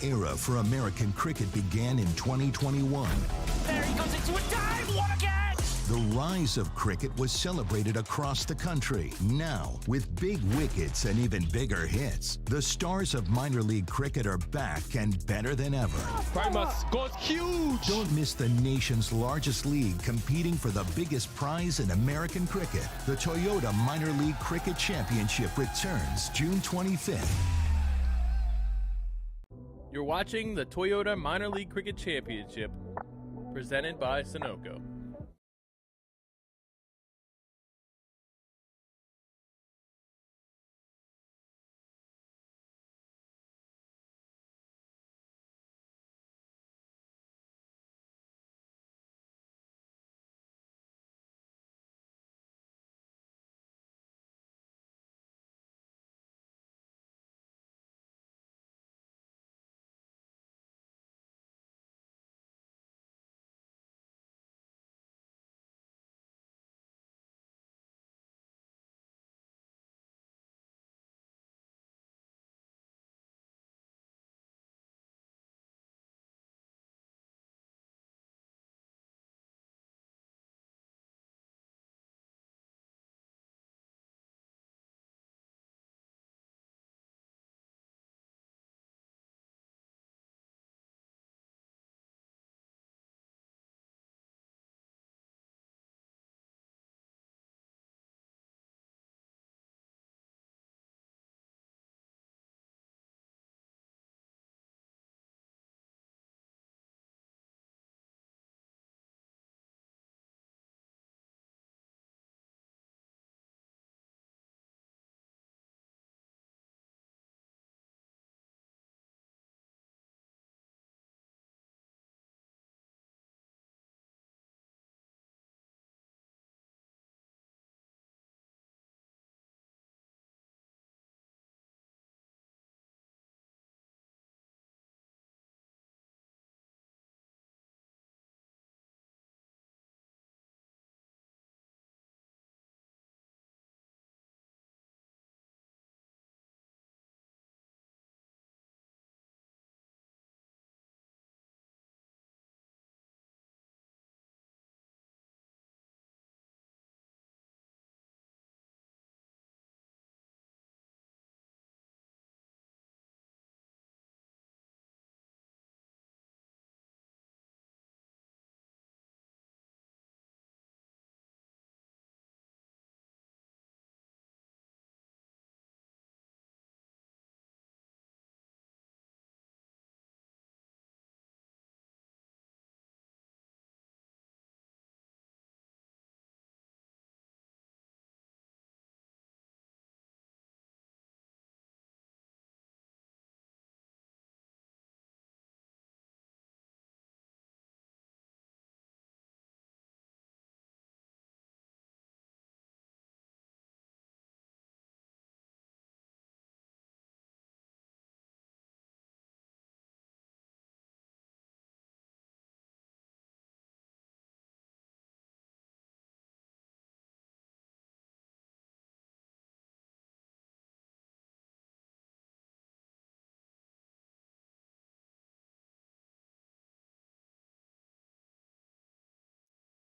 era for American cricket began in 2021. There he goes into a dive! What a catch! The rise of cricket was celebrated across the country. Now, with big wickets and even bigger hits, the stars of minor league cricket are back and better than ever. Climax goes huge! Don't miss the nation's largest league competing for the biggest prize in American cricket. The Toyota Minor League Cricket Championship returns June 25th. You're watching the Toyota Minor League Cricket Championship, presented by Sunoco.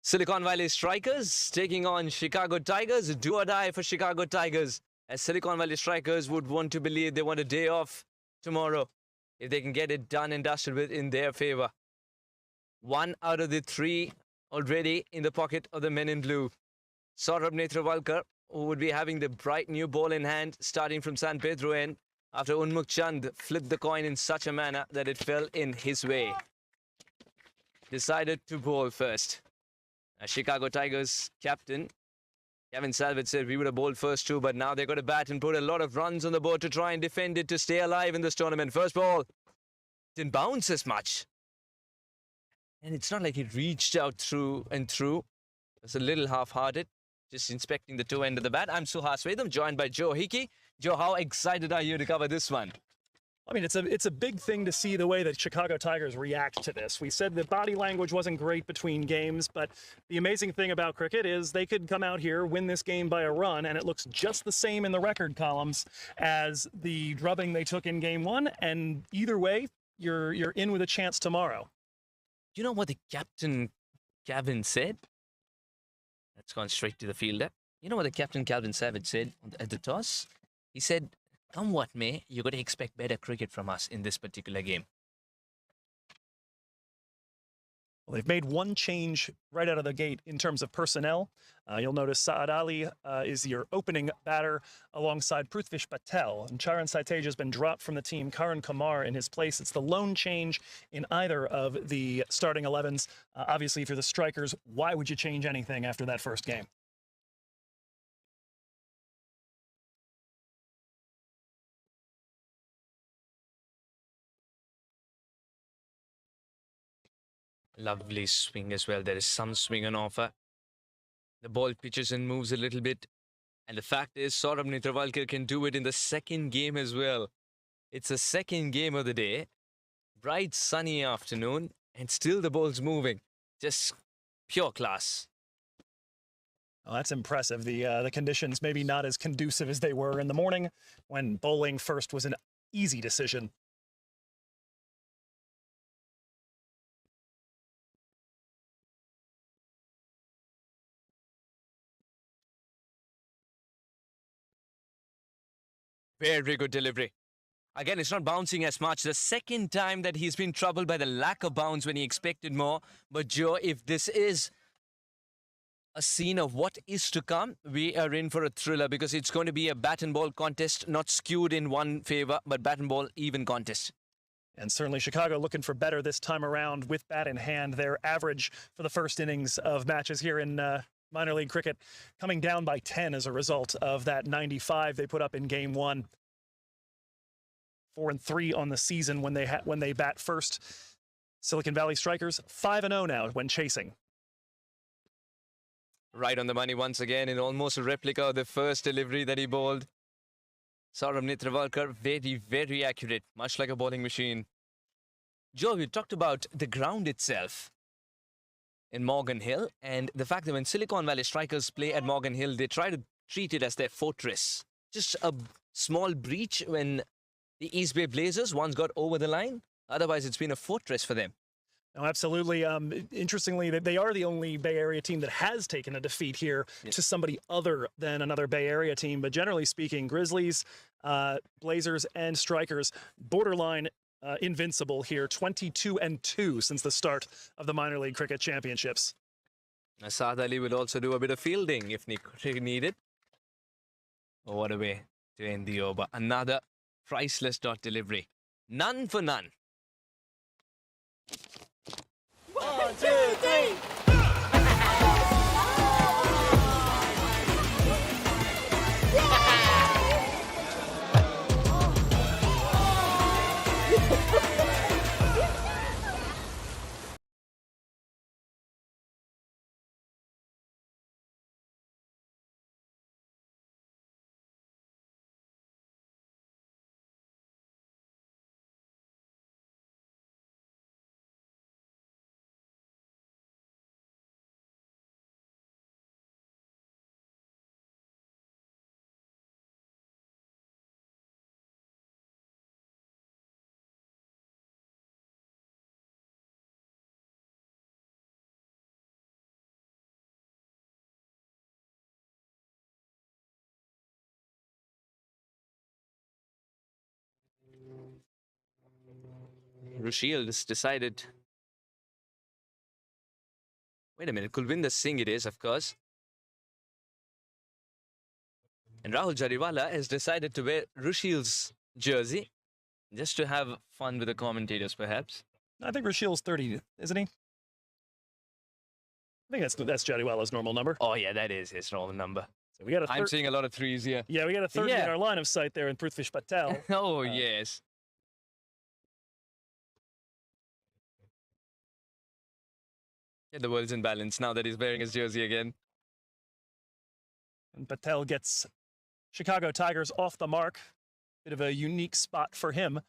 Silicon Valley Strikers taking on Chicago Tigers. Do or die for Chicago Tigers, as Silicon Valley Strikers would want to believe they want a day off tomorrow if they can get it done and dusted with in their favor. 1 out of the 3 already in the pocket of the men in blue. Saurabh Netravalkar, who would be having the bright new ball in hand starting from San Pedro end after Unmukh Chand flipped the coin in such a manner that it fell in his way. Decided to bowl first. Chicago Tigers captain Kevin Salvett said we would have bowled first too, but now they've got to bat and put a lot of runs on the board to try and defend it to stay alive in this tournament. First ball didn't bounce as much, and it's not like it reached out through and through. It's a little half-hearted, just inspecting the two end of the bat. I'm Suhas Vedam, joined by Joe Hickey. Joe, how excited are you to cover this one? I mean, it's a big thing to see the way that Chicago Tigers react to this. We said the body language wasn't great between games, but the amazing thing about cricket is they could come out here, win this game by a run, and it looks just the same in the record columns as the drubbing they took in game one. And either way, you're in with a chance tomorrow. You know what the captain Gavin said? That's gone straight to the fielder. You know what the captain Calvin Savage said at the toss? He said, "Come what may, you're going to expect better cricket from us in this particular game." Well, they've made one change right out of the gate in terms of personnel. You'll notice Saad Ali is your opening batter alongside Prithvish Patel. And Charan Saitej has been dropped from the team. Karan Kumar in his place. It's the lone change in either of the starting 11s. Obviously, if you're the strikers, why would you change anything after that first game? Lovely swing as well. There is some swing on offer. The ball pitches and moves a little bit. And the fact is, Saurabh Netravalkar can do it in the second game as well. It's the second game of the day. Bright, sunny afternoon. And still the ball's moving. Just pure class. Oh, that's impressive. The conditions maybe not as conducive as they were in the morning when bowling first was an easy decision. Very good delivery. Again, it's not bouncing as much. The second time that he's been troubled by the lack of bounce when he expected more. But Joe, if this is a scene of what is to come, we are in for a thriller because it's going to be a bat and ball contest, not skewed in one favor, but bat and ball even contest. And certainly Chicago looking for better this time around with bat in hand. Their average for the first innings of matches here in minor league cricket coming down by 10 as a result of that 95 they put up in game one. 4-3 on the season when they bat first. Silicon Valley Strikers 5-0 now when chasing. Right on the money once again in almost a replica of the first delivery that he bowled. Saurabh Netravalkar, very, very accurate, much like a bowling machine. Joe, we talked about the ground itself in Morgan Hill and the fact that when Silicon Valley Strikers play at Morgan Hill, they try to treat it as their fortress. Just a small breach when the East Bay Blazers once got over the line. Otherwise, it's been a fortress for them. No, absolutely. Interestingly, they are the only Bay Area team that has taken a defeat here to somebody other than another Bay Area team. But generally speaking, Grizzlies, Blazers, and Strikers, borderline invincible here. 22-2 since the start of the minor league cricket championships. Saad Ali will also do a bit of fielding if needed. Oh, what a way to end the over. Another priceless dot delivery. None for none. 1, 2, 3. Rushiel has decided. Wait a minute, Kulvinder Singh it is, of course. And Rahul Jariwala has decided to wear Rushiel's jersey just to have fun with the commentators, perhaps. I think Rashiel's 30, isn't he? I think that's Jadiwala's normal number. Oh, yeah, that is his normal number. So we got I'm seeing a lot of threes here. Yeah, we got a 30 in our line of sight there in Prithvish Patel. Oh, yes. Yeah, the world's in balance now that he's wearing his jersey again. And Patel gets Chicago Tigers off the mark. Bit of a unique spot for him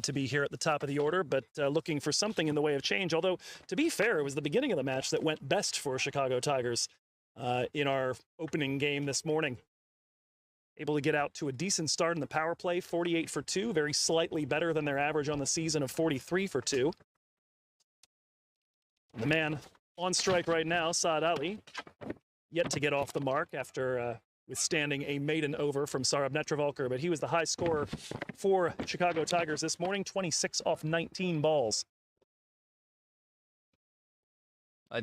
to be here at the top of the order, but looking for something in the way of change. Although, to be fair, it was the beginning of the match that went best for Chicago Tigers in our opening game this morning. able to get out to a decent start in the power play, 48 for 2, very slightly better than their average on the season of 43 for 2. The man on strike right now, Saad Ali, yet to get off the mark after withstanding a maiden over from Saurabh Netravalkar, but he was the high scorer for Chicago Tigers this morning, 26 off 19 balls.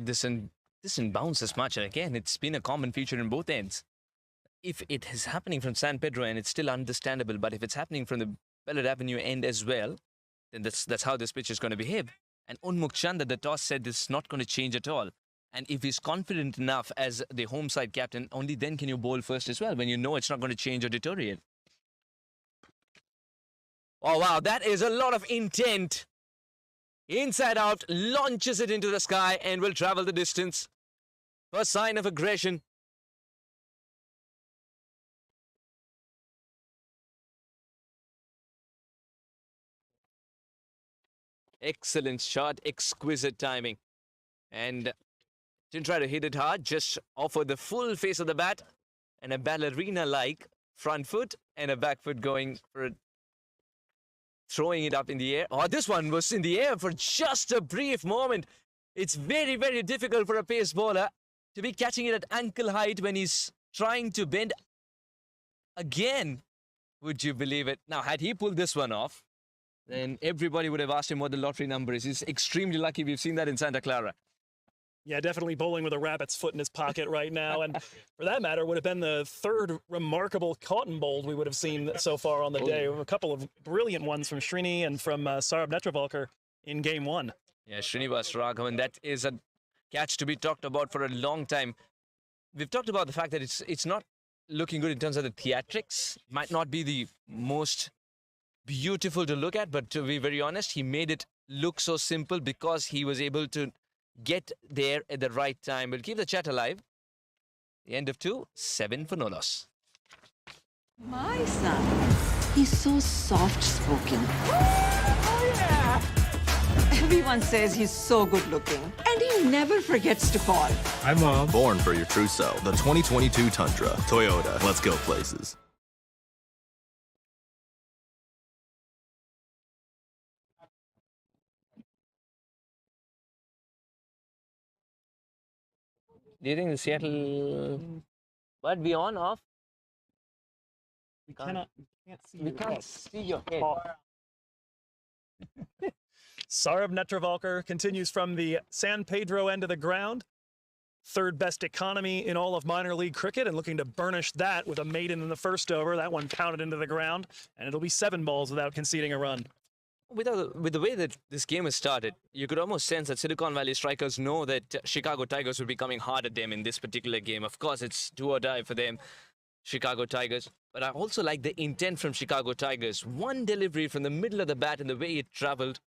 This didn't bounce as much, and again, it's been a common feature in both ends. If it is happening from San Pedro and it's still understandable, but if it's happening from the Ballard Avenue end as well, then that's how this pitch is going to behave. And Unmukh Chand at the toss said this is not going to change at all. And if he's confident enough as the home side captain, only then can you bowl first as well, when you know it's not going to change or deteriorate. Oh, wow, that is a lot of intent. Inside out, launches it into the sky and will travel the distance. First sign of aggression. Excellent shot, exquisite timing. And didn't try to hit it hard, just offered the full face of the bat and a ballerina-like front foot and a back foot going for it, throwing it up in the air. Oh, this one was in the air for just a brief moment. It's very, very difficult for a pace bowler to be catching it at ankle height when he's trying to bend again. Would you believe it? Now, had he pulled this one off, then everybody would have asked him what the lottery number is. He's extremely lucky. We've seen that in Santa Clara. Yeah, definitely bowling with a rabbit's foot in his pocket right now. And for that matter, would have been the third remarkable cotton bowl we would have seen so far on the day. A couple of brilliant ones from Srini and from Saurabh Netravalkar in game one. Yeah, Srinivas Raghavan, that is a catch to be talked about for a long time. We've talked about the fact that it's not looking good in terms of the theatrics. Might not be the most beautiful to look at, but to be very honest, he made it look so simple because he was able to get there at the right time. We'll keep the chat alive. The end of 2, 7 for no loss. My son, he's so soft-spoken. Oh, yeah! Everyone says he's so good-looking, and he never forgets to call. Hi, Mom. Born for your true self. The 2022 Tundra. Toyota. Let's go places. Do you think the Seattle might be on, off? We can't see We can't see your head. Saurabh Netravalkar continues from the San Pedro end of the ground. Third best economy in all of minor league cricket, and looking to burnish that with a maiden in the first over. That one pounded into the ground, and it'll be 7 balls without conceding a run. With the way that this game has started, you could almost sense that Silicon Valley strikers know that Chicago Tigers will be coming hard at them in this particular game. Of course, it's do or die for them, Chicago Tigers. But I also like the intent from Chicago Tigers. One delivery from the middle of the bat and the way it traveled.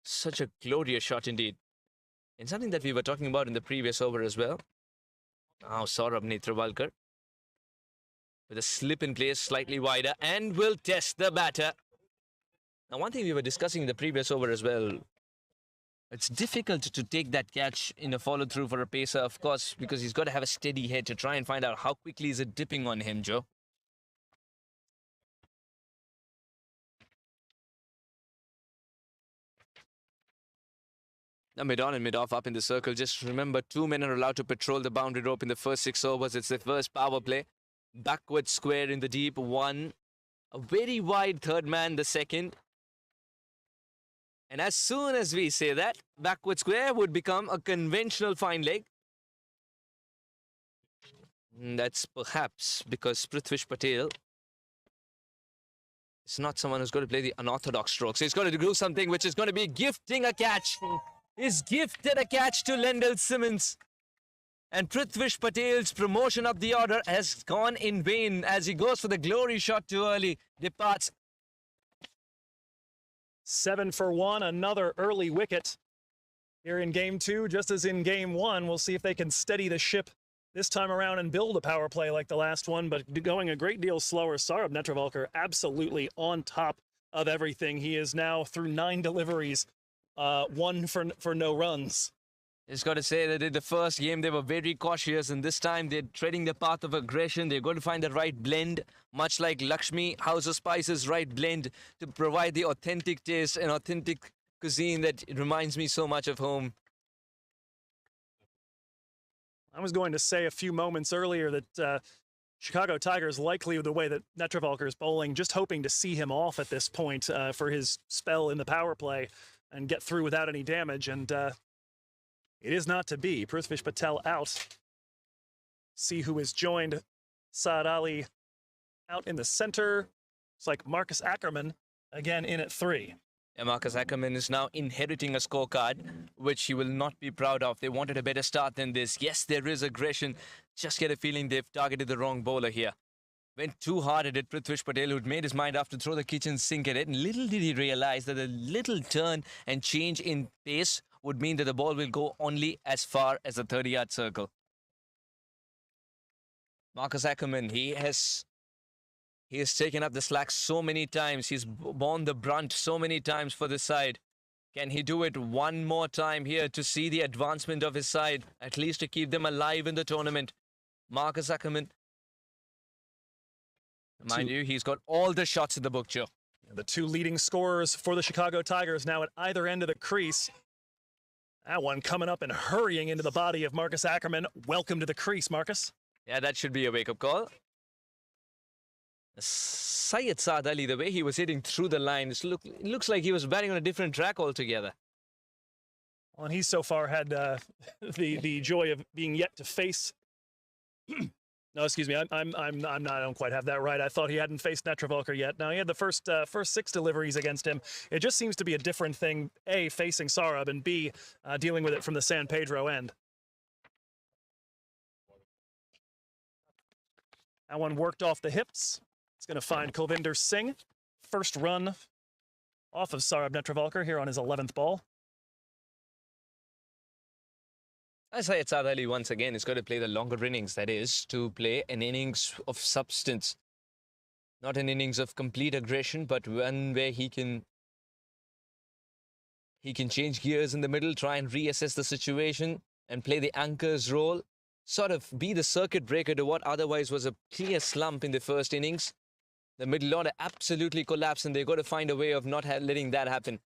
Such a glorious shot indeed. And something that we were talking about in the previous over as well. Now Saurabh Netravalkar with a slip in place slightly wider and will test the batter. Now, one thing we were discussing in the previous over as well, it's difficult to take that catch in a follow-through for a pacer, of course, because he's got to have a steady head to try and find out how quickly is it dipping on him, Joe. Now, mid-on and mid-off up in the circle. Just remember, 2 men are allowed to patrol the boundary rope in the first 6 overs. It's the first power play. Backward square in the deep, 1. A very wide third man, the second. And as soon as we say that, backward square would become a conventional fine leg. And that's perhaps because Prithvish Patel is not someone who's going to play the unorthodox strokes. He's going to do something which is going to be gifting a catch. He's gifted a catch to Lendl Simmons. And Prithvish Patel's promotion up the order has gone in vain as he goes for the glory shot too early. Departs. 7 for 1, another early wicket here in game 2, just as in game 1. We'll see if they can steady the ship this time around and build a power play like the last one, but going a great deal slower. Saurabh Netravalkar absolutely on top of everything. He is now through 9 deliveries, 1 for no runs. Just got to say that in the first game they were very cautious, and this time they're treading the path of aggression. They're going to find the right blend, much like Lakshmi House of Spices' right blend to provide the authentic taste and authentic cuisine that reminds me so much of home. I was going to say a few moments earlier that Chicago Tigers, likely the way that Netravalkar is bowling, just hoping to see him off at this point for his spell in the power play and get through without any damage, and it is not to be. Prithvish Patel out. See who is joined. Saad Ali out in the center. It's like Marcus Ackerman again in at 3. And Marcus Ackerman is now inheriting a scorecard, which he will not be proud of. They wanted a better start than this. Yes, there is aggression. Just get a feeling they've targeted the wrong bowler here. Went too hard at it. Prithvish Patel, who'd made his mind up to throw the kitchen sink at it. And little did he realize that a little turn and change in pace would mean that the ball will go only as far as the 30-yard circle. Marcus Ackerman, he has taken up the slack so many times. He's borne the brunt so many times for this side. Can he do it one more time here to see the advancement of his side, at least to keep them alive in the tournament? Marcus Ackerman. Mind you, he's got all the shots in the book, Joe. The 2 leading scorers for the Chicago Tigers now at either end of the crease. That one coming up and hurrying into the body of Marcus Ackerman. Welcome to the crease, Marcus. Yeah, that should be a wake-up call. Syed Saad Ali, the way he was hitting through the line, it looks like he was batting on a different track altogether. Well, and he's so far had the joy of being yet to face. No, excuse me, I don't quite have that right. I thought he hadn't faced Netravalkar yet. Now he had the first 6 deliveries against him. It just seems to be a different thing. A, facing Saurabh, and B, dealing with it from the San Pedro end. That one worked off the hips. It's going to find Kulvinder Singh. First run off of Saurabh Netravalkar here on his 11th ball. Syed Saad Ali once again is going to play the longer innings, that is, to play an innings of substance. Not an innings of complete aggression, but one where he can change gears in the middle, try and reassess the situation, and play the anchor's role. Sort of be the circuit breaker to what otherwise was a clear slump in the first innings. The middle order absolutely collapsed, and they've got to find a way of not letting that happen.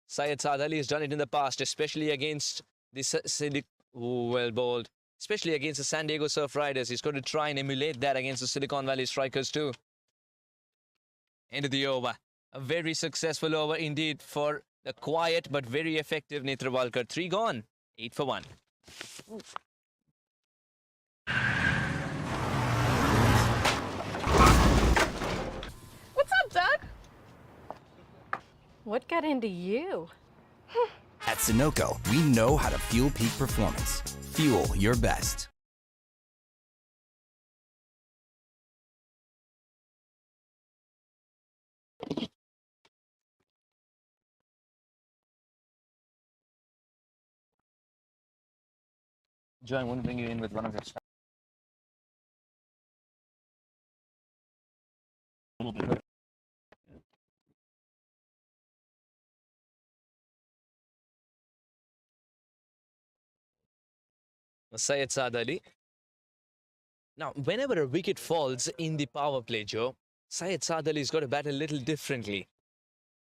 Syed Saad Ali has done it in the past, especially against the well bowled, especially against the San Diego Surf Riders. He's going to try and emulate that against the Silicon Valley Strikers too. End of the over. A very successful over indeed for the quiet but very effective Netravalkar. 3 gone, 8 for 1. What's up, Doug? What got into you? At Sunoco, we know how to fuel peak performance. Fuel your best. Joe, I want to bring you in with one of your staff. Syed Saad Ali. Now, whenever a wicket falls in the power play, Joe, Syed Saad Ali's got to bat a little differently.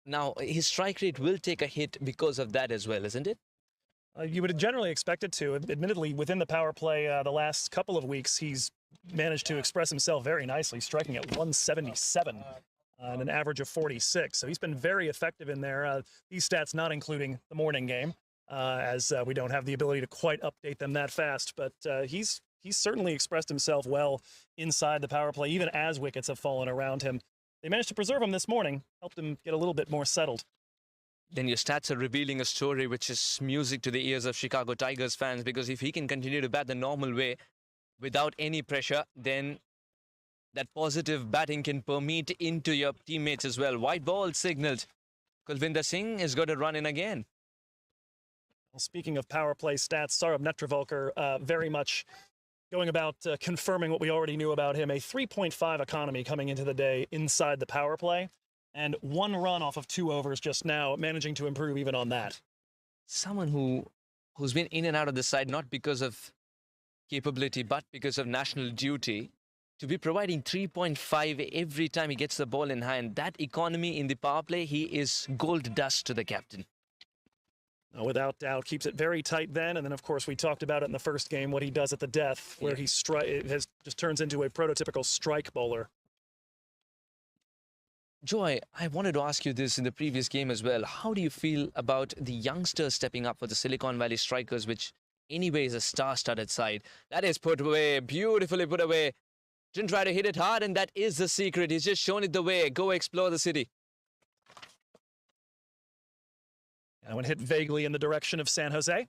Now, his strike rate will take a hit because of that as well, isn't it? You would generally expect it to. Admittedly, within the power play the last couple of weeks, he's managed to express himself very nicely, striking at 177 and an average of 46. So he's been very effective in there. These stats not including the morning game, as we don't have the ability to quite update them that fast. But he's certainly expressed himself well inside the power play, even as wickets have fallen around him. They managed to preserve him this morning, helped him get a little bit more settled. Then your stats are revealing a story which is music to the ears of Chicago Tigers fans, because if he can continue to bat the normal way without any pressure, then that positive batting can permeate into your teammates as well. White ball signaled. Kulvinder Singh is going to run in again. Well, speaking of power play stats, Saurabh Netravalkar very much going about confirming what we already knew about him. A 3.5 economy coming into the day inside the power play. And 1 run off of 2 overs just now, managing to improve even on that. Someone who who's been in and out of the side not because of capability but because of national duty, to be providing 3.5 every time he gets the ball in hand. That economy in the power play, he is gold dust to the captain. Without doubt, keeps it very tight then. And then, of course, we talked about it in the first game, what he does at the death, where he just turns into a prototypical strike bowler. Joy, I wanted to ask you this in the previous game as well. How do you feel about the youngsters stepping up for the Silicon Valley Strikers, which anyway is a star-studded side? That is put away, beautifully put away. Didn't try to hit it hard, and that is the secret. He's just shown it the way. Go explore the city. And one hit vaguely in the direction of San Jose.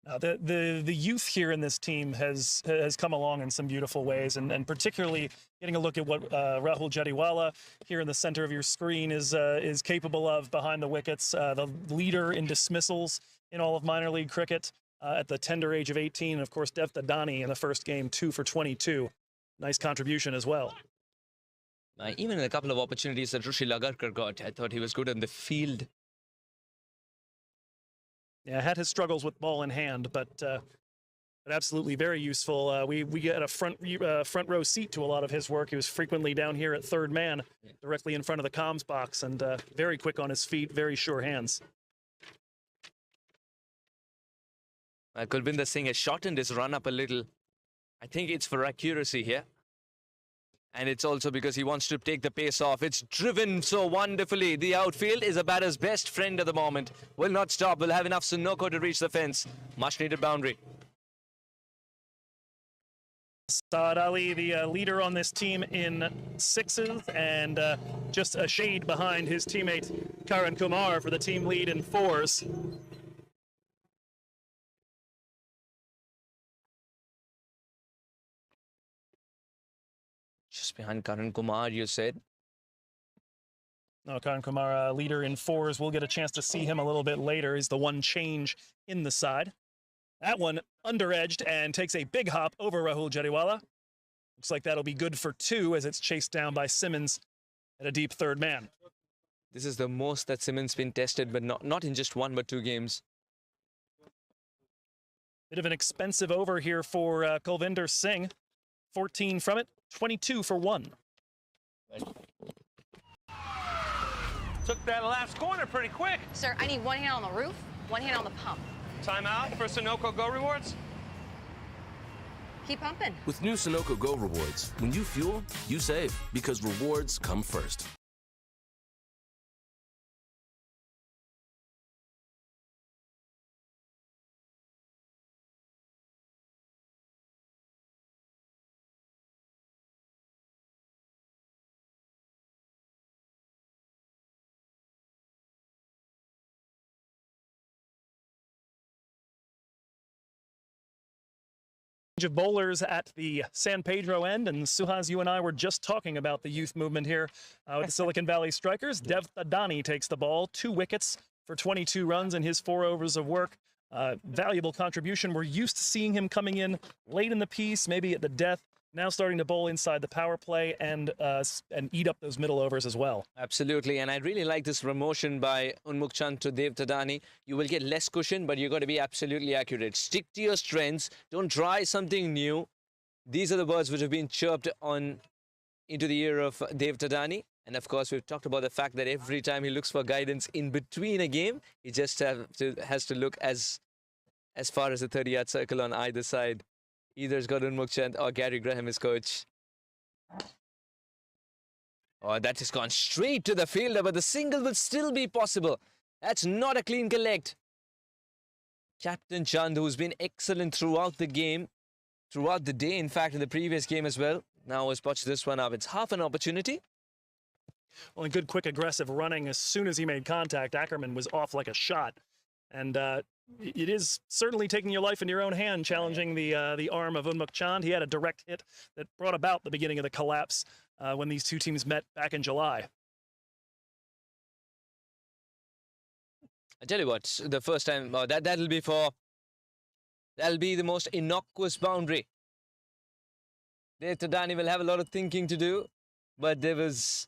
Now, the youth here in this team has come along in some beautiful ways, and particularly getting a look at what Rahul Jadiwala here in the center of your screen is capable of behind the wickets. The leader in dismissals in all of minor league cricket at the tender age of 18. And of course, Dev Tadani in the first game, 2 for 22. Nice contribution as well. Even in a couple of opportunities that Rishi Lagarkar got, I thought he was good in the field. Yeah, had his struggles with ball in hand, but absolutely very useful. We get a front row seat to a lot of his work. He was frequently down here at third man, directly in front of the comms box, and very quick on his feet, very sure hands. Kulbinder Singh has shortened his run up a little. I think it's for accuracy here. And it's also because he wants to take the pace off. It's driven so wonderfully. The outfield is a batter's best friend at the moment. Will not stop. Will have enough Sunoco to reach the fence. Much needed boundary. Saad Ali, the leader on this team in sixes, and just a shade behind his teammate Karan Kumar for the team lead in fours. Just behind Karan Kumar, you said. No, Karan Kumar, leader in fours. We'll get a chance to see him a little bit later. He's the one change in the side. That one under-edged and takes a big hop over Rahul Jadiwala. Looks like that'll be good for 2 as it's chased down by Simmons at a deep third man. This is the most that Simmons been tested, but not in just 1 but 2 games. Bit of an expensive over here for Kulvinder Singh. 14 from it, 22 for 1. Took that last corner pretty quick. Sir, I need 1 hand on the roof, 1 hand on the pump. Timeout for Sunoco Go Rewards. Keep pumping. With new Sunoco Go rewards, when you fuel, you save, because rewards come first. Of bowlers at the San Pedro end, and Suhas, you and I were just talking about the youth movement here with the Silicon Valley Strikers. Dev Tadani takes the ball, 2 wickets for 22 runs in his 4 overs of work. Valuable contribution. We're used to seeing him coming in late in the piece, maybe at the death. Now starting to bowl inside the power play and eat up those middle overs as well. Absolutely, and I really like this promotion by Unmukh Chand to Dev Tadani. You will get less cushion, but you've got to be absolutely accurate. Stick to your strengths. Don't try something new. These are the words which have been chirped on into the ear of Dev Tadani. And of course, we've talked about the fact that every time he looks for guidance in between a game, he just has to look as far as the 30-yard circle on either side. Either it's got Unmukh Chand or Gary Graham, his coach. Oh, that has gone straight to the fielder, but the single will still be possible. That's not a clean collect. Captain Chand, who's been excellent throughout the game, throughout the day, in fact, in the previous game as well, now has botched this one up. It's half an opportunity. Well, and good, quick, aggressive running. As soon as he made contact, Ackerman was off like a shot. And it is certainly taking your life in your own hand, challenging the arm of Unmukh Chand. He had a direct hit that brought about the beginning of the collapse when these two teams met back in July. I tell you what, the first time, that'll be the most innocuous boundary. Dev Tadani will have a lot of thinking to do, but there was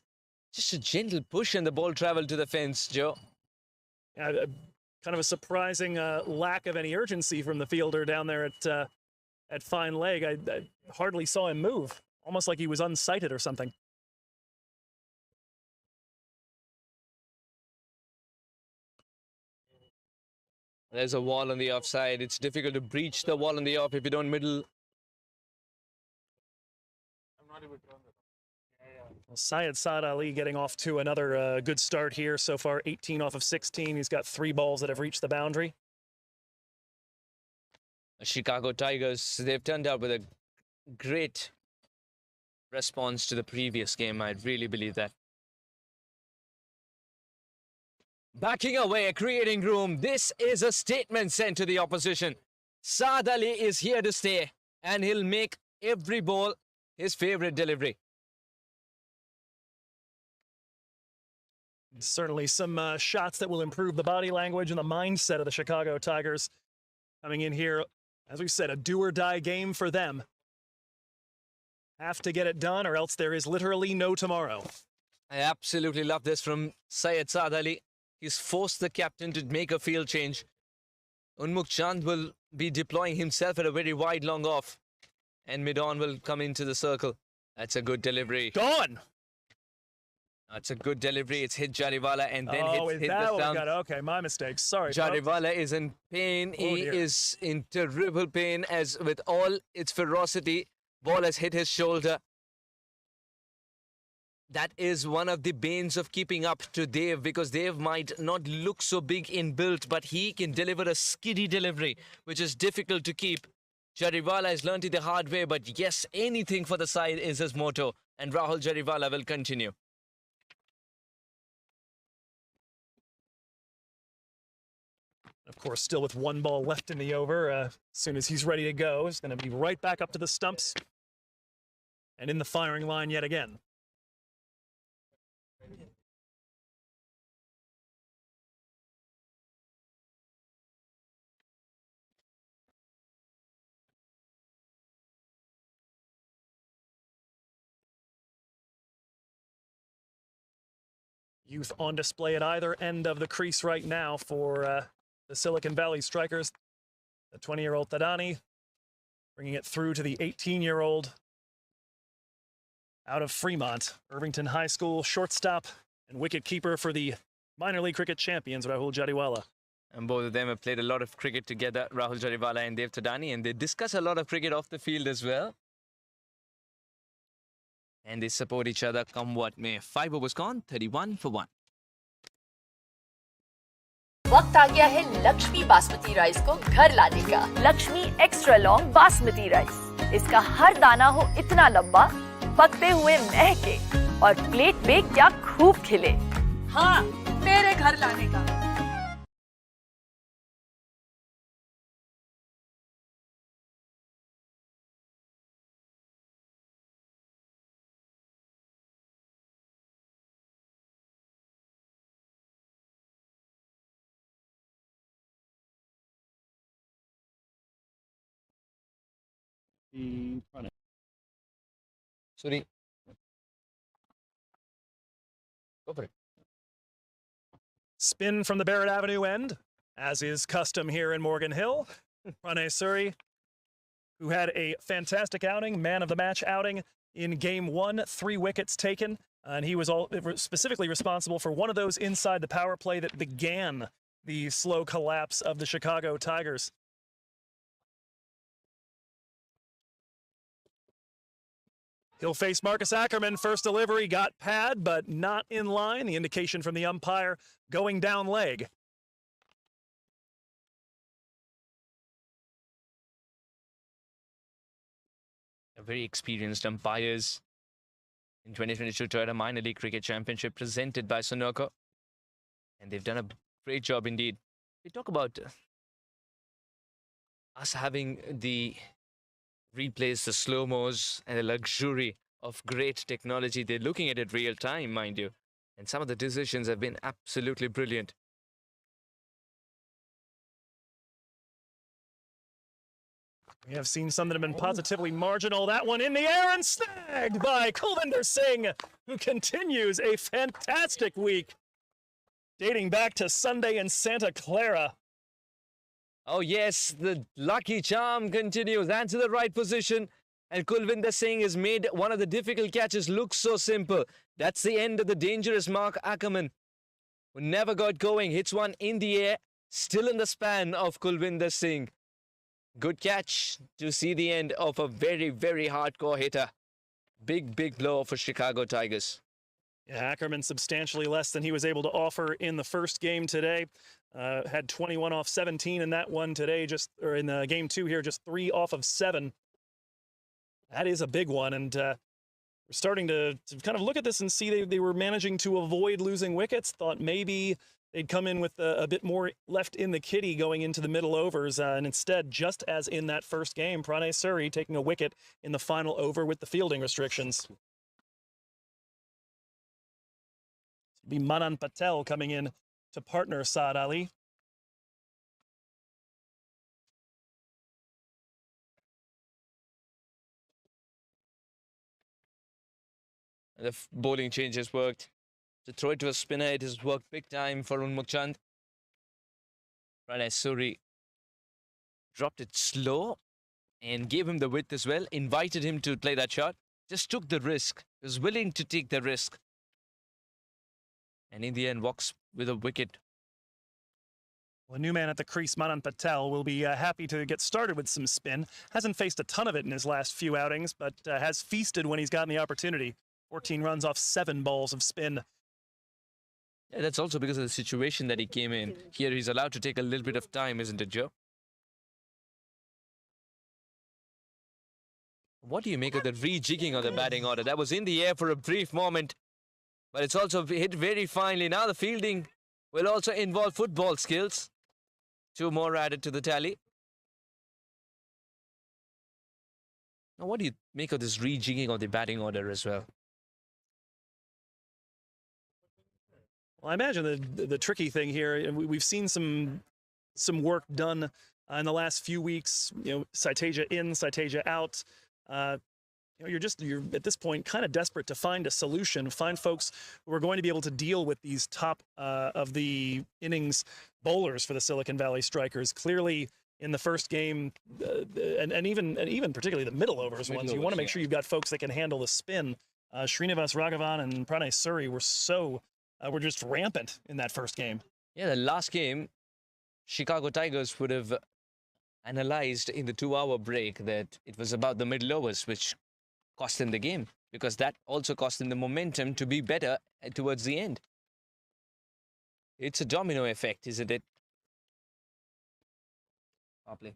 just a gentle push and the ball traveled to the fence, Joe. Kind of a surprising lack of any urgency from the fielder down there at fine leg. I hardly saw him move, almost like he was unsighted or something. There's a wall on the offside. It's difficult to breach the wall on the off if you don't middle. Well, Syed Saad Ali getting off to another good start here. So far, 18 off of 16. He's got 3 balls that have reached the boundary. Chicago Tigers, they've turned out with a great response to the previous game. I really believe that. Backing away, creating room. This is a statement sent to the opposition. Saad Ali is here to stay, and he'll make every ball his favorite delivery. Certainly some shots that will improve the body language and the mindset of the Chicago Tigers coming in here. As we said, a do-or-die game for them. Have to get it done, or else there is literally no tomorrow. I absolutely love this from Syed Saad Ali. He's forced the captain to make a field change. Unmukh Chand will be deploying himself at a very wide long off. And mid-on will come into the circle. That's a good delivery. Gone! That's a good delivery. It's hit Jariwala and then hit the stump. Okay, my mistake. Sorry. Jariwala is in pain. He is in terrible pain as with all its ferocity, ball has hit his shoulder. That is one of the banes of keeping up to Dev, because Dev might not look so big in build, but he can deliver a skiddy delivery, which is difficult to keep. Jariwala has learned it the hard way, but yes, anything for the side is his motto, and Rahul Jariwala will continue. Of course, still with 1 ball left in the over. As soon as he's ready to go, he's going to be right back up to the stumps and in the firing line yet again. Youth on display at either end of the crease right now for the Silicon Valley Strikers. The 20-year-old Thadani bringing it through to the 18-year-old out of Fremont, Irvington High School shortstop and wicket keeper for the minor league cricket champions, Rahul Jariwala. And both of them have played a lot of cricket together, Rahul Jariwala and Dev Thadani, and they discuss a lot of cricket off the field as well. And they support each other come what may. 5 overs gone, 31 for 1. वक्त आ गया है Lakshmi basmati rice को घर लाने का। Lakshmi extra long basmati rice. इसका हर दाना हो इतना लंबा, पकते हुए महके और प्लेट पे क्या खूब खिले। हाँ, मेरे घर लाने का। Sorry. Go for it. Spin from the Barrett Avenue end, as is custom here in Morgan Hill. Pranay Suri, who had a fantastic outing, man of the match outing in game 1, 3 wickets taken. And he was specifically responsible for one of those inside the power play that began the slow collapse of the Chicago Tigers. He'll face Marcus Ackerman. First delivery got pad, but not in line. The indication from the umpire going down leg. Very experienced umpires in 2022 Toyota Minor League Cricket Championship presented by Sunoco. And they've done a great job indeed. We talk about us having the replays, the slow-mos, and the luxury of great technology. They're looking at it real time, mind you. And some of the decisions have been absolutely brilliant. We have seen some that have been positively marginal. That one in the air and snagged by Kulvinder Singh, who continues a fantastic week. dating back to Sunday in Santa Clara. Oh yes, the lucky charm continues. And to the right position. And Kulvinder Singh has made one of the difficult catches look so simple. That's the end of the dangerous Mark Ackerman, who never got going. Hits one in the air, still in the span of Kulvinder Singh. Good catch to see the end of a very, very hardcore hitter. Big, big blow for Chicago Tigers. Yeah, Ackerman substantially less than he was able to offer in the first game today. Had 21 off 17 in that one today, or in game 2 here, just 3 off of 7. That is a big one, and we're starting to kind of look at this and see they were managing to avoid losing wickets. Thought maybe they'd come in with a bit more left in the kitty going into the middle overs, and instead, just as in that first game, Pranay Suri taking a wicket in the final over with the fielding restrictions. It'll be Manan Patel coming in to partner Saad Ali. The bowling change has worked. To throw it to a spinner, it has worked big time for Unmukt Chand. Pranay Suri dropped it slow and gave him the width as well. Invited him to play that shot. Just took the risk. Was willing to take the risk. And in the end, walks with a wicket. Well, a new man at the crease, Manan Patel, will be happy to get started with some spin. Hasn't faced a ton of it in his last few outings, but has feasted when he's gotten the opportunity. 14 runs off 7 balls of spin. Yeah, that's also because of the situation that he came in. Here he's allowed to take a little bit of time, isn't it, Joe? What do you make of the rejigging of the batting order? That was in the air for a brief moment, but it's also hit very finely. Now the fielding will also involve football skills. 2 more added to the tally. Now, what do you make of this rejigging of the batting order as well? Well, I imagine the tricky thing here, and we've seen some work done in the last few weeks. You know, Saiteja in, Saiteja out. You know, you're at this point kind of desperate to find a solution, find folks who are going to be able to deal with these top of the innings bowlers for the Silicon Valley Strikers. Clearly, in the first game, and even particularly the middle overs ones, you want to make sure you've got folks that can handle the spin. Srinivas Raghavan and Pranay Suri were just rampant in that first game. Yeah, the last game, Chicago Tigers would have analyzed in the 2-hour break that it was about the middle overs, which cost them the game, because that also cost them the momentum to be better towards the end. It's a domino effect, isn't it? Play.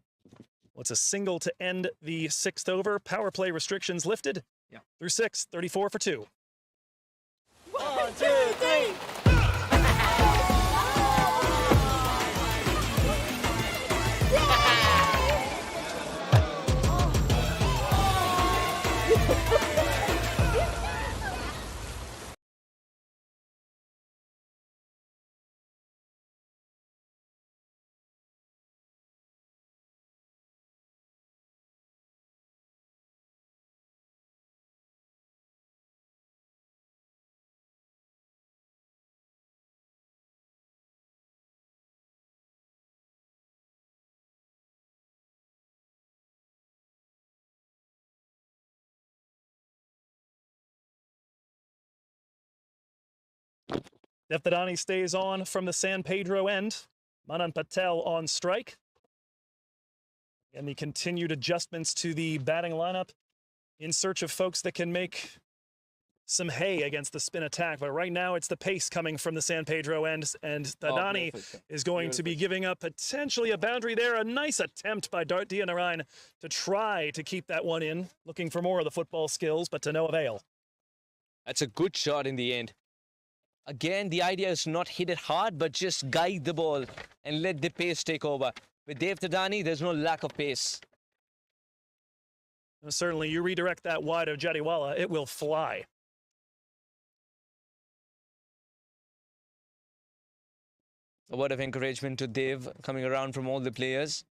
What's a single to end the 6th over? Power play restrictions lifted. Yeah. Through 6, 34 for 2. 1, 2, 3. Devdadani stays on from the San Pedro end. Manan Patel on strike. And the continued adjustments to the batting lineup in search of folks that can make some hay against the spin attack. But right now it's the pace coming from the San Pedro end, and Dadani is going to be giving up potentially a boundary there. A nice attempt by Dia Narayan to try to keep that one in, looking for more of the football skills, but to no avail. That's a good shot in the end. Again, the idea is not hit it hard, but just guide the ball and let the pace take over. With Devdadani, there's no lack of pace. Certainly, you redirect that wide of Jadiwala, it will fly. A word of encouragement to Dev coming around from all the players.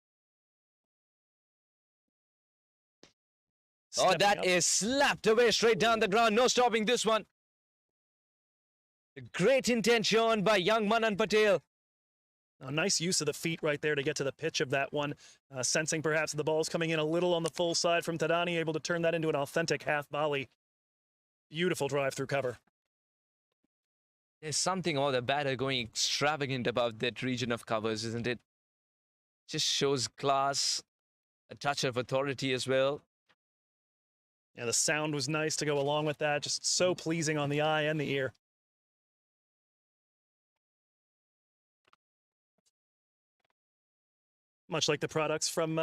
Oh, that is slapped away straight down the ground. No stopping this one. Great intention by young Manan Patel. A nice use of the feet right there to get to the pitch of that one. Sensing perhaps the ball's coming in a little on the full side from Tadani, able to turn that into an authentic half volley. Beautiful drive through cover. There's something about the batter going extravagant about that region of covers, isn't it? Just shows class, a touch of authority as well. Yeah, the sound was nice to go along with that. Just so pleasing on the eye and the ear. Much like the products from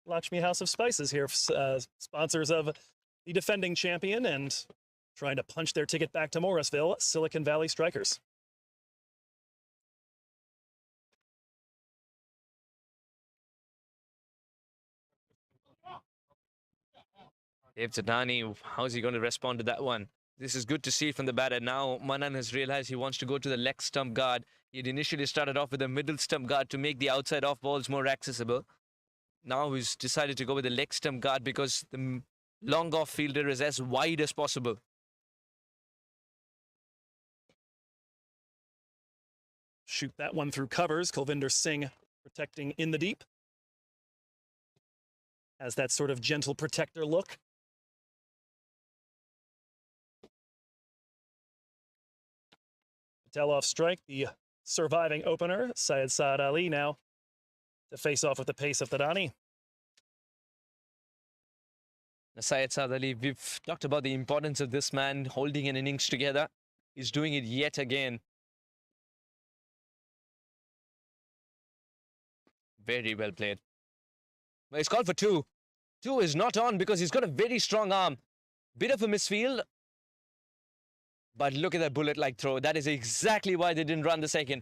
Lakshmi House of Spices here, sponsors of the defending champion and trying to punch their ticket back to Morrisville, Silicon Valley Strikers. Dave Tadani, how's he going to respond to that one? This is good to see from the batter. Now Manan has realized he wants to go to the leg stump guard. He had initially started off with the middle stump guard to make the outside off balls more accessible. Now he's decided to go with the leg stump guard because the long off fielder is as wide as possible. Shoot that one through covers. Kulvinder Singh protecting in the deep. Has that sort of gentle protector look. Patel off strike, the surviving opener, Syed Saad Ali now to face off with the pace of Tadani. Syed Saad Ali, we've talked about the importance of this man holding an innings together. He's doing it yet again. Very well played. But it's called for two. Two is not on because he's got a very strong arm. Bit of a misfield. But look at that bullet-like throw. That is exactly why they didn't run the second.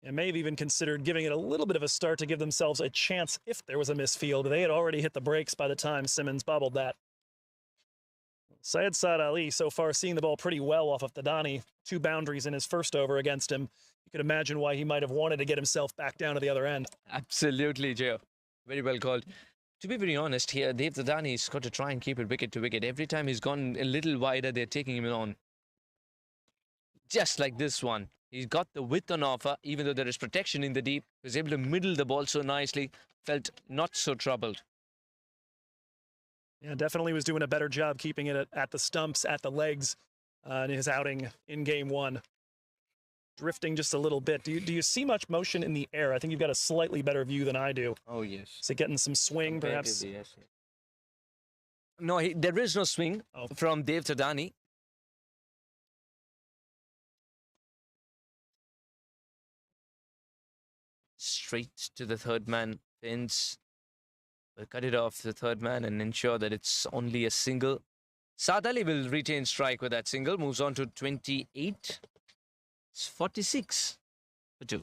And may have even considered giving it a little bit of a start to give themselves a chance if there was a misfield. They had already hit the brakes by the time Simmons bobbled that. Syed Saad Ali so far seeing the ball pretty well off of Tadani. 2 boundaries in his first over against him. You could imagine why he might have wanted to get himself back down to the other end. Absolutely, Joe. Very well called. To be very honest here, Dave Tadani's got to try and keep it wicket to wicket. Every time he's gone a little wider, they're taking him on. Just like this one. He's got the width on offer, even though there is protection in the deep. He was able to middle the ball so nicely. Felt not so troubled. Yeah, definitely was doing a better job keeping it at the stumps, at the legs in his outing in game 1. Drifting just a little bit. Do you see much motion in the air? I think you've got a slightly better view than I do. Oh, yes. Is it getting some swing, perhaps? No, there is no swing from Dave Tadani. Straight to the third man. Fence. We'll cut it off the third man and ensure that it's only a single. Saad Ali will retain strike with that single. Moves on to 28. It's 46 for 2.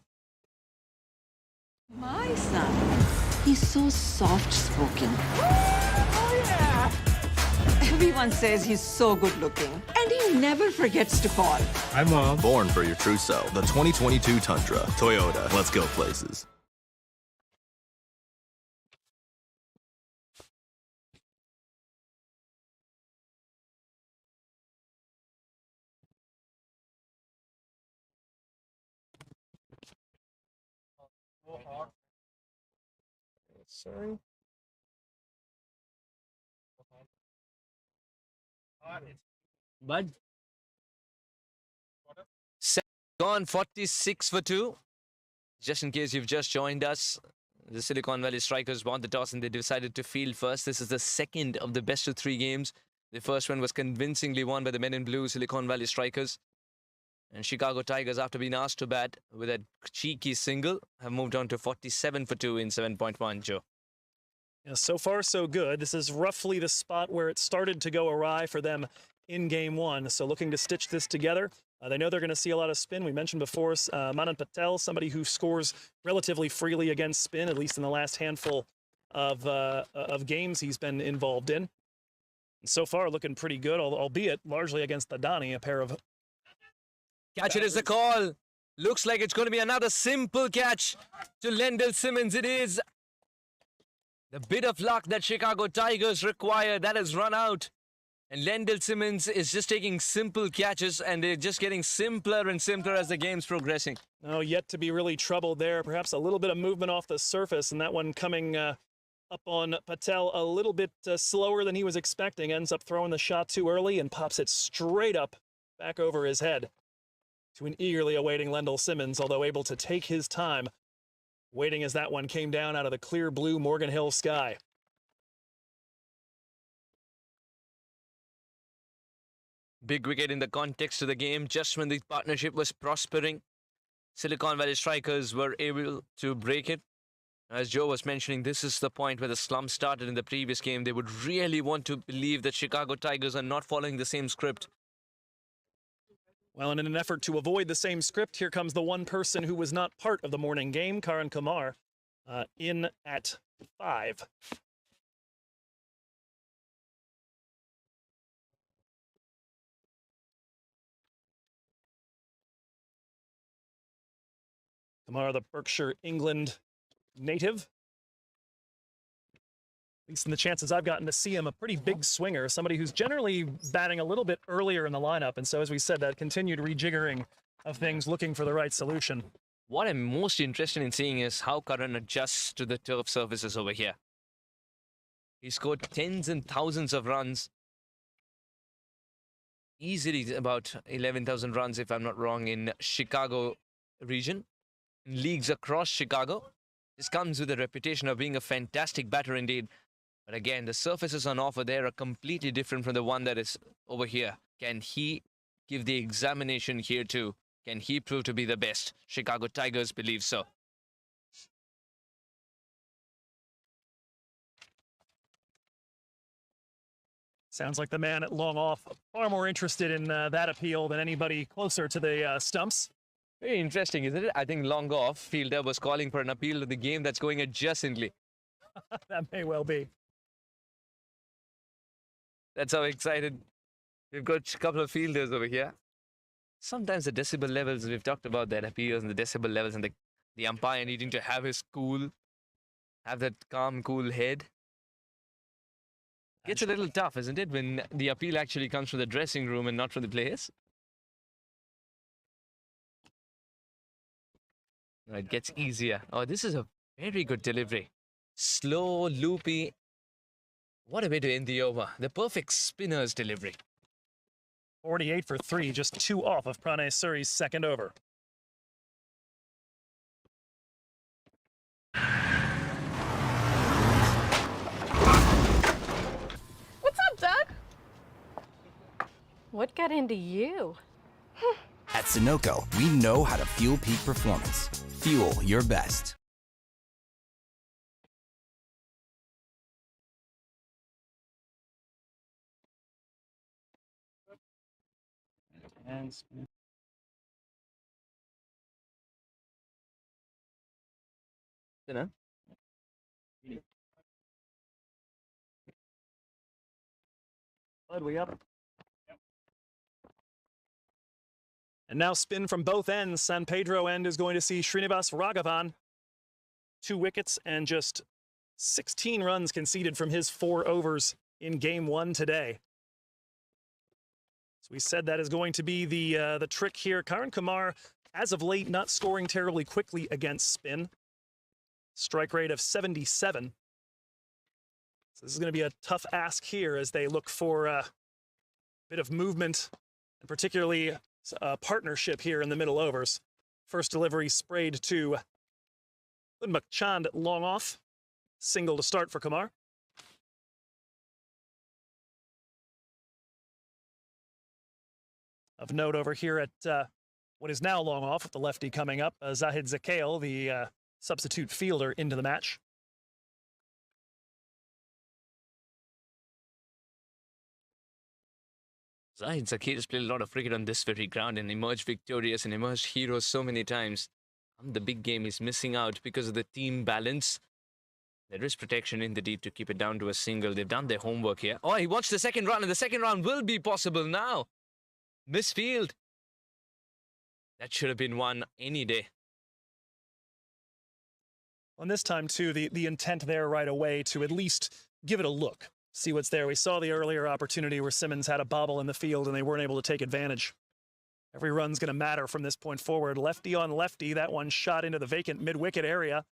My son, he's so soft-spoken. Oh, yeah! Everyone says he's so good-looking, and he never forgets to call. Hi, Mom. Born for your true self. The 2022 Tundra. Toyota. Let's go places. Sorry. But gone 46 for 2. Just in case you've just joined us, the Silicon Valley Strikers won the toss and they decided to field first. This is the second of the best of 3 games. The first one was convincingly won by the men in blue, Silicon Valley Strikers. And Chicago Tigers, after being asked to bat with a cheeky single, have moved on to 47 for 2 in 7.1, Joe. Yeah, so far, so good. This is roughly the spot where it started to go awry for them in game 1. So looking to stitch this together. They know they're going to see a lot of spin. We mentioned before, Manan Patel, somebody who scores relatively freely against spin, at least in the last handful of games he's been involved in. And so far, looking pretty good, albeit largely against Tadani, a pair of... Catch it is the call. Looks like it's going to be another simple catch to Lendl Simmons. It is. The bit of luck that Chicago Tigers require, that has run out. And Lendl Simmons is just taking simple catches, and they're just getting simpler and simpler as the game's progressing. Oh, yet to be really troubled there. Perhaps a little bit of movement off the surface, and that one coming up on Patel a little bit slower than he was expecting. Ends up throwing the shot too early and pops it straight up back over his head to an eagerly awaiting Lendl Simmons, although able to take his time, waiting as that one came down out of the clear blue Morgan Hill sky. Big wicket in the context of the game, just when the partnership was prospering. Silicon Valley Strikers were able to break it. As Joe was mentioning, this is the point where the slump started in the previous game. They would really want to believe that Chicago Tigers are not following the same script. Well, and in an effort to avoid the same script, here comes the one person who was not part of the morning game, Karan Kumar, in at 5. Kumar, the Berkshire, England native. At least in the chances I've gotten to see him, a pretty big swinger, somebody who's generally batting a little bit earlier in the lineup. And so, as we said, that continued rejiggering of things, looking for the right solution. What I'm most interested in seeing is how Karan adjusts to the turf surfaces over here. He scored tens and thousands of runs. Easily about 11,000 runs, if I'm not wrong, in Chicago region. In leagues across Chicago. This comes with a reputation of being a fantastic batter indeed. But again, the surfaces on offer there are completely different from the one that is over here. Can he give the examination here too? Can he prove to be the best? Chicago Tigers believe so. Sounds like the man at long off, far more interested in that appeal than anybody closer to the stumps. Very interesting, isn't it? I think long off fielder was calling for an appeal to the game that's going adjacently. That may well be. That's how excited. We've got a couple of fielders over here. Sometimes the decibel levels, we've talked about that, appeals and the decibel levels, and the umpire needing to have his cool, have that calm, cool head. Gets a little tough, isn't it, when the appeal actually comes from the dressing room and not from the players? It gets easier. Oh, this is a very good delivery. Slow, loopy. What a way to end the over. The perfect spinner's delivery. 48 for 3, just 2 off of Pranay Suri's second over. What's up, Doug? What got into you? At Sunoco, we know how to fuel peak performance. Fuel your best. And Spinner. we up. And now spin from both ends. San Pedro end is going to see Srinivas Raghavan. 2 wickets and just 16 runs conceded from his 4 overs in game 1 today. So we said that is going to be the trick here. Karan Kumar, as of late, not scoring terribly quickly against spin. Strike rate of 77. So this is going to be a tough ask here as they look for a bit of movement, and particularly a partnership here in the middle overs. First delivery sprayed to Makchand long off. Single to start for Kumar. Of note over here at what is now long off, with the lefty coming up, Zahid Zakhail, the substitute fielder, into the match. Zahid Zakhail has played a lot of cricket on this very ground and emerged victorious and emerged heroes so many times. The big game is missing out because of the team balance. There is protection in the deep to keep it down to a single. They've done their homework here. Oh, he watched the second round, and the second round will be possible now. Misfield. That should have been won any day. And this time, too, the intent there right away to at least give it a look. see what's there. We saw the earlier opportunity where Simmons had a bobble in the field and they weren't able to take advantage. Every run's going to matter from this point forward. Lefty on lefty, that one shot into the vacant mid-wicket area.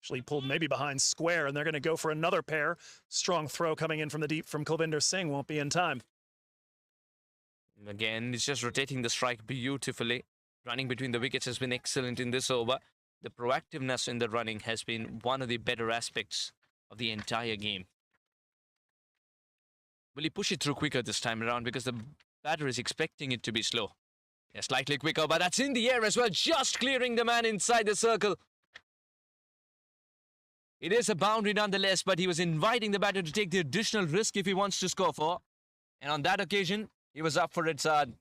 Actually pulled maybe behind square, and they're going to go for another pair. Strong throw coming in from the deep from Kulvinder Singh, won't be in time. Again, it's just rotating the strike beautifully. Running between the wickets has been excellent in this over. The proactiveness in the running has been one of the better aspects of the entire game. Will he push it through quicker this time around because the batter is expecting it to be slow? Yeah, slightly quicker, but that's in the air as well, just clearing the man inside the circle. It is a boundary nonetheless, but he was inviting the batter to take the additional risk if he wants to score 4. And on that occasion, he was up for it, Saad.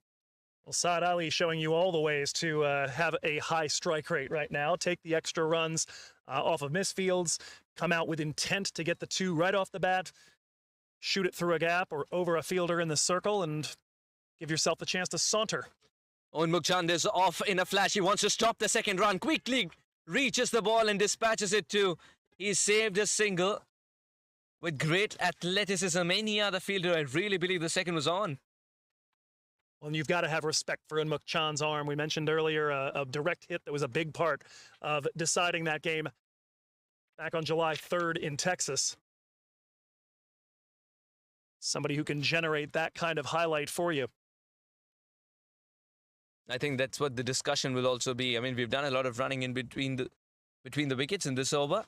Well, Saad Ali showing you all the ways to have a high strike rate right now. Take the extra runs off of misfields, come out with intent to get the 2 right off the bat, shoot it through a gap or over a fielder in the circle, and give yourself the chance to saunter. Unmukt Chand is off in a flash. He wants to stop the second run. Quickly reaches the ball and dispatches it to. He saved a single with great athleticism. Any other fielder, I really believe the second was on. Well, and you've got to have respect for Unmukt Chand's arm. We mentioned earlier a direct hit that was a big part of deciding that game back on July 3rd in Texas. Somebody who can generate that kind of highlight for you. I think that's what the discussion will also be. I mean, we've done a lot of running in between the wickets in this over.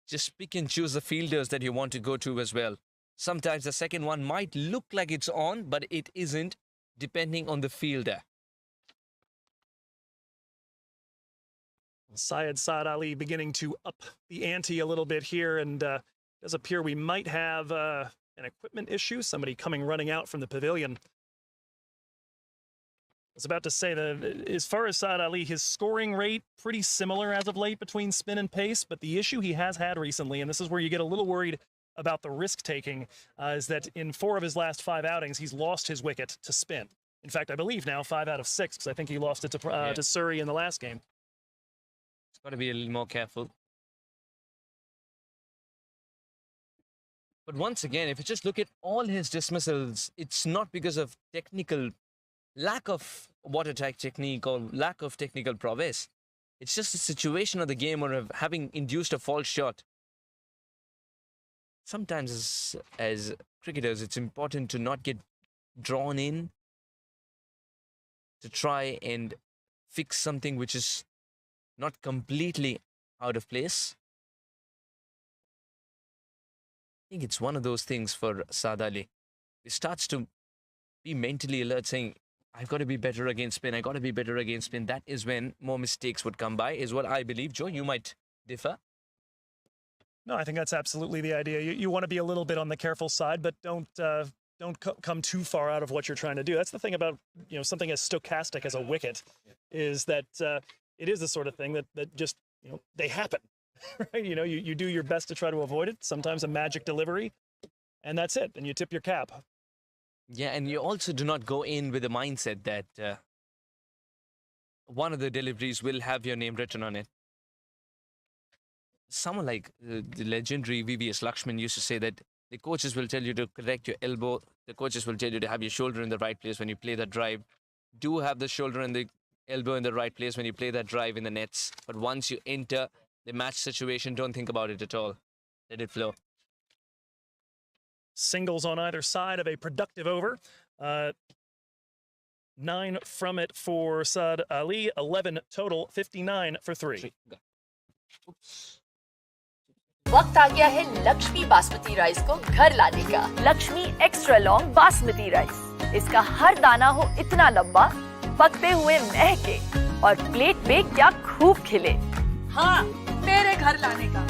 Just pick and choose the fielders that you want to go to as well. Sometimes the second one might look like it's on, but it isn't, depending on the fielder. Saad Ali beginning to up the ante a little bit here, and does appear we might have an equipment issue. Somebody coming running out from the pavilion. I was about to say that as far as Saad Ali, his scoring rate pretty similar as of late between spin and pace, but the issue he has had recently, and this is where you get a little worried about the risk taking, is that in 4 of his last 5 outings, he's lost his wicket to spin. In fact, I believe now 5 out of 6, because I think he lost it to Surrey in the last game. It's got to be a little more careful. But once again, if you just look at all his dismissals, it's not because of lack of water attack technique or lack of technical prowess. It's just a situation of the game or of having induced a false shot. Sometimes as cricketers, it's important to not get drawn in to try and fix something which is not completely out of place. I think it's one of those things for Saad Ali. He starts to be mentally alert, saying, I've got to be better against spin. I've got to be better against spin. That is when more mistakes would come by, is what I believe. Joe, you might differ. No, I think that's absolutely the idea. You want to be a little bit on the careful side, but don't come too far out of what you're trying to do. That's the thing about something as stochastic as a wicket, is that it is the sort of thing that just they happen, right? You do your best to try to avoid it. Sometimes a magic delivery, and that's it. And you tip your cap. Yeah, and you also do not go in with the mindset that one of the deliveries will have your name written on it. Someone like the legendary VVS Lakshman used to say that the coaches will tell you to correct your elbow. The coaches will tell you to have your shoulder in the right place when you play that drive. Do have the shoulder and the elbow in the right place when you play that drive in the nets. But once you enter the match situation, don't think about it at all. Let it flow. Singles on either side of a productive over. 9 from it for Saad Ali, 11 total, 59 for 3. वक्त आ गया है Lakshmi basmati rice को घर लाने का। Lakshmi extra long basmati rice. इसका हर दाना हो इतना लंबा, पकते हुए महके और प्लेट पे क्या खूब खिले। हाँ, मेरे घर लाने का।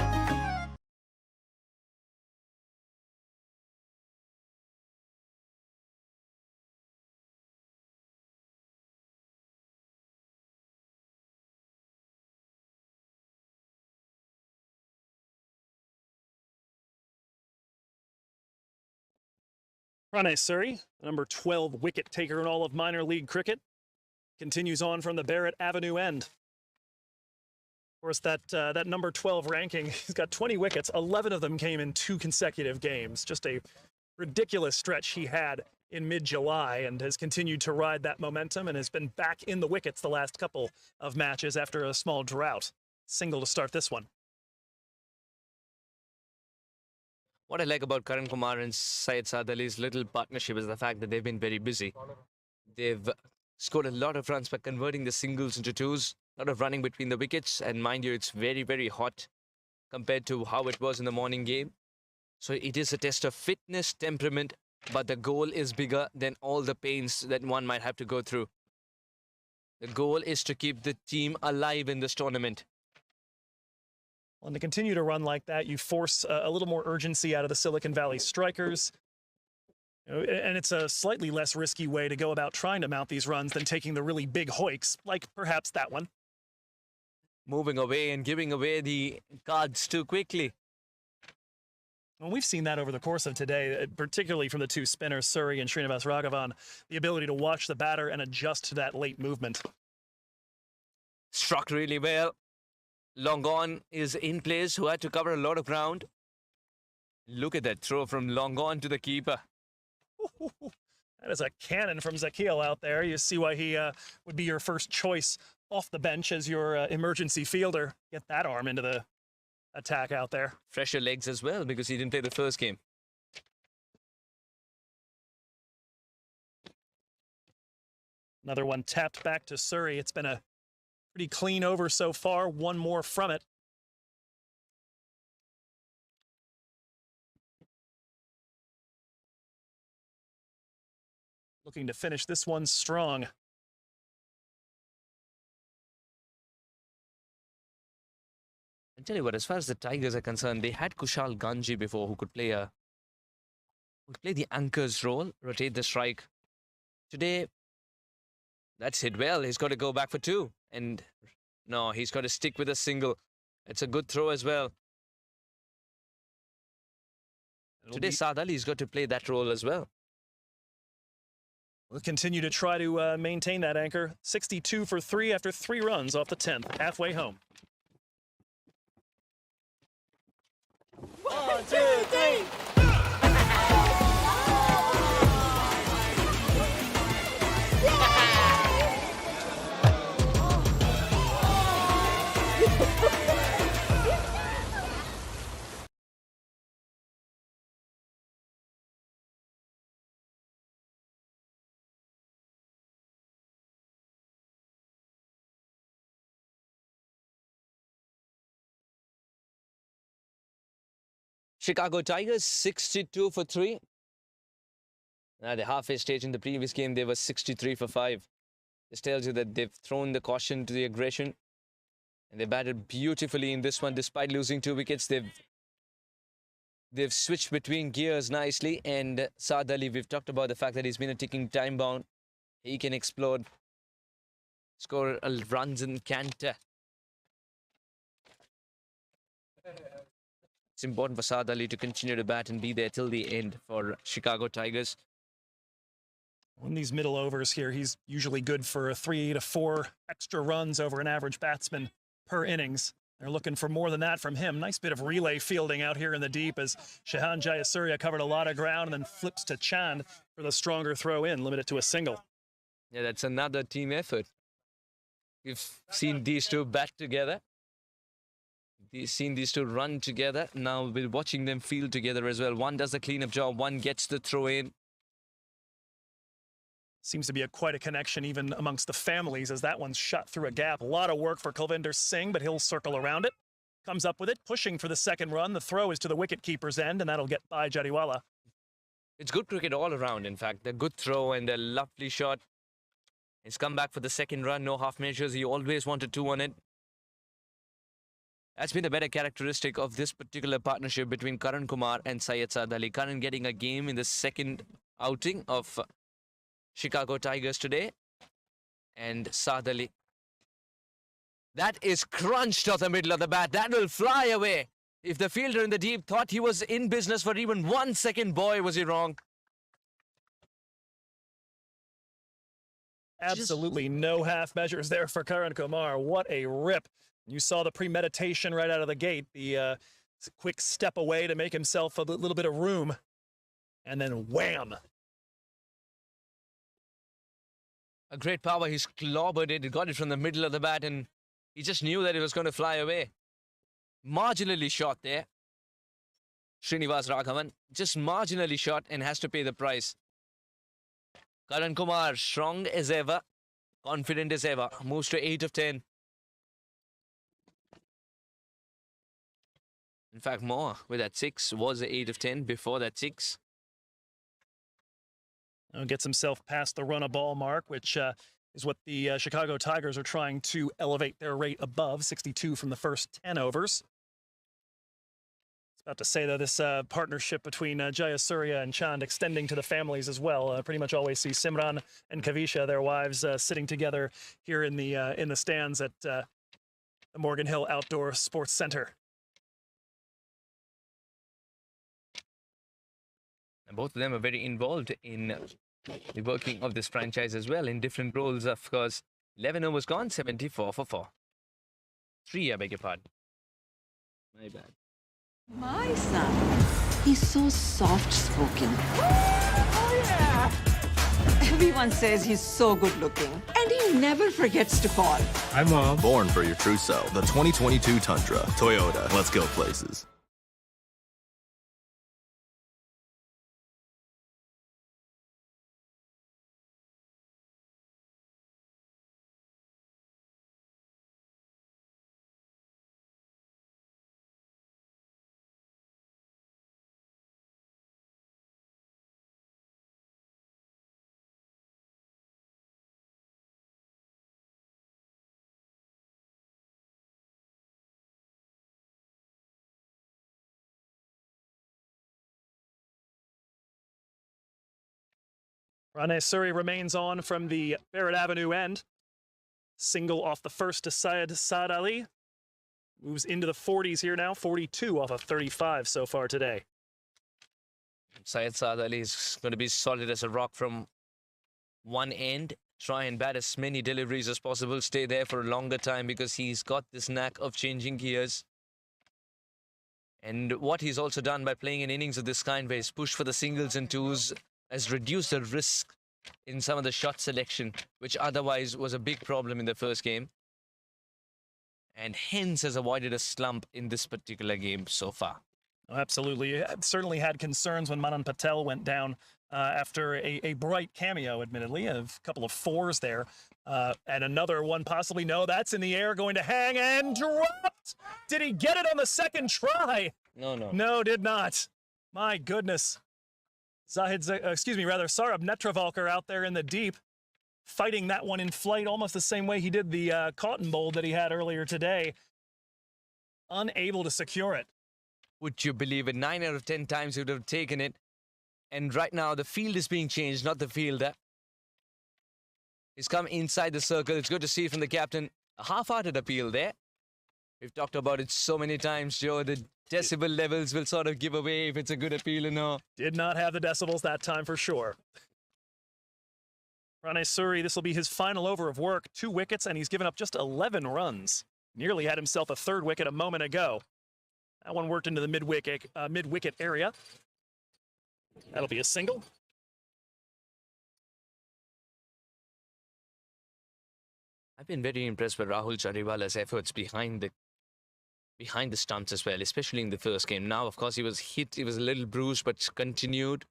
Pranay Surrey, the number 12 wicket taker in all of minor league cricket, continues on from the Barrett Avenue end. Of course, that number 12 ranking, he's got 20 wickets. 11 of them came in 2 consecutive games. Just a ridiculous stretch he had in mid-July and has continued to ride that momentum and has been back in the wickets the last couple of matches after a small drought. Single to start this one. What I like about Karan Kumar and Syed Saad Ali's little partnership is the fact that they've been very busy. They've scored a lot of runs by converting the singles into twos, a lot of running between the wickets, and mind you, it's very, very hot compared to how it was in the morning game. So it is a test of fitness, temperament, but the goal is bigger than all the pains that one might have to go through. The goal is to keep the team alive in this tournament. And to continue to run like that, you force a little more urgency out of the Silicon Valley strikers. And it's a slightly less risky way to go about trying to mount these runs than taking the really big hoiks, like perhaps that one. Moving away and giving away the cards too quickly. Well, we've seen that over the course of today, particularly from the two spinners, Surrey and Srinivas Raghavan, the ability to watch the batter and adjust to that late movement. Struck really well. Long on is in place, who had to cover a lot of ground. Look at that throw from long on to the keeper. That is a cannon from Zakil out there. You see why he would be your first choice off the bench as your emergency fielder. Get that arm into the attack out there. Fresher legs as well because he didn't play the first game. Another one tapped back to Surrey. It's been a pretty clean over so far. One more from it. Looking to finish this one strong. I tell you what, as far as the Tigers are concerned, they had Kushal Ganji before who could play the anchor's role, rotate the strike. Today, that's hit well. He's got to go back for two. And no, he's got to stick with a single. It's a good throw as well. Today, Saad Ali's got to play that role as well. We'll continue to try to maintain that anchor. 62 for 3 after 3 runs off the 10th, halfway home. 1, 2, 3. Chicago Tigers, 62 for 3. At the halfway stage in the previous game, they were 63 for 5. This tells you that they've thrown the caution to the aggression. And they batted beautifully in this one. Despite losing 2 wickets, they've switched between gears nicely. And Saad Ali, we've talked about the fact that he's been a ticking time bomb. He can explode, score runs in canter. It's important for Saad Ali to continue to bat and be there till the end for Chicago Tigers. In these middle overs here, he's usually good for 3 to 4 extra runs over an average batsman per innings. They're looking for more than that from him. Nice bit of relay fielding out here in the deep as Shahan Jayasuriya covered a lot of ground and then flips to Chand for the stronger throw in, limited to a single. Yeah, that's another team effort. We've seen these two bat together. We've seen these two run together. Now we're watching them field together as well. One does the cleanup job, one gets the throw in. Seems to be quite a connection even amongst the families as that one's shot through a gap. A lot of work for Kulvinder Singh, but he'll circle around it. Comes up with it, pushing for the second run. The throw is to the wicket-keeper's end, and that'll get by Jariwala. It's good cricket all around, in fact. A good throw and a lovely shot. He's come back for the second run, no half measures. He always wanted 2 on it. That's been a better characteristic of this particular partnership between Karan Kumar and Syed Saad Ali. Karan getting a game in the second outing of Chicago Tigers today. And Saad Ali. That is crunched off the middle of the bat. That will fly away. If the fielder in the deep thought he was in business for even 1 second, boy, was he wrong. Absolutely no half measures there for Karan Kumar. What a rip. You saw the premeditation right out of the gate. The quick step away to make himself a little bit of room. and then wham! A great power. He's clobbered it. He got it from the middle of the bat, and he just knew that it was going to fly away. Marginally shot there. Srinivas Raghavan just marginally shot and has to pay the price. Karan Kumar, strong as ever, confident as ever, moves to 8 of 10. In fact, more with that 6. Was 8 of 10 before that 6. Gets himself past the run a ball mark, which is what the Chicago Tigers are trying to elevate their rate above, 62 from the first 10 overs. About to say, though, this partnership between Jayasuriya and Chand extending to the families as well. Pretty much always see Simran and Kavisha, their wives, sitting together here in the stands at the Morgan Hill Outdoor Sports Center. And both of them are very involved in the working of this franchise as well, in different roles, of course. 11 overs gone, 74 for 4. 3, I beg your pardon. My bad. My son, he's so soft-spoken. Oh, yeah! Everyone says he's so good-looking, and he never forgets to call. Hi, Mom. Born for your true self. The 2022 Tundra. Toyota. Let's go places. Pranay Suri remains on from the Barrett Avenue end. Single off the first to Syed Saad Ali. Moves into the 40s here now, 42 off of 35 so far today. Syed Saad Ali is going to be solid as a rock from one end. Try and bat as many deliveries as possible. Stay there for a longer time because he's got this knack of changing gears. And what he's also done by playing in innings of this kind, where he's pushed for the singles and twos, has reduced the risk in some of the shot selection, which otherwise was a big problem in the first game. And hence has avoided a slump in this particular game so far. Oh, absolutely. Certainly had concerns when Manan Patel went down after a bright cameo, admittedly, a couple of 4s there. And another one possibly. No, that's in the air, going to hang and dropped. Did he get it on the second try? No. No, did not. My goodness. Sarab Netravalkar out there in the deep, fighting that one in flight almost the same way he did the cotton bowl that he had earlier today. Unable to secure it. Would you believe it? 9 out of 10 times he would have taken it. And right now the field is being changed, not the fielder. He's come inside the circle. It's good to see from the captain. A half-hearted appeal there. We've talked about it so many times, Joe. The decibel levels will sort of give away if it's a good appeal or not. Did not have the decibels that time for sure. Pranay Suri, this will be his final over of work. 2 wickets, and he's given up just 11 runs. Nearly had himself a 3rd wicket a moment ago. That one worked into the mid-wicket area. That'll be a single. I've been very impressed with Rahul Chariwala's efforts behind the stumps as well, especially in the first game. Now, of course, he was hit. He was a little bruised, but continued.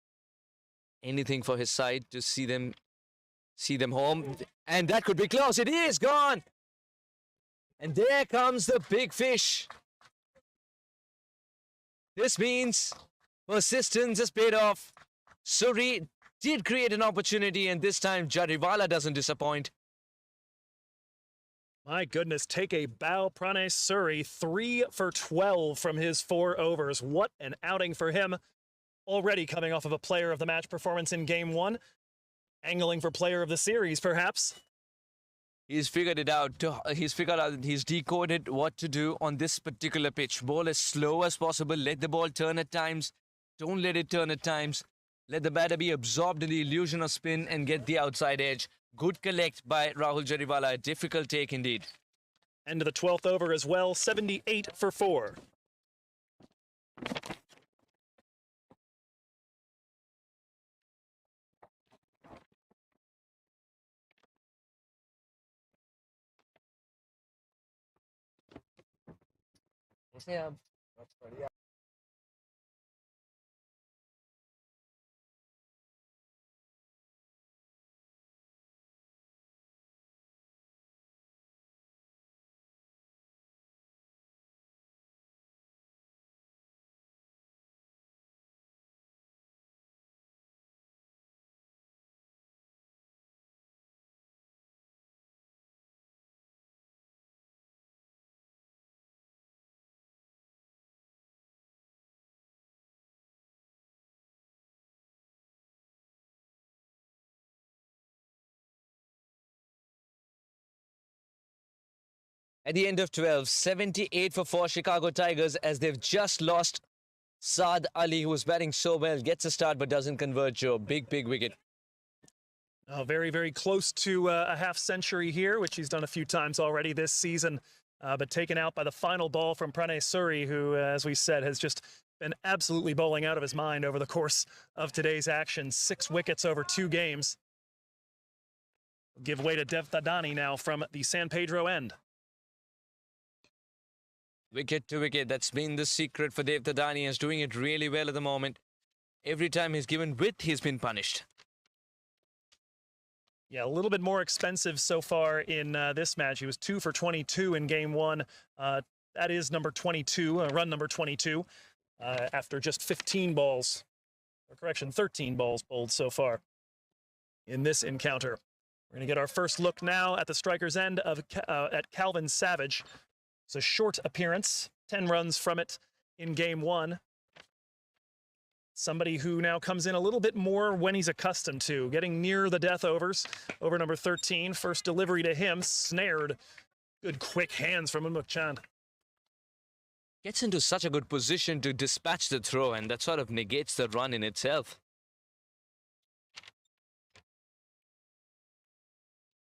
Anything for his side to see them home. And that could be close. It is gone. And there comes the big fish. This means persistence has paid off. Suri did create an opportunity, and this time Chariwala doesn't disappoint. My goodness, take a bow, Pranay Suri. 3 for 12 from his 4 overs. What an outing for him. Already coming off of a player of the match performance in game 1. Angling for player of the series, perhaps. He's figured it out. He's decoded what to do on this particular pitch. Ball as slow as possible. Let the ball turn at times. Don't let it turn at times. Let the batter be absorbed in the illusion of spin and get the outside edge. Good collect by Rahul Chariwala. A difficult take indeed. End of the 12th over as well. 78 for 4. At the end of 12, 78 for 4 Chicago Tigers as they've just lost Saad Ali, who was batting so well, gets a start but doesn't convert, Joe. Big wicket. Very, very close to a half century here, which he's done a few times already this season, but taken out by the final ball from Pranay Suri, who, as we said, has just been absolutely bowling out of his mind over the course of today's action. 6 wickets over 2 games. Give way to Dev Thadani now from the San Pedro end. Wicket to wicket. That's been the secret for Dev Thadani. He's doing it really well at the moment. Every time he's given width, he's been punished. Yeah, a little bit more expensive so far in this match. He was 2 for 22 in game 1. That is number 22, run number 22, after just 15 balls, or correction, 13 balls bowled so far in this encounter. We're going to get our first look now at the striker's end of at Calvin Savage. It's a short appearance, 10 runs from it in game 1. Somebody who now comes in a little bit more when he's accustomed to, getting near the death overs. Over number 13, first delivery to him, snared. Good quick hands from Unmukt Chand. Gets into such a good position to dispatch the throw, and that sort of negates the run in itself.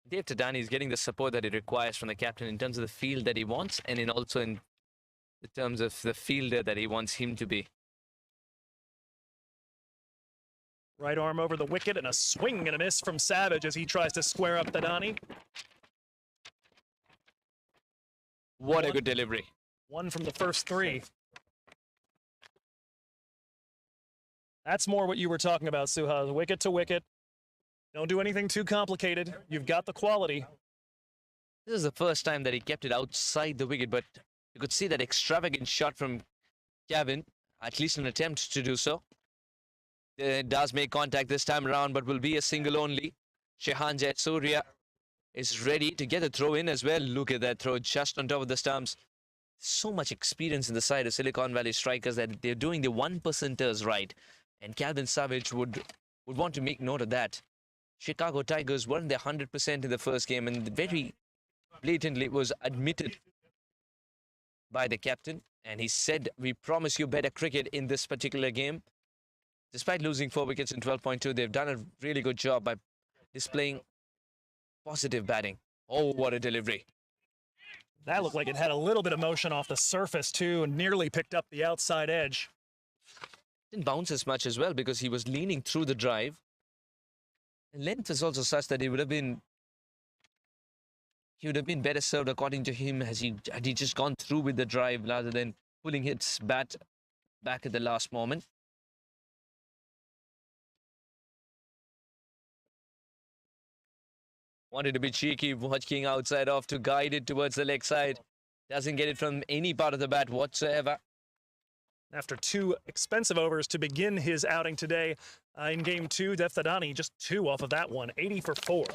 Dev Thadani is getting the support that he requires from the captain in terms of the field that he wants, and also in terms of the fielder that he wants him to be. Right arm over the wicket and a swing and a miss from Savage as he tries to square up Thadani. What a good delivery. 1 from the first 3. That's more what you were talking about, Suhas. Wicket to wicket. Don't do anything too complicated. You've got the quality. This is the first time that he kept it outside the wicket, but you could see that extravagant shot from Kevin, at least an attempt to do so. It does make contact this time around, but will be a single only. Shehanjit Surya is ready to get a throw in as well. Look at that throw just on top of the stumps. So much experience in the side of Silicon Valley Strikers that they're doing the 1%ers right. And Calvin Savage would want to make note of that. Chicago Tigers weren't their 100% in the first game, and very blatantly was admitted by the captain. And he said, we promise you better cricket in this particular game. Despite losing 4 wickets in 12.2, they've done a really good job by displaying positive batting. Oh, what a delivery. That looked like it had a little bit of motion off the surface, too, and nearly picked up the outside edge. Didn't bounce as much as well because he was leaning through the drive. And length is also such that he would have been better served, according to him, had he just gone through with the drive rather than pulling his bat back at the last moment. Wanted to be cheeky, watching outside off to guide it towards the leg side. Doesn't get it from any part of the bat whatsoever. After 2 expensive overs to begin his outing today in game 2, Dev Thadani just 2 off of that one, 80 for 4.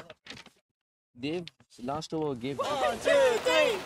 Dave, last over gave... 1, 2, 3.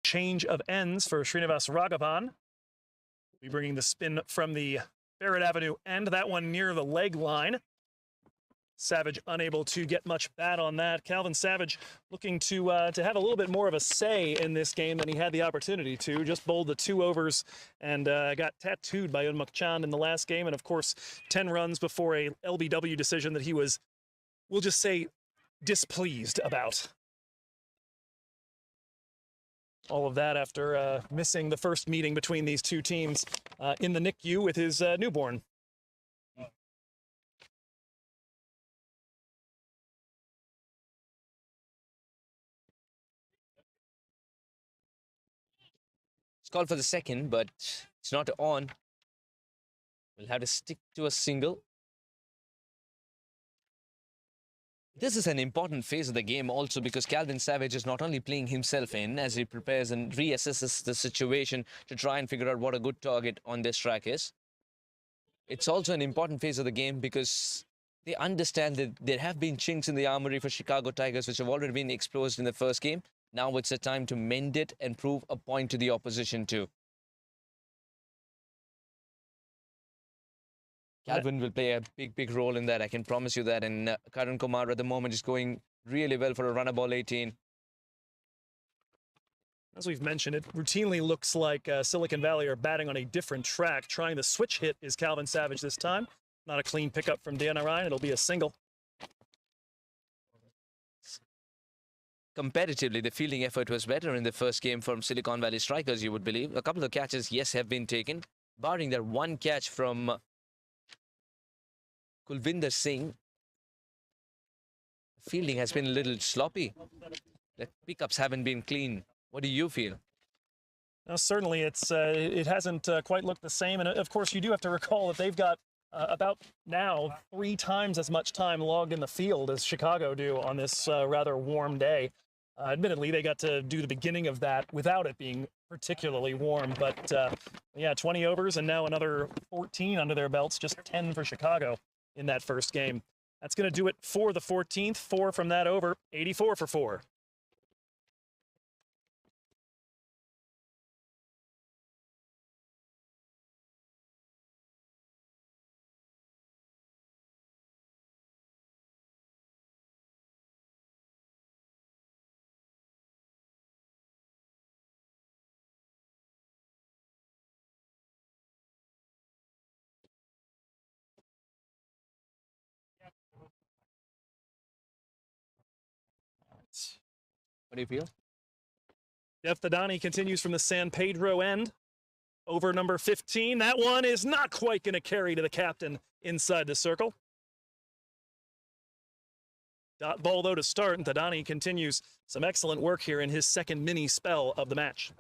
Change of ends for Srinivas Raghavan. We'll be bringing the spin from the Barrett Avenue end. That one near the leg line. Savage unable to get much bat on that. Calvin Savage looking to have a little bit more of a say in this game than he had the opportunity to. Just bowled the 2 overs and got tattooed by Unmukt Chand in the last game. And of course, 10 runs before a LBW decision that he was, we'll just say, displeased about. All of that after missing the first meeting between these two teams in the NICU with his newborn. It's called for the second, but it's not on. We'll have to stick to a single. This is an important phase of the game also because Calvin Savage is not only playing himself in as he prepares and reassesses the situation to try and figure out what a good target on this track is. It's also an important phase of the game because they understand that there have been chinks in the armory for Chicago Tigers which have already been exposed in the first game. Now it's a time to mend it and prove a point to the opposition too. Calvin will play a big role in that. I can promise you that. And Karan Kumar at the moment is going really well for a runner ball 18. As we've mentioned, it routinely looks like Silicon Valley are batting on a different track. Trying the switch hit is Calvin Savage this time. Not a clean pickup from Ryan. It'll be a single. Comparatively, the fielding effort was better in the first game from Silicon Valley Strikers, you would believe. A couple of catches, yes, have been taken. Barring that one catch from Kulvinder Singh, fielding has been a little sloppy. The pickups haven't been clean. What do you feel? Now, certainly, it hasn't quite looked the same. And of course, you do have to recall that they've got about now 3 times as much time logged in the field as Chicago do on this rather warm day. Admittedly, they got to do the beginning of that without it being particularly warm. But yeah, 20 overs and now another 14 under their belts, just 10 for Chicago in that first game. That's going to do it for the 14th. 4 from that over, 84 for 4. What do you feel? Jeff Thadani continues from the San Pedro end. Over number 15. That one is not quite going to carry to the captain inside the circle. Dot ball, though, to start, and Thadani continues some excellent work here in his second mini spell of the match.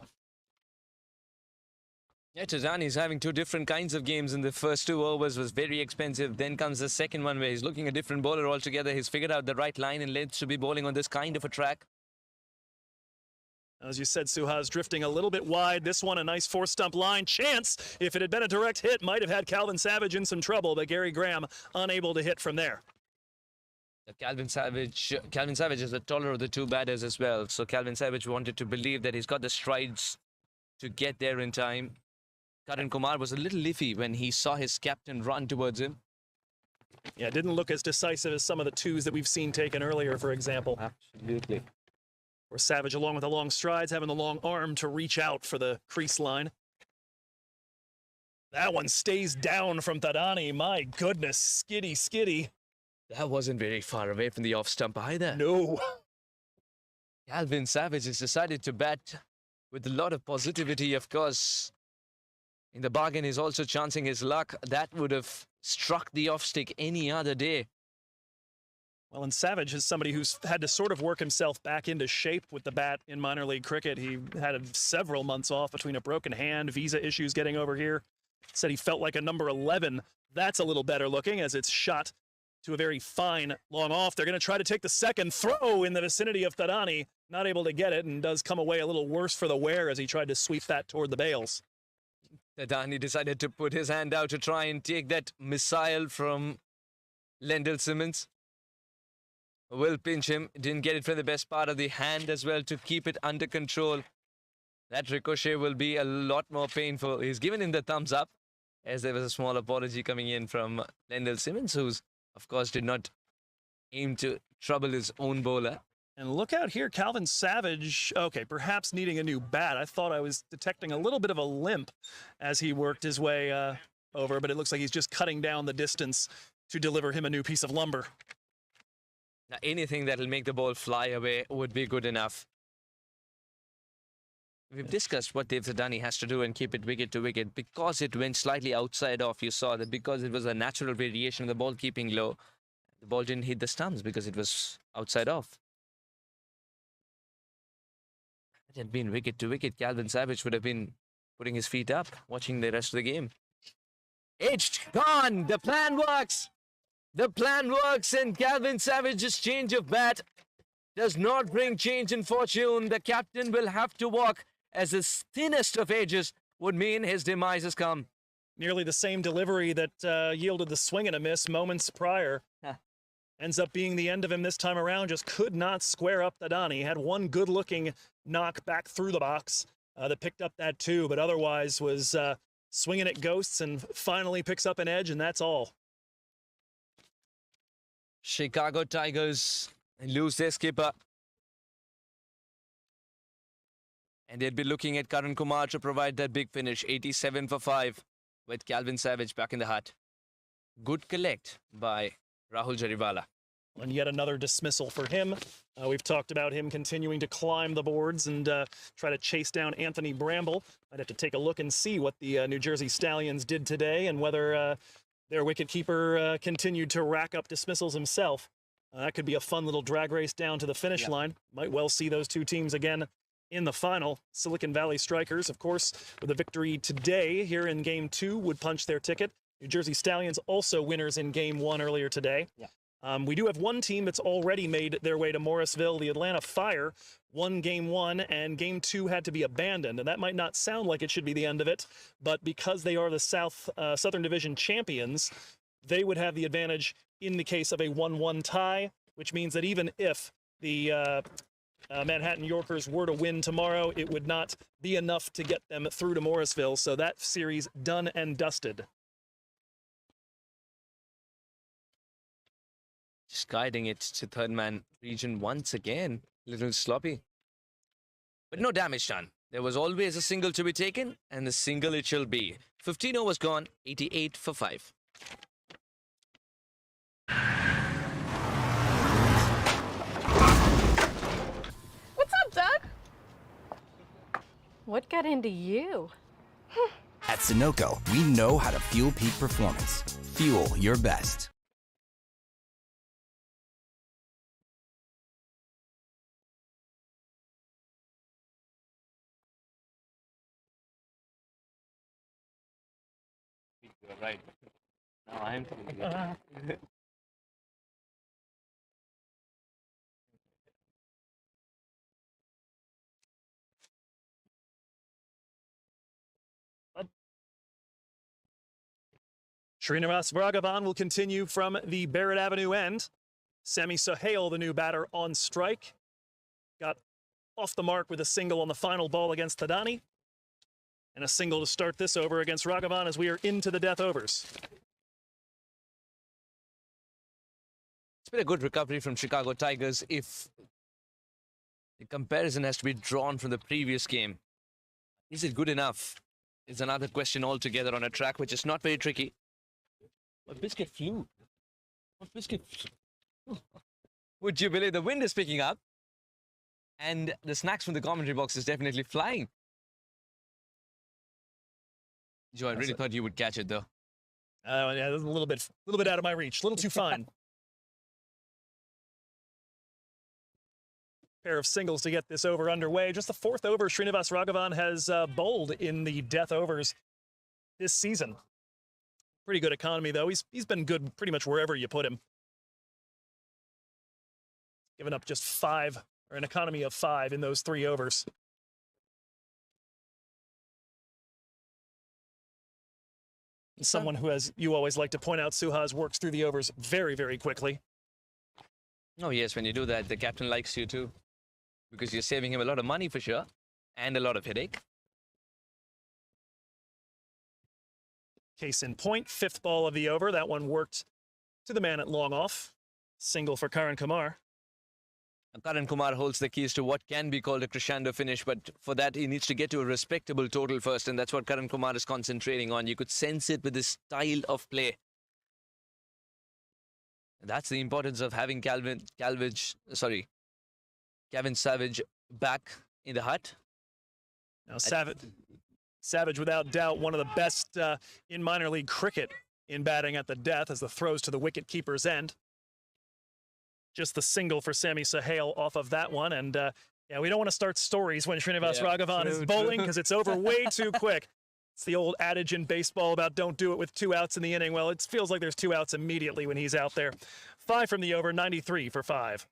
Yeah, Thadani's having 2 different kinds of games. In the first 2 overs was very expensive. Then comes the second one where he's looking a different bowler altogether. He's figured out the right line and length to be bowling on this kind of a track. As you said, Suhas drifting a little bit wide. This one, a nice 4-stump line. Chance, if it had been a direct hit, might have had Calvin Savage in some trouble, but Gary Graham unable to hit from there. Calvin Savage is the taller of the 2 batters as well. So Calvin Savage wanted to believe that he's got the strides to get there in time. Karan Kumar was a little iffy when he saw his captain run towards him. Yeah, it didn't look as decisive as some of the 2s that we've seen taken earlier, for example. Absolutely. Or Savage, along with the long strides, having the long arm to reach out for the crease line. That one stays down from Thadani. My goodness, skiddy. That wasn't very far away from the off stump either. No. Calvin Savage has decided to bat with a lot of positivity, of course. In the bargain, he's also chancing his luck. That would have struck the off stick any other day. Well, and Savage is somebody who's had to sort of work himself back into shape with the bat in minor league cricket. He had several months off between a broken hand, visa issues getting over here. Said he felt like a number 11. That's a little better looking as it's shot to a very fine long off. They're going to try to take the second throw in the vicinity of Thadani. Not able to get it and does come away a little worse for the wear as he tried to sweep that toward the bails. Thadani decided to put his hand out to try and take that missile from Lendl Simmons. Will pinch him. Didn't get it from the best part of the hand as well to keep it under control. That ricochet will be a lot more painful. He's given him the thumbs up. as there was a small apology coming in from Lendl Simmons, who's, of course, did not aim to trouble his own bowler. And look out here, Calvin Savage, okay, perhaps needing a new bat. I thought I was detecting a little bit of a limp as he worked his way over, but it looks like he's just cutting down the distance to deliver him a new piece of lumber. Now, anything that will make the ball fly away would be good enough. We've discussed what Dev Zadani has to do and keep it wicket to wicket. Because it went slightly outside off, you saw that because it was a natural variation of the ball keeping low, the ball didn't hit the stumps because it was outside off. If it had been wicket to wicket, Calvin Savage would have been putting his feet up, watching the rest of the game. Edged, gone, the plan works. The plan works, and Calvin Savage's change of bat does not bring change in fortune. The captain will have to walk, as the thinnest of edges would mean his demise has come. Nearly the same delivery that yielded the swing and a miss moments prior. Ends up being the end of him this time around. Just could not square up Thadani. Had one good-looking knock back through the box that picked up that two, but otherwise was swinging at ghosts and finally picks up an edge, and that's all. Chicago Tigers lose their skipper. And they'd be looking at Karan Kumar to provide that big finish, 87 for 5, with Calvin Savage back in the hut. Good collect by Rahul Jariwala. And yet another dismissal for him. We've talked about him continuing to climb the boards and try to chase down Anthony Bramble. I'd have to take a look and see what the New Jersey Stallions did today and whether their wicketkeeper continued to rack up dismissals himself. That could be a fun little drag race down to the finish line. Might well see those two teams again in the final. Silicon Valley Strikers, of course, with a victory today here in Game 2, would punch their ticket. New Jersey Stallions also winners in Game 1 earlier today. We do have one team that's already made their way to Morrisville. The Atlanta Fire won Game 1, and Game 2 had to be abandoned. And that might not sound like it should be the end of it, but because they are the Southern Division champions, they would have the advantage in the case of a 1-1 tie, which means that even if the Manhattan Yorkers were to win tomorrow, it would not be enough to get them through to Morrisville. So that series done and dusted. Just guiding it to third man region once again. A little sloppy. But no damage done. There was always a single to be taken, and the single it shall be. 15 overs gone, 88 for 5. What's up, Doug? What got into you? At Sunoco, we know how to fuel peak performance. Fuel your best. You're right. No, I'm Srinivas Raghavan will continue from the Barrett Avenue end. Sami Sohail, the new batter, on strike. Got off the mark with a single on the final ball against Thadani. And a single to start this over against Raghavan as we are into the death overs. It's been a good recovery from Chicago Tigers if the comparison has to be drawn from the previous game. Is it good enough? Is another question altogether on a track which is not very tricky. But Biscuit flew. What Biscuit flew? Would you believe the wind is picking up? And the snacks from the commentary box is definitely flying. Joe, I really thought you would catch it, though. Yeah, that's a little bit out of my reach. A little too fine. Pair of singles to get this over underway. Just the fourth over Srinivas Raghavan has bowled in the death overs this season. Pretty good economy, though. He's been good pretty much wherever you put him. Giving up just 5, or an economy of 5 in those 3 overs. Someone who, as you always like to point out, Suhas works through the overs very, very quickly. Oh, yes, when you do that, the captain likes you too. Because you're saving him a lot of money for sure. And a lot of headache. Case in point, 5th ball of the over. That one worked to the man at long off. Single for Karan Kumar. Karan Kumar holds the keys to what can be called a crescendo finish, but for that he needs to get to a respectable total first, and that's what Karan Kumar is concentrating on. You could sense it with his style of play. And that's the importance of having Kevin Savage back in the hut. Now Savage, without doubt, one of the best in minor league cricket in batting at the death as the throws to the wicket keeper's end. Just the single for Sammy Sohail off of that one. And yeah, we don't want to start stories when Srinivas Raghavan is bowling because it's over way too quick. It's the old adage in baseball about don't do it with 2 outs in the inning. Well, it feels like there's 2 outs immediately when he's out there. 5 from the over, 93 for 5.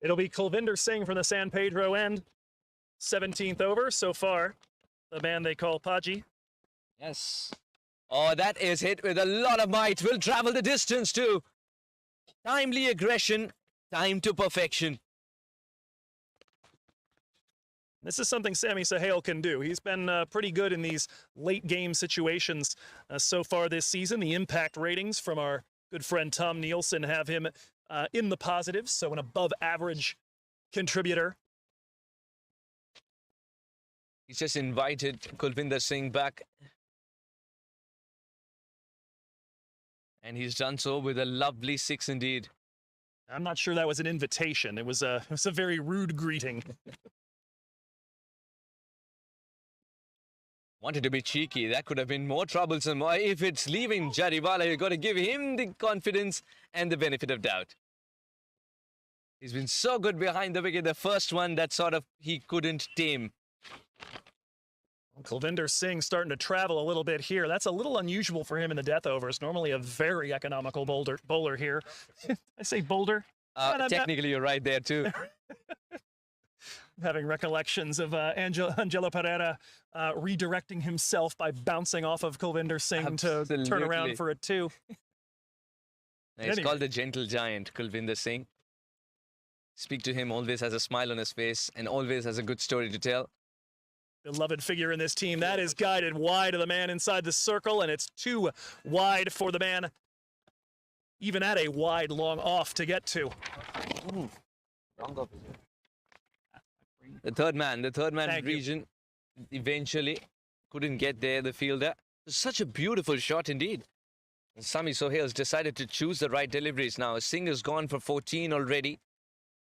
It'll be Kulvinder Singh from the San Pedro end. 17th over so far. The man they call Paji. Yes. Oh, that is hit with a lot of might. Will travel the distance too. Timely aggression. Time to perfection. This is something Sammy Sohail can do. He's been pretty good in these late game situations so far this season. The impact ratings from our good friend Tom Nielsen have him in the positives, so an above average contributor. He's just invited Kulvinder Singh back. And he's done so with a lovely 6 indeed. I'm not sure that was an invitation. It was a very rude greeting. Wanted to be cheeky. That could have been more troublesome. If it's leaving Jariwala, you've got to give him the confidence and the benefit of doubt. He's been so good behind the wicket. The first one that sort of he couldn't tame. Kulvinder Singh starting to travel a little bit here. That's a little unusual for him in the death overs. Normally a very economical bowler here. I say boulder. Technically, you're right there too. Having recollections of Angelo Pereira redirecting himself by bouncing off of Kulvinder Singh to turn around for a 2. He's called the gentle giant, Kulvinder Singh. Speak to him, always has a smile on his face and always has a good story to tell. Beloved figure in this team. That is guided wide of the man inside the circle, and it's 2 wide for the man, even at a wide long off to get to. The third man region eventually couldn't get there, the fielder. Such a beautiful shot indeed. Sammy Sohail's decided to choose the right deliveries now. Singh has gone for 14 already,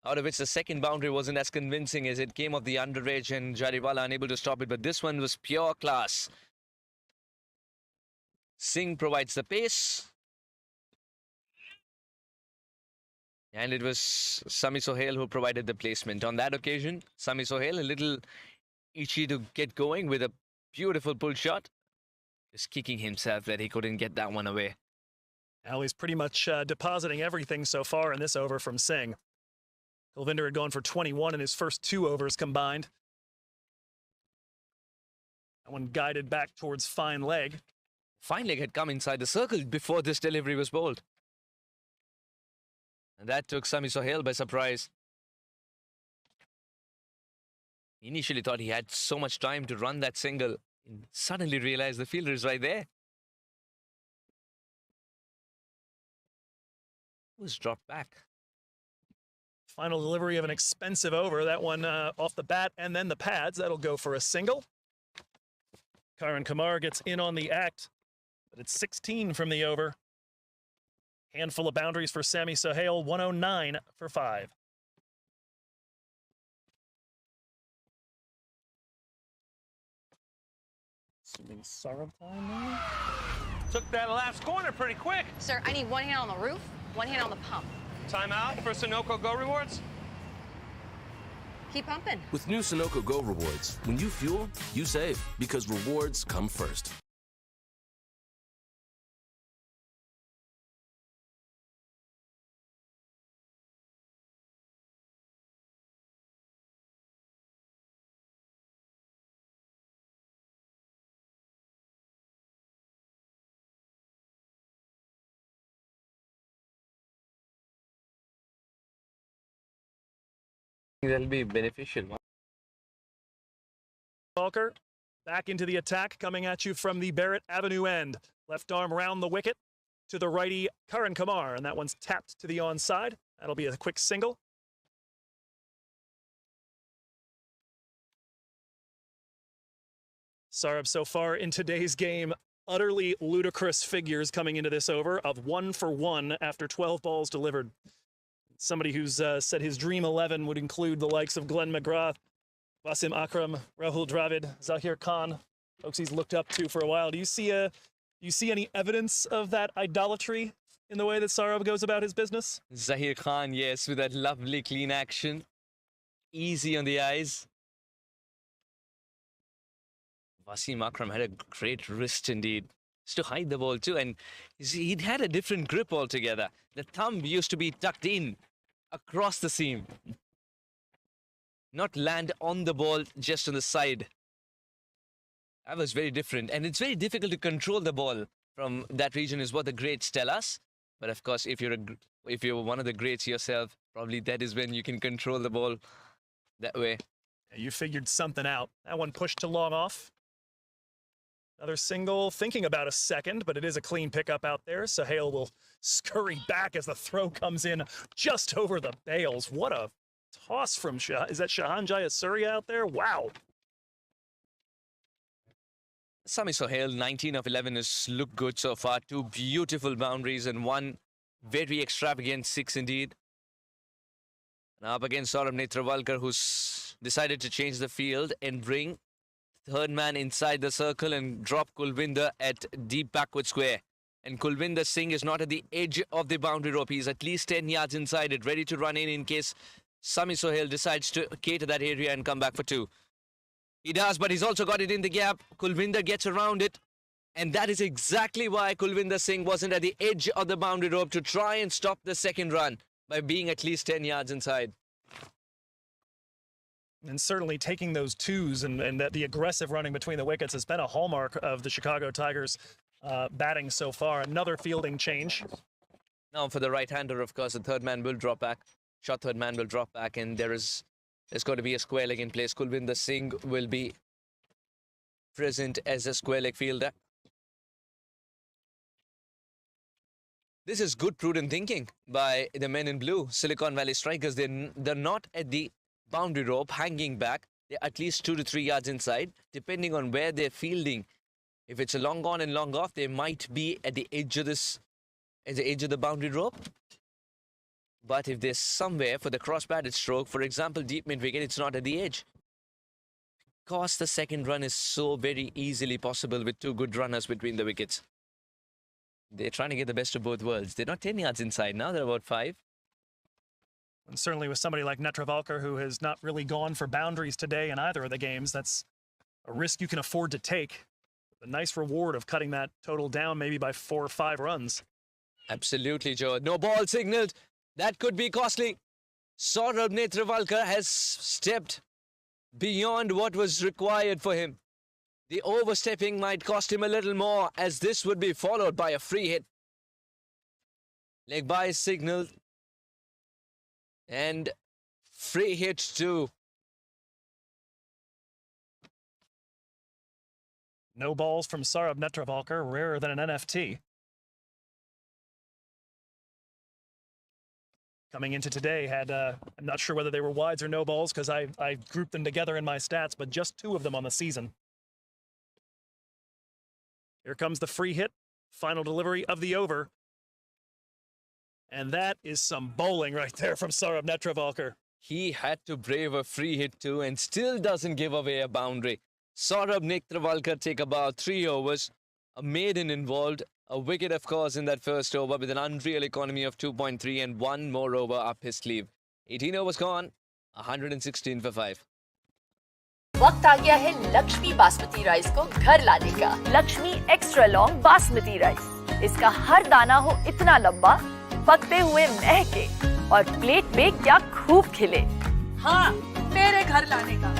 out of which the second boundary wasn't as convincing as it came off the underedge and Jariwala unable to stop it, but this one was pure class. Singh provides the pace. And it was Sammy Sohail who provided the placement. On that occasion, Sammy Sohail a little itchy to get going with a beautiful pull shot. Just kicking himself that he couldn't get that one away. Now he's pretty much depositing everything so far in this over from Singh. Kulvinder had gone for 21 in his first 2 overs combined. That one guided back towards fine leg. Fine leg had come inside the circle before this delivery was bowled. And that took Sammy Sohail by surprise. He initially thought he had so much time to run that single. And suddenly realized the fielder is right there. It was dropped back. Final delivery of an expensive over. That one off the bat and then the pads. That'll go for a single. Karan Kumar gets in on the act, but it's 16 from the over. Handful of boundaries for Sammy Sohail, 109 for 5. Something Saurabh time now? Took that last corner pretty quick. Sir, I need one hand on the roof, one hand on the pump. Timeout for Sunoco Go Rewards. Keep pumping. With new Sunoco Go rewards, when you fuel, you save because rewards come first. That'll be beneficial. Walker back into the attack, coming at you from the Barrett Avenue end. Left arm round the wicket to the righty Karan Kumar, and that one's tapped to the onside. That'll be a quick single. Saurabh so far in today's game, utterly ludicrous figures coming into this over of 1 for 1 after 12 balls delivered. Somebody who's said his dream 11 would include the likes of Glenn McGrath, Wasim Akram, Rahul Dravid, Zahir Khan, folks he's looked up to for a while. Do you see any evidence of that idolatry in the way that Saurabh goes about his business? Zahir Khan, yes, with that lovely clean action. Easy on the eyes. Wasim Akram had a great wrist indeed. Just to hide the ball too, and he'd had a different grip altogether. The thumb used to be tucked in across the seam, not land on the ball, just on the side. That was very different, and it's very difficult to control the ball from that region, is what the greats tell us. But of course, if you're one of the greats yourself, probably that is when you can control the ball that way. Yeah, you figured something out. That one pushed to long off. Another single, thinking about a second, but it is a clean pickup out there. Sahel will scurry back as the throw comes in just over the bails. What a toss from is that Shahan Jayasuriya out there? Wow. Sami Sohail, 19 of 11, has looked good so far. 2 beautiful boundaries and 1 very extravagant 6 indeed. Now up against Saurabh Netravalkar, who's decided to change the field and bring third man inside the circle and drop Kulwinder at deep backward square. And Kulwinder Singh is not at the edge of the boundary rope. He's at least 10 yards inside it, ready to run in case Sami Sohail decides to cater that area and come back for 2. He does, but he's also got it in the gap. Kulwinder gets around it. And that is exactly why Kulwinder Singh wasn't at the edge of the boundary rope, to try and stop the second run by being at least 10 yards inside. And certainly taking those twos and that the aggressive running between the wickets has been a hallmark of the Chicago Tigers batting so far. Another fielding change. Now for the right-hander, of course, the third man will drop back. Shot third man will drop back, and there's going to be a square leg in place. Kulwinder Singh will be present as a square leg fielder. This is good, prudent thinking by the men in blue, Silicon Valley Strikers. They're not at the boundary rope hanging back. They're at least 2 to 3 yards inside, depending on where they're fielding. If it's a long on and long off, they might be at the edge of the boundary rope. But if there's somewhere for the cross-batted stroke, for example, deep mid-wicket, it's not at the edge. Because the second run is so very easily possible with 2 good runners between the wickets. They're trying to get the best of both worlds. They're not 10 yards inside now, they're about 5. And certainly with somebody like Netravalkar, who has not really gone for boundaries today in either of the games, that's a risk you can afford to take. A nice reward of cutting that total down maybe by 4 or 5 runs. Absolutely, Joe. No ball signaled. That could be costly. Saurabh Netravalkar has stepped beyond what was required for him. The overstepping might cost him a little more, as this would be followed by a free hit. Leg by signaled. And free hit too. No balls from Saurabh Netravalkar, rarer than an NFT. Coming into today, had I'm not sure whether they were wides or no balls because I grouped them together in my stats, but just 2 of them on the season. Here comes the free hit, final delivery of the over. And that is some bowling right there from Saurabh Netravalkar. He had to brave a free hit too and still doesn't give away a boundary. Saurabh Netravalkar take about 3 overs. A maiden involved. A wicket, of course, in that first over with an unreal economy of 2.3 and one more over up his sleeve. 18 overs gone. 116 for 5. वक्त आ गया है Lakshmi basmati rice को घर लाने का। Lakshmi extra long basmati rice. इसका हर दाना हो इतना लंबा, पकते हुए महके और प्लेट पे क्या खूब खिले। हाँ, मेरे घर लाने का।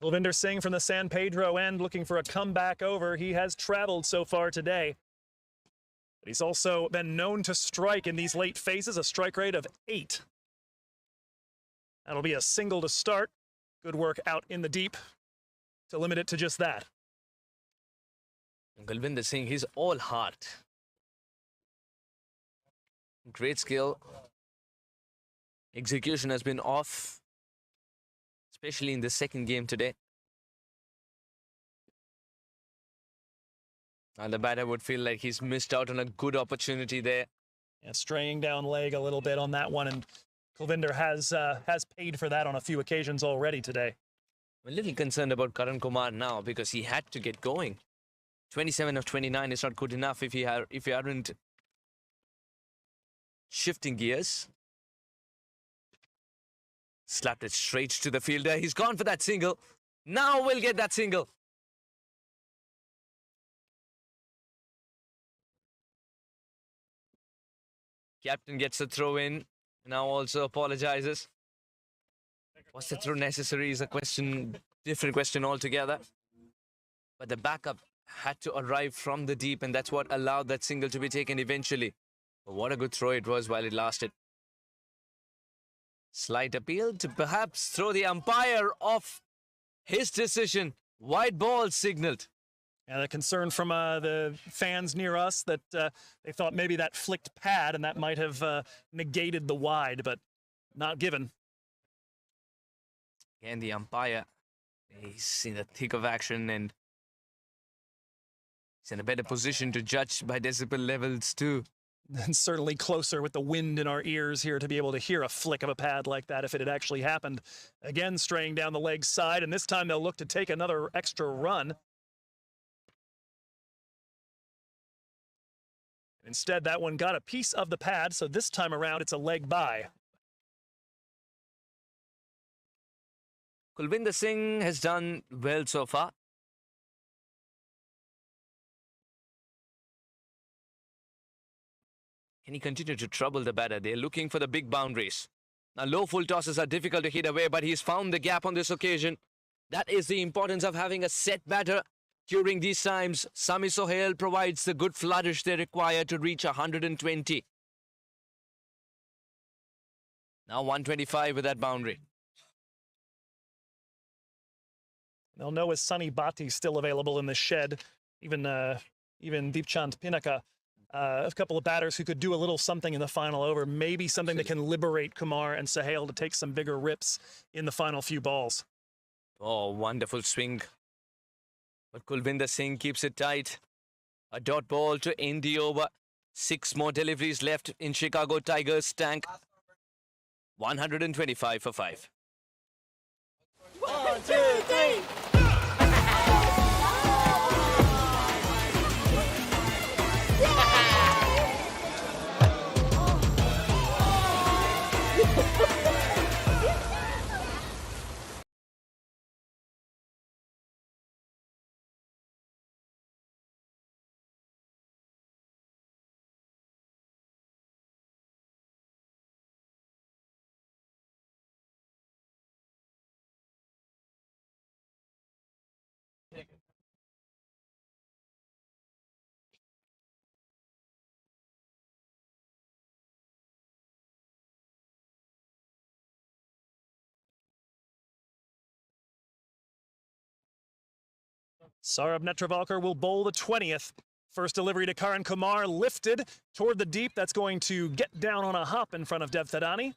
Kulvinder Singh from the San Pedro end looking for a comeback over. He has traveled so far today. But he's also been known to strike in these late phases, a strike rate of 8. That'll be a single to start. Good work out in the deep to limit it to just that. Kulvinder Singh, he's all heart. Great skill. Execution has been off, especially in the second game today. And the batter would feel like he's missed out on a good opportunity there. Yeah, straying down leg a little bit on that one, and Kulvinder has paid for that on a few occasions already today. I'm a little concerned about Karan Kumar now because he had to get going. 27 of 29 is not good enough if you aren't shifting gears. Slapped it straight to the fielder. He's gone for that single. Now we'll get that single. Captain gets a throw in. Now also apologizes. Was the throw necessary is a question, different question altogether. But the backup had to arrive from the deep, and that's what allowed that single to be taken eventually. But what a good throw it was while it lasted. Slight appeal to perhaps throw the umpire off his decision. White ball signaled. And a concern from the fans near us that they thought maybe that flicked pad and that might have negated the wide, but not given. And the umpire, he's in the thick of action and he's in a better position to judge by decibel levels too. And certainly closer with the wind in our ears here to be able to hear a flick of a pad like that if it had actually happened. Again, straying down the leg side, and this time they'll look to take another extra run. Instead, that one got a piece of the pad, so this time around it's a leg by. Kulvinder Singh has done well so far. Can he continue to trouble the batter? They're looking for the big boundaries. Now, low full tosses are difficult to hit away, but he's found the gap on this occasion. That is the importance of having a set batter. During these times, Sami Sohail provides the good flourish they require to reach 120. Now 125 with that boundary. They'll know as Sunny Bhatti still available in the shed. Even Deepchand Pinaka. A couple of batters who could do a little something in the final over. Maybe something that can liberate Kumar and Sohail to take some bigger rips in the final few balls. Oh, wonderful swing. But Kulvinder Singh keeps it tight. A dot ball to end the over. 6 more deliveries left in Chicago Tigers' tank. 125 for 5. 1, 2, 3. Saurabh Netravalkar will bowl the 20th. First delivery to Karan Kumar, lifted toward the deep. That's going to get down on a hop in front of Dev Thadani.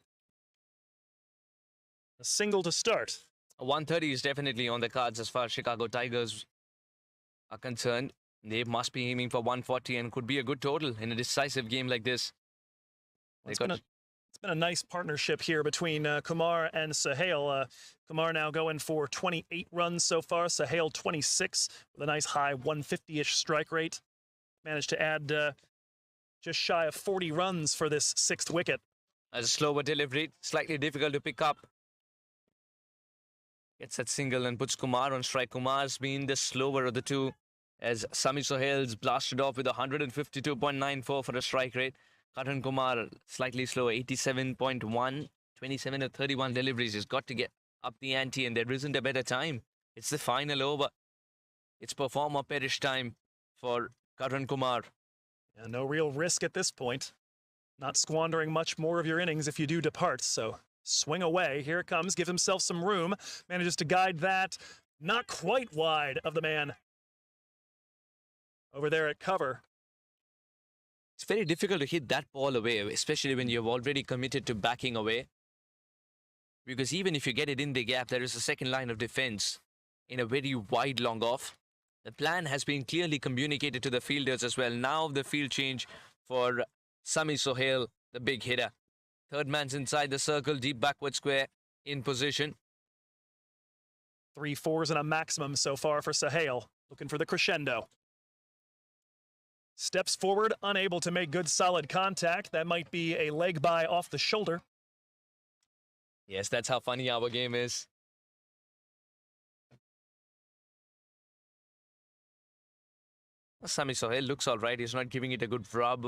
A single to start. 130 is definitely on the cards as far as Chicago Tigers are concerned. They must be aiming for 140 and could be a good total in a decisive game like this. It's been a nice partnership here between Kumar and Sahel. Kumar now going for 28 runs so far. Sahel 26 with a nice high 150-ish strike rate. Managed to add just shy of 40 runs for this sixth wicket. As a slower delivery, slightly difficult to pick up. Gets that single and puts Kumar on strike. Kumar's been the slower of the two, as Sami Sohail's blasted off with 152.94 for a strike rate. Karan Kumar slightly slower, 87.1, 27 or 31 deliveries. He's got to get up the ante, and there isn't a better time. It's the final over. It's perform or perish time for Karan Kumar. Yeah, no real risk at this point. Not squandering much more of your innings if you do depart, so swing away. Here it comes, give himself some room. Manages to guide that, not quite wide of the man over there at cover. It's very difficult to hit that ball away, especially when you've already committed to backing away. Because even if you get it in the gap, there is a second line of defense in a very wide long off. The plan has been clearly communicated to the fielders as well. Now the field change for Sami Sohail, the big hitter. Third man's inside the circle, deep backward square in position. 3 4s and a maximum so far for Sahel. Looking for the crescendo. Steps forward, unable to make good solid contact. That might be a leg by off the shoulder. Yes, that's how funny our game is. Sami Sohail looks all right. He's not giving it a good rub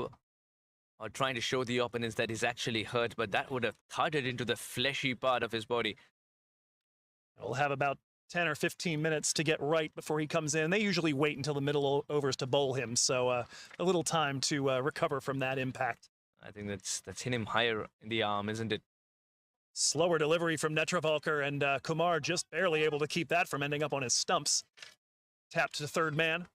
or trying to show the opponents that he's actually hurt, but that would have thudded into the fleshy part of his body. We'll have about 10 or 15 minutes to get right before he comes in. They usually wait until the middle overs to bowl him, so a little time to recover from that impact. I think that's hit him higher in the arm, isn't it? Slower delivery from Netravalkar, and Kumar just barely able to keep that from ending up on his stumps. Tapped to third man,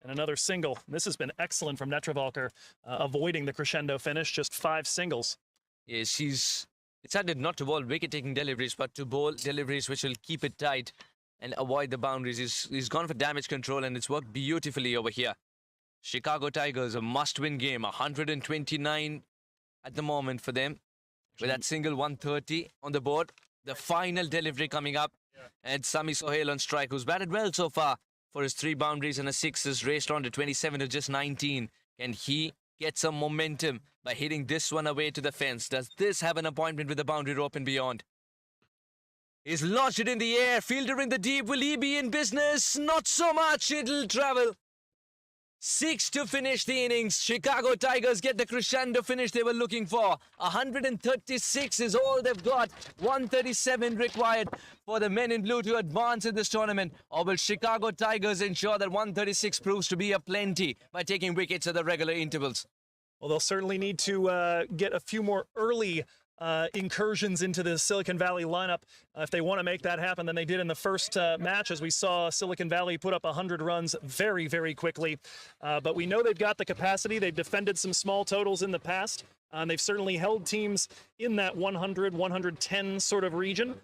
and another single. This has been excellent from Netravalkar, avoiding the crescendo finish, just 5 singles. Yes, he's decided not to bowl wicket-taking deliveries, but to bowl deliveries which will keep it tight and avoid the boundaries. He's gone for damage control, and it's worked beautifully over here. Chicago Tigers, a must-win game, 129 at the moment for them. With that single 130 on the board. The final delivery coming up. And Sami Sohail on strike, who's batted well so far for his 3 boundaries and a 6, is raced on to 27 to just 19. Can he get some momentum by hitting this one away to the fence? Does this have an appointment with the boundary rope and beyond? He's lodged it in the air. Fielder in the deep. Will he be in business? Not so much. It'll travel. 6 to finish the innings. Chicago Tigers get the crescendo finish they were looking for. 136 is all they've got. 137 required for the men in blue to advance in this tournament. Or will Chicago Tigers ensure that 136 proves to be a plenty by taking wickets at the regular intervals? Well, they'll certainly need to get a few more early incursions into the Silicon Valley lineup if they want to make that happen than they did in the first match, as we saw Silicon Valley put up 100 runs very, very quickly. But we know they've got the capacity. They've defended some small totals in the past. They've certainly held teams in that 100, 110 sort of region,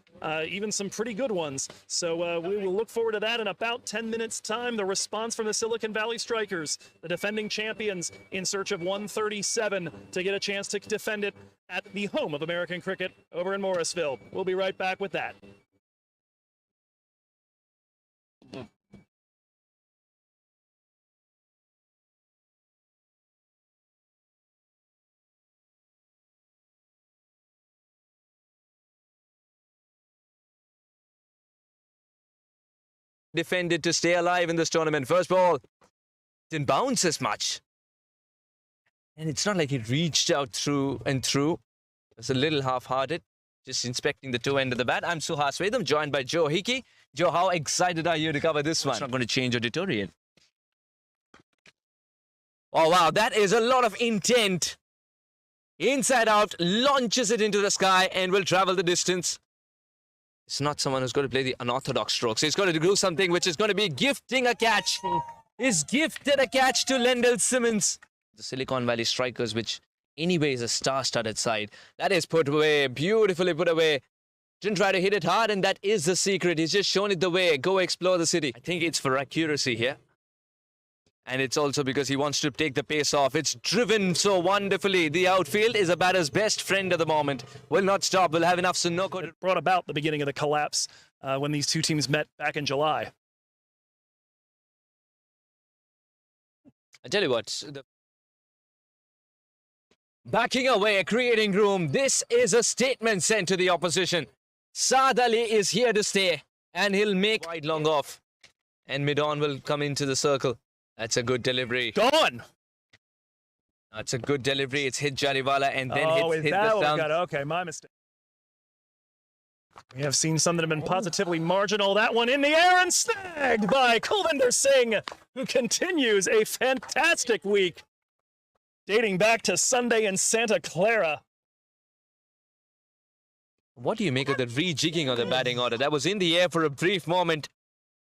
even some pretty good ones. So we will look forward to that in about 10 minutes' time. The response from the Silicon Valley Strikers, the defending champions, in search of 137 to get a chance to defend it at the home of American cricket over in Morrisville. We'll be right back with that. Defended to stay alive in this tournament. First ball didn't bounce as much. And it's not like it reached out through and through. It's a little half-hearted. Just inspecting the toe end of the bat. I'm Suhas Vedam, joined by Joe Hickey. Joe, how excited are you to cover this one? It's not going to change or deteriorate. Oh, wow. That is a lot of intent. Inside out, launches it into the sky and will travel the distance. It's not someone who's going to play the unorthodox strokes. He's got to do something which is going to be gifting a catch. is gifted a catch to Lendl Simmons. The Silicon Valley Strikers, which anyway is a star-studded side, that is put away, beautifully put away. Didn't try to hit it hard, and that is the secret. He's just shown it the way. Go explore the city. I think it's for accuracy here. And it's also because he wants to take the pace off. It's driven so wonderfully. The outfield is a batter's best friend at the moment. Will not stop. Will have enough Sunoco to... It brought about the beginning of the collapse when these two teams met back in July. I tell you what. Backing away, creating room. This is a statement sent to the opposition. Saad Ali is here to stay. And he'll make wide long off. And mid-on will come into the circle. That's a good delivery. Gone! That's a good delivery. It's hit Jariwala and then hit the that stump. Okay, my mistake. We have seen some that have been positively marginal. That one in the air and snagged by Kulvinder Singh, who continues a fantastic week, dating back to Sunday in Santa Clara. What do you make of the rejigging of the batting order? That was in the air for a brief moment,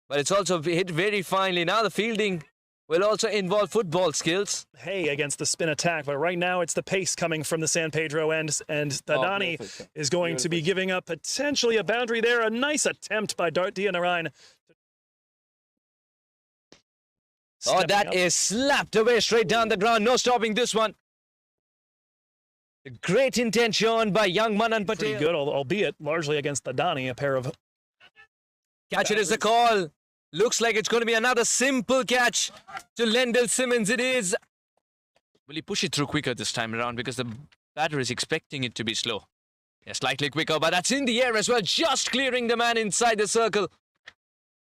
but it's also hit very finely. Now the fielding will also involve football skills. Hey, against the spin attack, but right now it's the pace coming from the San Pedro end, and Dadani is going to be giving up potentially a boundary there. A nice attempt by Dia Narayan. Oh, that is slapped away straight down the ground. No stopping this one. Great intent shown by young Manan Patel. Pretty good, albeit largely against Dadani, a pair of... Catch it is the call. Looks like it's going to be another simple catch to Lendl Simmons. It is. Will he push it through quicker this time around because the batter is expecting it to be slow? Yeah, slightly quicker, but that's in the air as well, just clearing the man inside the circle.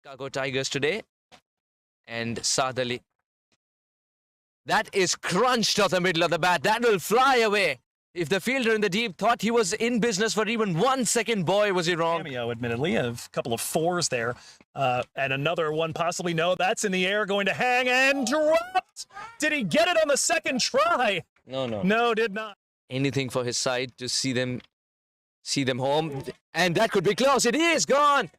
Chicago Tigers today. And Saad Ali. That is crunched off the middle of the bat. That will fly away. If the fielder in the deep thought he was in business for even 1 second, boy, was he wrong. Cameo, admittedly, a couple of fours there. And another one possibly. No, that's in the air, going to hang and dropped. Did he get it on the second try? No. No, did not. Anything for his side to see them home. And that could be close. It is gone.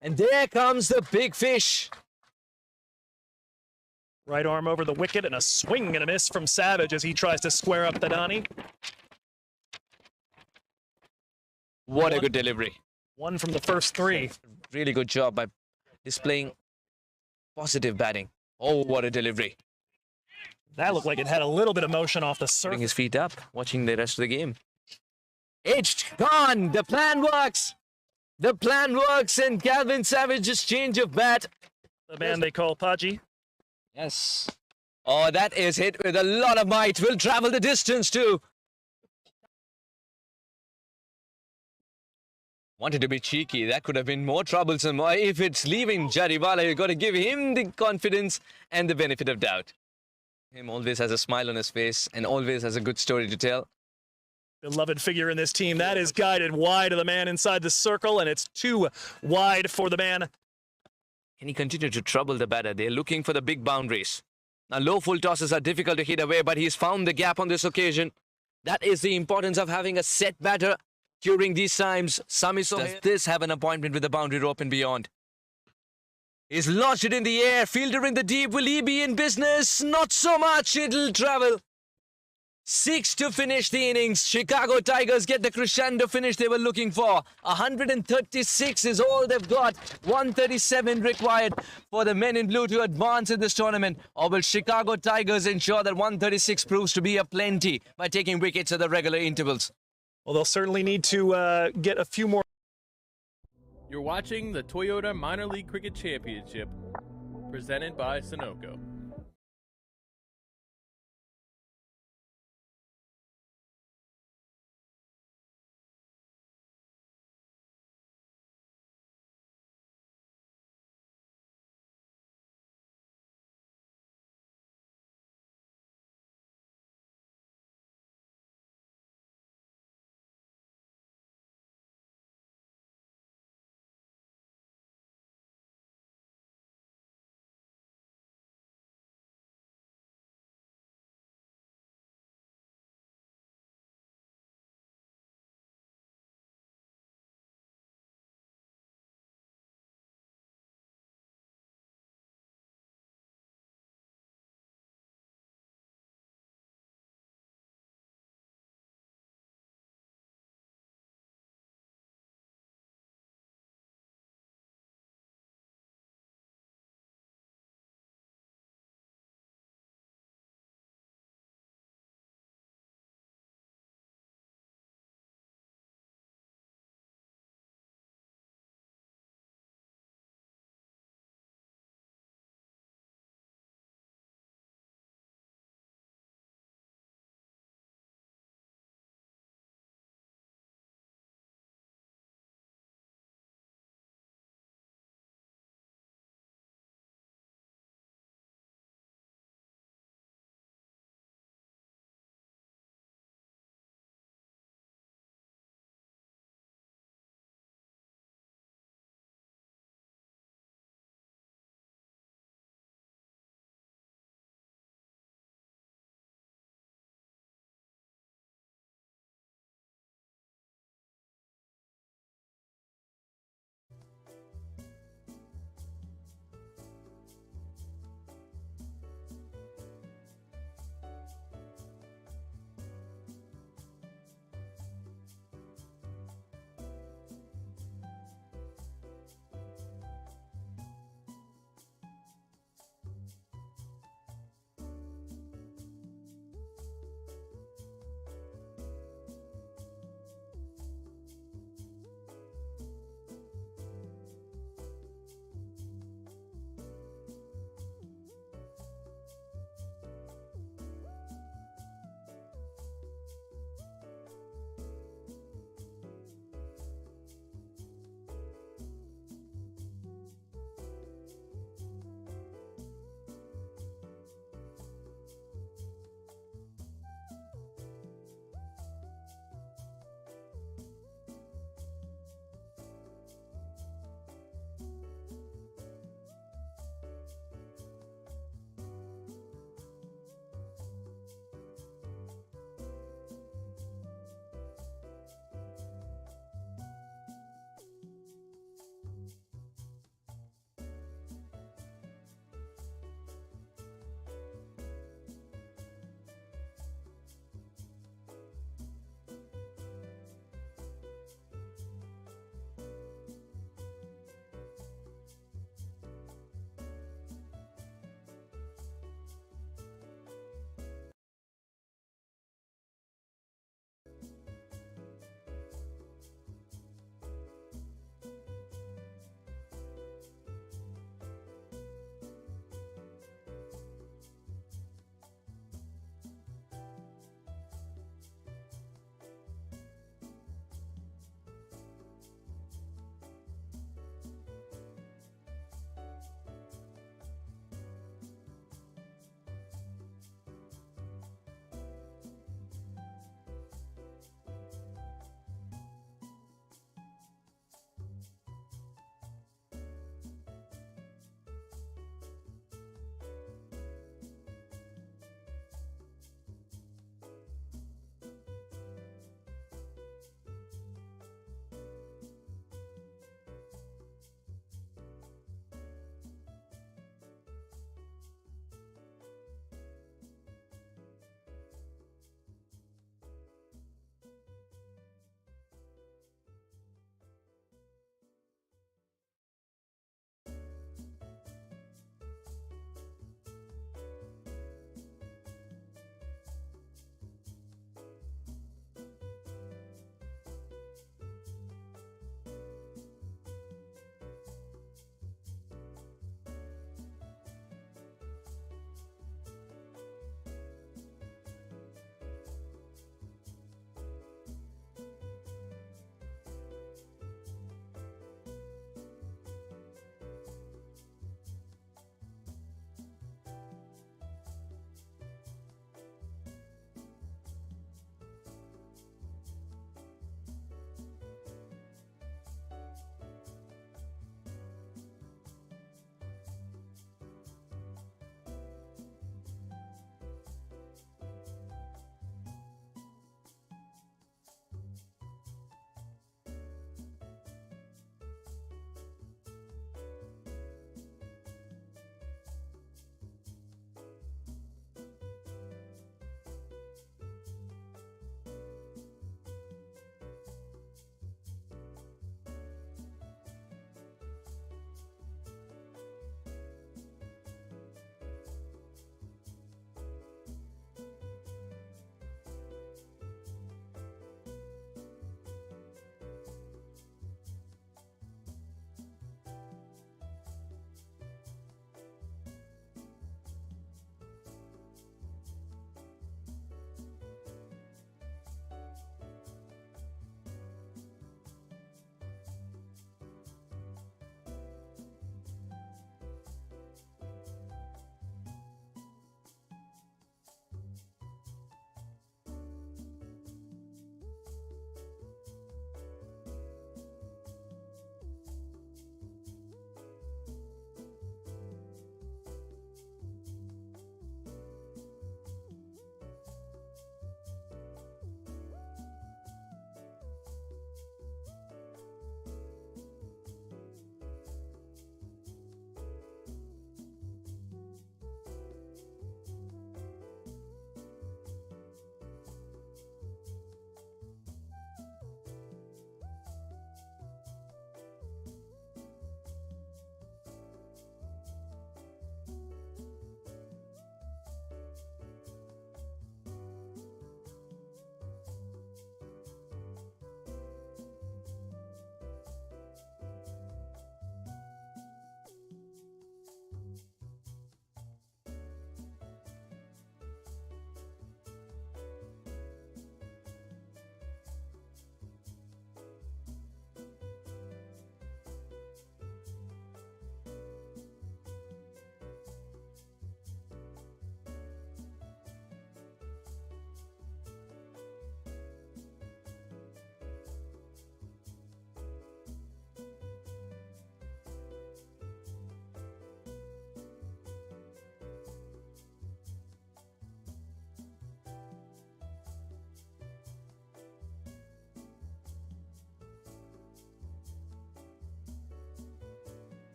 And there comes the big fish. Right arm over the wicket and a swing and a miss from Savage as he tries to square up Dadani. What a good delivery. One from the first three. Really good job by displaying positive batting. Oh, what a delivery. That looked like it had a little bit of motion off the surface. Putting his feet up, watching the rest of the game. It's gone. The plan works. The plan works, and Calvin Savage's change of bat. The man they call Paji. Yes. Oh, that is hit with a lot of might. Will travel the distance too. Wanted to be cheeky. That could have been more troublesome. If it's leaving Jariwala, you've got to give him the confidence and the benefit of doubt. Him always has a smile on his face and always has a good story to tell. Beloved figure in this team. That is guided wide of the man inside the circle, and it's too wide for the man. Can he continue to trouble the batter? They're looking for the big boundaries. Now, low full tosses are difficult to hit away, but he's found the gap on this occasion. That is the importance of having a set batter during these times. Sami Sohail, does this have an appointment with the boundary rope and beyond? He's launched it in the air. Fielder in the deep. Will he be in business? Not so much. It'll travel. 6 to finish the innings. Chicago Tigers get the crescendo finish they were looking for. 136 is all they've got. 137 required for the men in blue to advance in this tournament. Or will Chicago Tigers ensure that 136 proves to be a plenty by taking wickets at the regular intervals? Well, they'll certainly need to get a few more. You're watching the Toyota Minor League Cricket Championship, presented by Sunoco.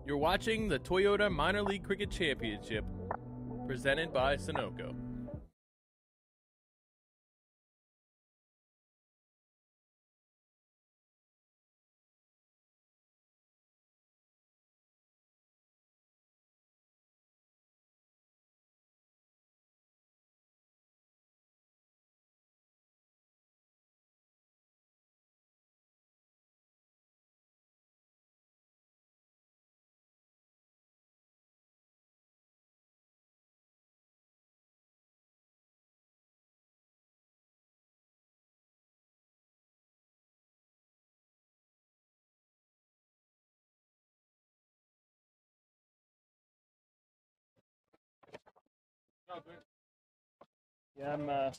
You're watching the Toyota Minor League Cricket Championship, presented by Sunoco. Yeah, I'm back.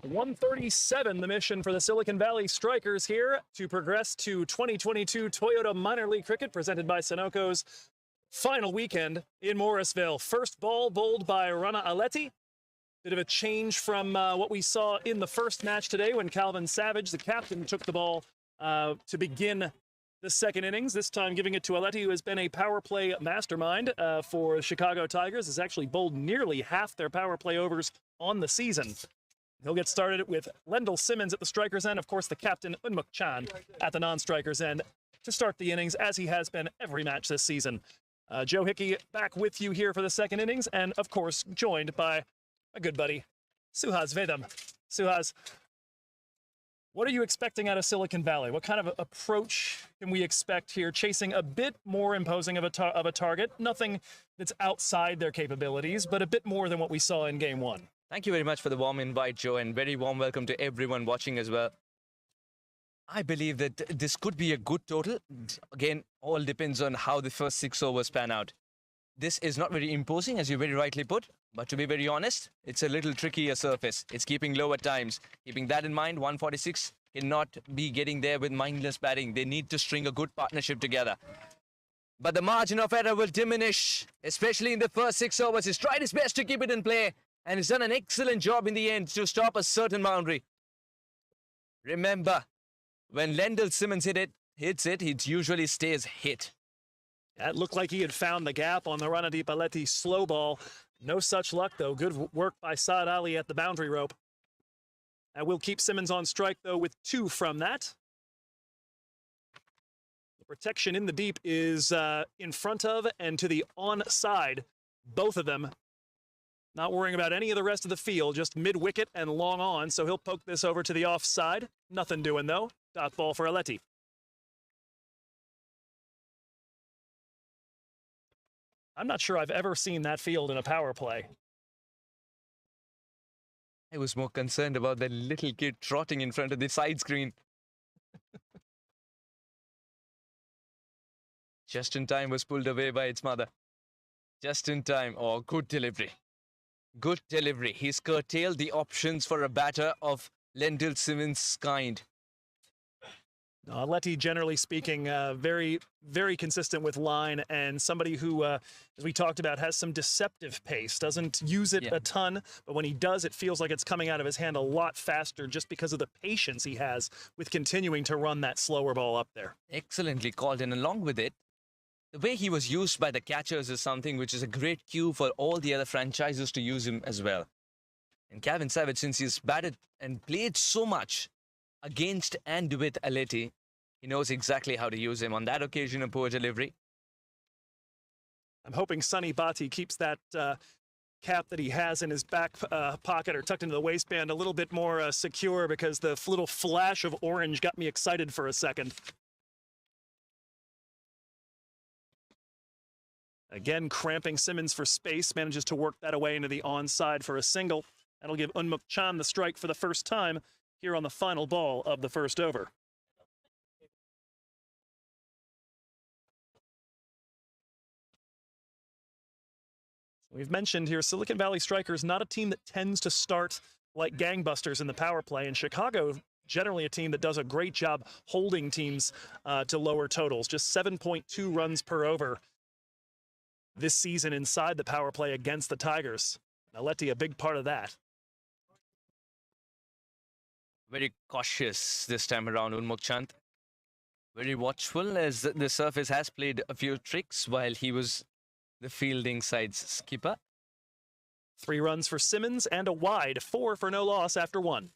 137, the mission for the Silicon Valley Strikers here to progress to 2022 Toyota Minor League Cricket, presented by Sunoco's final weekend in Morrisville. First ball bowled by Rana Aleti. Bit of a change from what we saw in the first match today when Calvin Savage, the captain, took the ball to begin the second innings, this time giving it to Aleti, who has been a power play mastermind for Chicago Tigers, has actually bowled nearly half their power play overs on the season. He'll get started with Lendl Simmons at the striker's end, of course the captain Unmuk Chan at the non-striker's end to start the innings, as he has been every match this season. Joe Hickey back with you here for the second innings, and of course joined by my good buddy Suhas Vedam. Suhas, what are you expecting out of Silicon Valley? What kind of approach can we expect here? Chasing a bit more imposing of a target, nothing that's outside their capabilities, but a bit more than what we saw in Game 1. Thank you very much for the warm invite, Joe, and very warm welcome to everyone watching as well. I believe that this could be a good total. Again, all depends on how the first 6 overs pan out. This is not very imposing, as you very rightly put, but to be very honest, it's a little trickier surface. It's keeping low at times. Keeping that in mind, 146 cannot be getting there with mindless batting. They need to string a good partnership together. But the margin of error will diminish, especially in the first 6 overs. He's tried his best to keep it in play, and he's done an excellent job in the end to stop a certain boundary. Remember, when Lendl Simmons hits it, it usually stays hit. That looked like he had found the gap on the Ranadeep Aleti slow ball. No such luck, though. Good work by Saad Ali at the boundary rope. And we'll keep Simmons on strike, though, with 2 from that. The protection in the deep is in front of and to the on-side, both of them. Not worrying about any of the rest of the field, just mid-wicket and long on, so he'll poke this over to the offside. Nothing doing, though. Dot ball for Aleti. I'm not sure I've ever seen that field in a power play. I was more concerned about that little kid trotting in front of the side screen. Just in time was pulled away by its mother. Just in time. Oh, good delivery. Good delivery. He's curtailed the options for a batter of Lendl Simmons' kind. Aleti, generally speaking, very, very consistent with line, and somebody who, as we talked about, has some deceptive pace. Doesn't use it a ton, but when he does, it feels like it's coming out of his hand a lot faster just because of the patience he has with continuing to run that slower ball up there. Excellently called, and along with it, the way he was used by the catchers is something which is a great cue for all the other franchises to use him as well. And Calvin Savage, since he's batted and played so much against and with Aleti, he knows exactly how to use him. On that occasion, a poor delivery. I'm hoping Sonny Bhatti keeps that cap that he has in his back pocket or tucked into the waistband a little bit more secure, because the little flash of orange got me excited for a second. Again, cramping Simmons for space, manages to work that away into the onside for a single. That'll give Unmuk Chan the strike for the first time here on the final ball of the first over. We've mentioned here, Silicon Valley Strikers, not a team that tends to start like gangbusters in the power play, and Chicago, generally a team that does a great job holding teams to lower totals, just 7.2 runs per over. this season inside the power play against the Tigers. Aleti, a big part of that. Very cautious this time around, Unmukh Chand. Very watchful, as the surface has played a few tricks while he was the fielding side's skipper. 3 runs for Simmons and a wide, 4 for no loss after 1.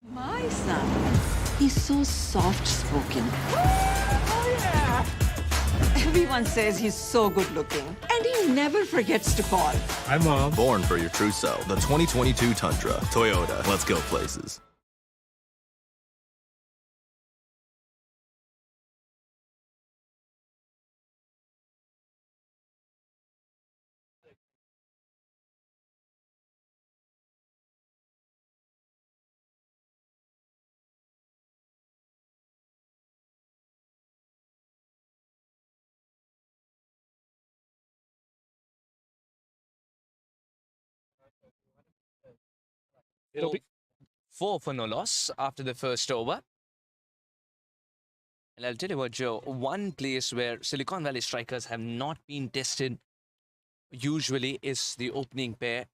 My son, he's so soft-spoken. Oh, yeah! Everyone says he's so good-looking, and he never forgets to call. Hi, Mom. Born for your true self. The 2022 Tundra. Toyota. Let's go places. It'll be 4 for no loss after the first over. And I'll tell you what, Joe, one place where Silicon Valley strikers have not been tested usually is the opening pair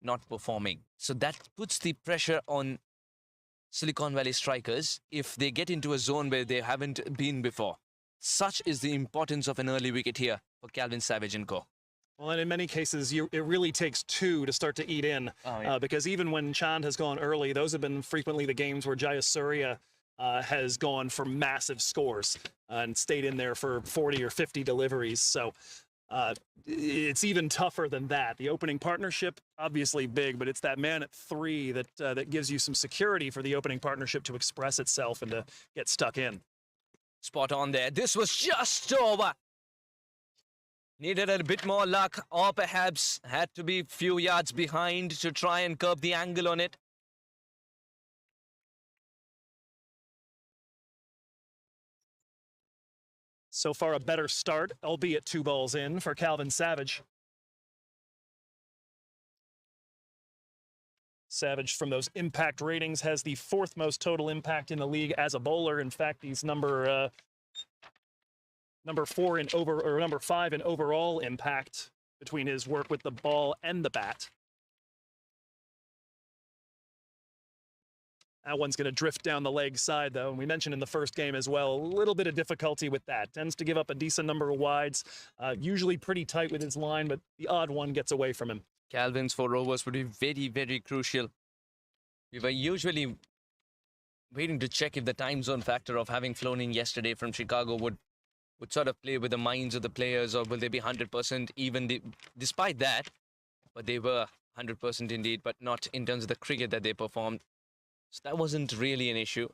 not performing. So that puts the pressure on Silicon Valley strikers if they get into a zone where they haven't been before. Such is the importance of an early wicket here for Calvin Savage and co. Well, and in many cases, it really takes 2 to start to eat in, because even when Chand has gone early, those have been frequently the games where Jayasuriya has gone for massive scores and stayed in there for 40 or 50 deliveries. So it's even tougher than that. The opening partnership, obviously big, but it's that man at 3 that gives you some security for the opening partnership to express itself and to get stuck in. Spot on there. This was just over. Needed a bit more luck, or perhaps had to be a few yards behind to try and curb the angle on it. So far, a better start, albeit 2 balls in for Calvin Savage. Savage, from those impact ratings, has the 4th most total impact in the league as a bowler. In fact, he's number 4 in number 5 in overall impact between his work with the ball and the bat. That one's going to drift down the leg side, though. And we mentioned in the first game as well, a little bit of difficulty with that. Tends to give up a decent number of wides, usually pretty tight with his line, but the odd one gets away from him. Calvin's 4 overs would be very, very crucial. We were usually waiting to check if the time zone factor of having flown in yesterday from Chicago would sort of play with the minds of the players, or will they be 100% even despite that? But they were 100% indeed, but not in terms of the cricket that they performed. So that wasn't really an issue.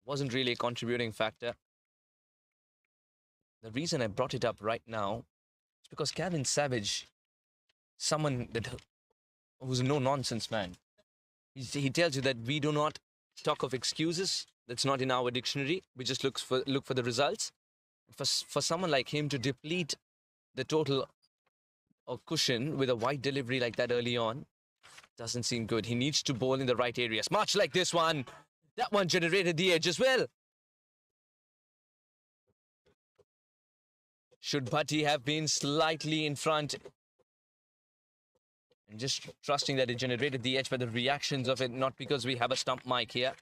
Wasn't really a contributing factor. The reason I brought it up right now is because Calvin Savage, someone who's a no-nonsense man. He tells you that we do not talk of excuses. That's not in our dictionary. We just look for the results. For someone like him to deplete the total or cushion with a wide delivery like that early on doesn't seem good. He needs to bowl in the right areas, much like this one. That one generated the edge as well. Should Bhatti have been slightly in front? And just trusting that it generated the edge by the reactions of it, not because we have a stump mic here.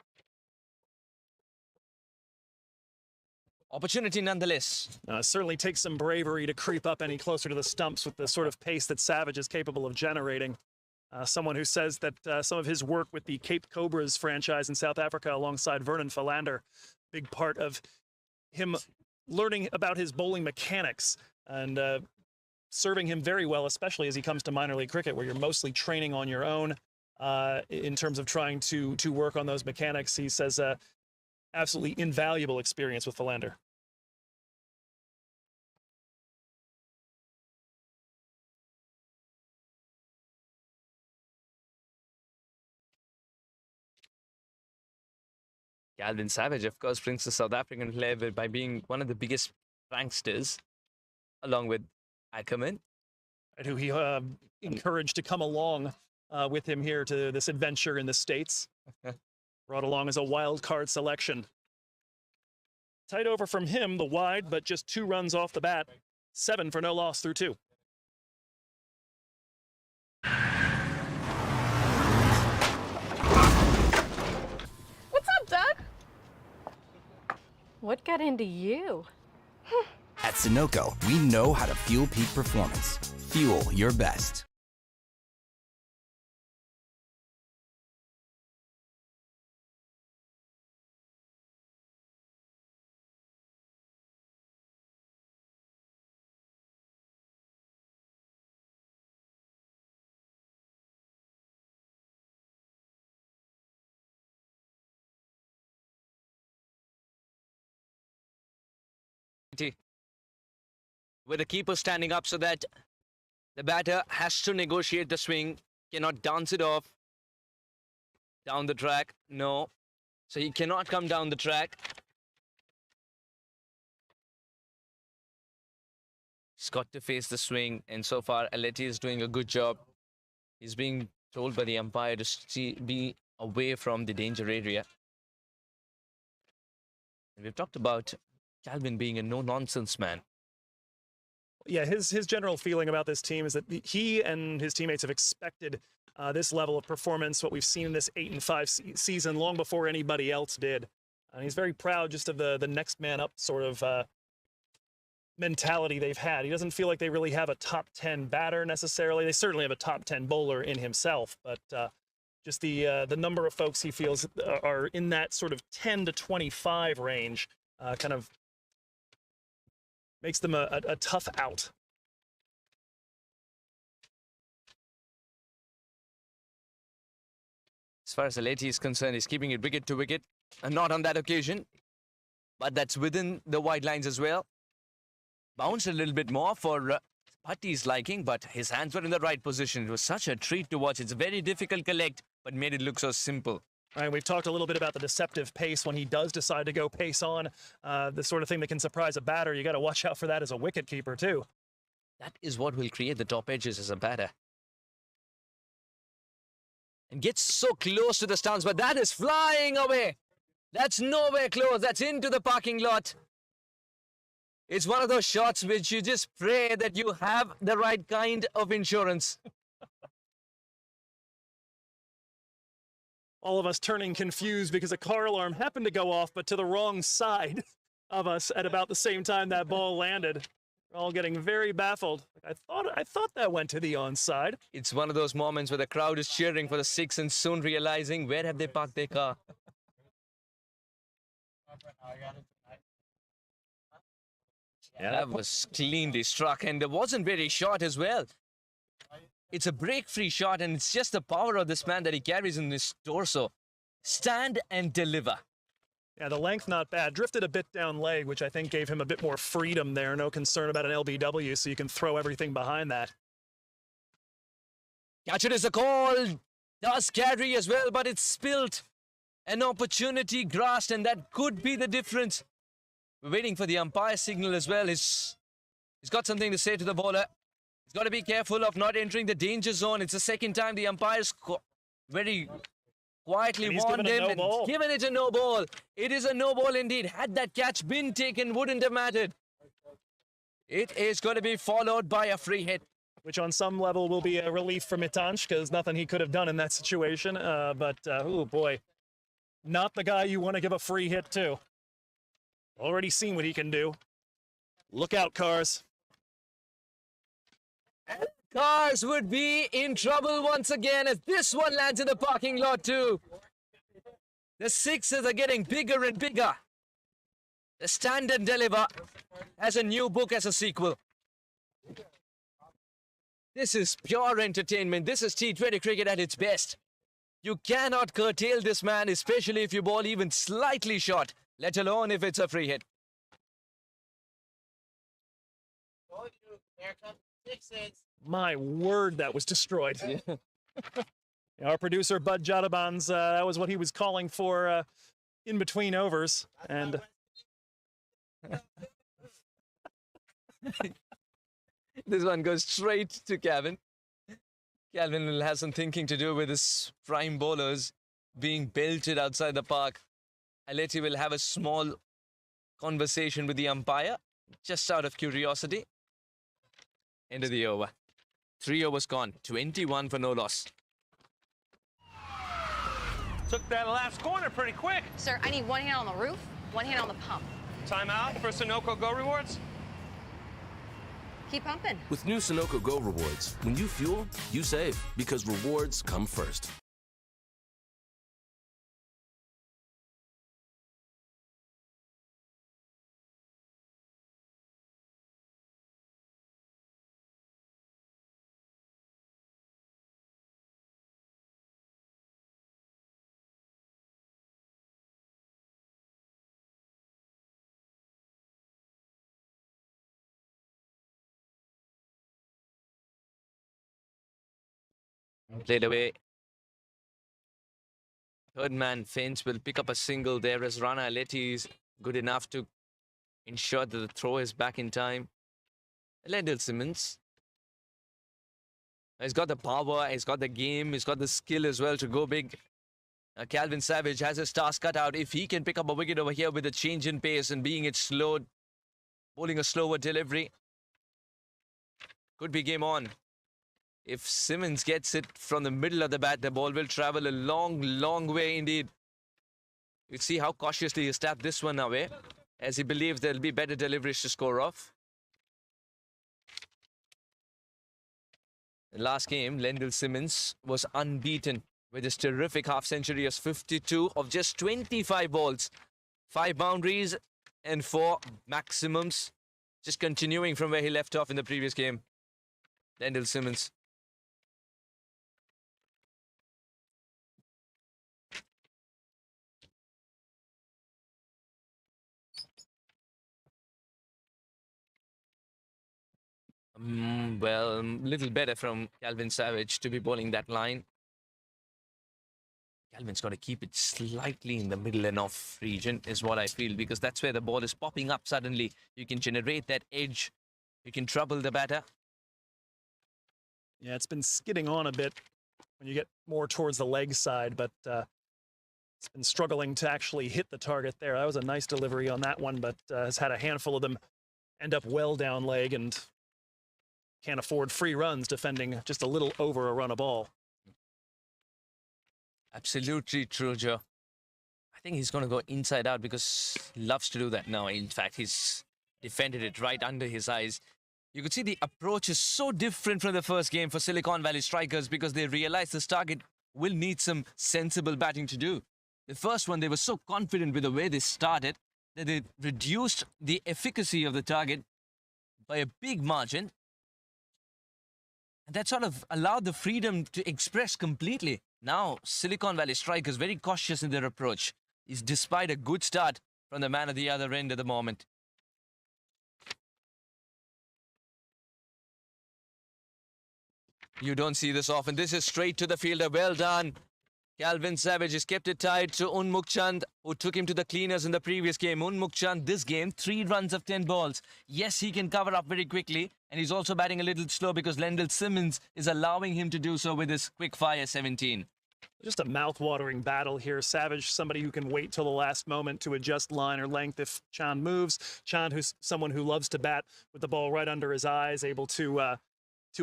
Opportunity nonetheless. Certainly takes some bravery to creep up any closer to the stumps with the sort of pace that Savage is capable of generating. Someone who says that some of his work with the Cape Cobras franchise in South Africa alongside Vernon Philander, big part of him learning about his bowling mechanics and serving him very well, especially as he comes to minor league cricket, where you're mostly training on your own in terms of trying to work on those mechanics. He says absolutely invaluable experience with Philander. Calvin Savage, of course, brings the South African level by being one of the biggest pranksters, along with Ackerman. And who he encouraged to come along with him here to this adventure in the States. Brought along as a wild card selection. Tight over from him, the wide, but just 2 runs off the bat. 7 for no loss through 2. What's up, Doug? What got into you? At Sunoco, we know how to fuel peak performance. Fuel your best. With the keeper standing up so that the batter has to negotiate the swing, cannot dance it off. Down the track, no. So he cannot come down the track. He's got to face the swing, and so far Aleti is doing a good job. He's being told by the umpire to be away from the danger area. And we've talked about Calvin being a no-nonsense man. Yeah, his general feeling about this team is that he and his teammates have expected this level of performance, what we've seen in this 8-5 season, long before anybody else did. And he's very proud just of the next man up sort of mentality they've had. He doesn't feel like they really have a top 10 batter necessarily. They certainly have a top 10 bowler in himself, but just the number of folks he feels are in that sort of 10 to 25 range kind of makes them a tough out. As far as Aleti is concerned, he's keeping it wicket to wicket, and not on that occasion, but that's within the wide lines as well. Bounced a little bit more for Bhatti's liking, but his hands were in the right position. It was such a treat to watch. It's a very difficult collect, but made it look so simple. All right, we've talked a little bit about the deceptive pace when he does decide to go pace on, the sort of thing that can surprise a batter. You got to watch out for that as a wicket keeper too. That is what will create the top edges as a batter. And gets so close to the stance, but that is flying away. That's nowhere close. That's into the parking lot. It's one of those shots which you just pray that you have the right kind of insurance. All of us turning confused because a car alarm happened to go off, but to the wrong side of us at about the same time that ball landed. We're all getting very baffled. I thought that went to the onside. It's one of those moments where the crowd is cheering for the 6 and soon realizing where have they parked their car. Yeah, that was cleanly struck, and it wasn't very short as well. It's a break-free shot, and it's just the power of this man that he carries in his torso. Stand and deliver. Yeah, the length not bad. Drifted a bit down leg, which I think gave him a bit more freedom there. No concern about an LBW, so you can throw everything behind that. Catch it is a call. Does carry as well, but it's spilled. An opportunity grasped, and that could be the difference. We're waiting for the umpire signal as well. He's got something to say to the bowler. He's got to be careful of not entering the danger zone. It's the second time the umpire's very quietly warned him and given it a no ball. It is a no ball indeed. Had that catch been taken, wouldn't have mattered. It is going to be followed by a free hit. Which on some level will be a relief for Mitanch, because nothing he could have done in that situation. Oh boy, not the guy you want to give a free hit to. Already seen what he can do. Look out, Cars. Cars would be in trouble once again as this one lands in the parking lot too. The sixes are getting bigger and bigger. The Stand and Deliver has a new book as a sequel. This is pure entertainment. This is T20 cricket at its best. You cannot curtail this man, especially if you bowl even slightly short, let alone if it's a free hit. My word, that was destroyed. Our producer, Bud Jadabans, that was what he was calling for in between overs. And this one goes straight to Calvin. Calvin will have some thinking to do with his prime bowlers being belted outside the park. Aleti will have a small conversation with the umpire, just out of curiosity. End of the over. 3 overs gone. 21 for no loss. Took that last corner pretty quick. Sir, I need one hand on the roof, one hand on the pump. Timeout for Sunoco Go Rewards. Keep pumping. With new Sunoco Go Rewards, when you fuel, you save, because rewards come first. Played away. Third man, Finch, will pick up a single there as Rana Aleti is good enough to ensure that the throw is back in time. Lendl Simmons. He's got the power, he's got the game, he's got the skill as well to go big. Calvin Savage has his task cut out. If he can pick up a wicket over here with a change in pace and being it slow, bowling a slower delivery, could be game on. If Simmons gets it from the middle of the bat, the ball will travel a long, long way indeed. You see how cautiously he tapped this one away, as he believes there'll be better deliveries to score off. In last game, Lendl Simmons was unbeaten with his terrific half-century of 52 of just 25 balls. 5 boundaries and 4 maximums. Just continuing from where he left off in the previous game. Lendl Simmons. Well, a little better from Calvin Savage to be bowling that line. Calvin's got to keep it slightly in the middle and off region is what I feel, because that's where the ball is popping up suddenly. You can generate that edge. You can trouble the batter. Yeah, it's been skidding on a bit when you get more towards the leg side, but it's been struggling to actually hit the target there. That was a nice delivery on that one, but has had a handful of them end up well down leg and can't afford free runs defending just a little over a run a ball. Absolutely true, Joe. I think he's going to go inside out because he loves to do that now. In fact, he's defended it right under his eyes. You could see the approach is so different from the first game for Silicon Valley Strikers because they realize this target will need some sensible batting to do. The first one, they were so confident with the way they started that they reduced the efficacy of the target by a big margin. And that sort of allowed the freedom to express completely. Now, Silicon Valley Strikers very cautious in their approach. Is despite a good start from the man at the other end at the moment. You don't see this often. This is straight to the fielder. Well done. Calvin Savage has kept it tied to Unmukh Chand, who took him to the cleaners in the previous game. Unmukh Chand, this game, 3 runs of 10 balls. Yes, he can cover up very quickly, and he's also batting a little slow because Lendl Simmons is allowing him to do so with his quick fire 17. Just a mouth-watering battle here. Savage, somebody who can wait till the last moment to adjust line or length if Chand moves. Chand, who's someone who loves to bat with the ball right under his eyes, able to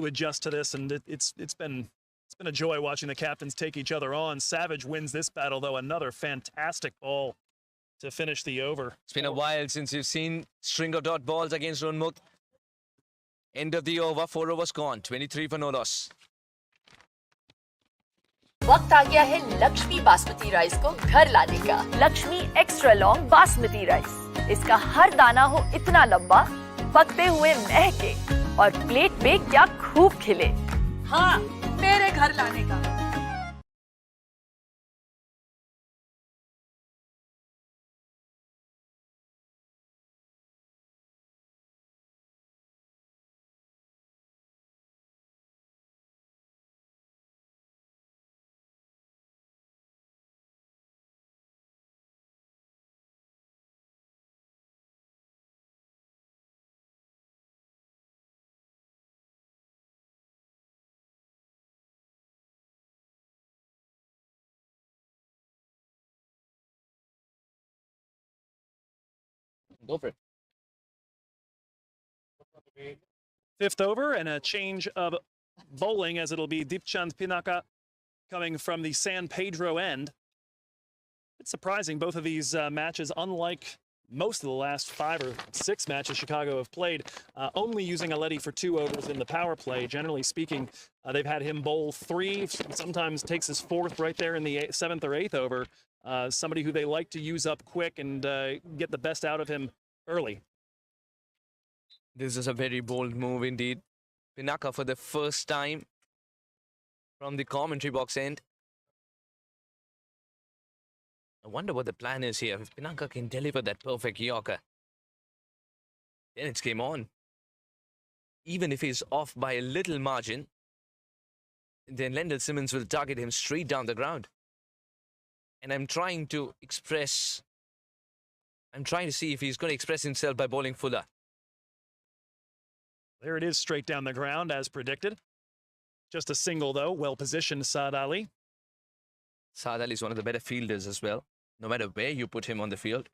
adjust to this, and it's been a joy watching the captains take each other on. Savage wins this battle, though. Another fantastic ball to finish the over. It's been a while since you've seen string of dot balls against Unmukh. End of the over, 4 overs gone, 23 for no loss. वक्त आ गया है Lakshmi basmati rice को घर लाने का। Lakshmi extra long basmati rice. इसका हर दाना हो इतना लंबा, पकते हुए महके और प्लेट पे क्या खूब खिले। हाँ, मेरे घर लाने का। Go for it. Fifth over and a change of bowling as it'll be Deepchand Pinaka coming from the San Pedro end. It's surprising, both of these matches, unlike most of the last 5 or 6 matches Chicago have played, only using Aleti for 2 overs in the power play. Generally speaking, they've had him bowl 3, sometimes takes his 4th right there in the 7th or 8th over. Somebody who they like to use up quick and get the best out of him early. This is a very bold move indeed. Pinaka for the first time from the commentary box end. I wonder what the plan is here. If Pinaka can deliver that perfect Yorker, then it's game on. Even if he's off by a little margin, then Lendl Simmons will target him straight down the ground. And I'm trying to see if he's going to express himself by bowling fuller. There it is, straight down the ground as predicted. Just a single though, well positioned Saad Ali. Saad Ali is one of the better fielders as well, no matter where you put him on the field.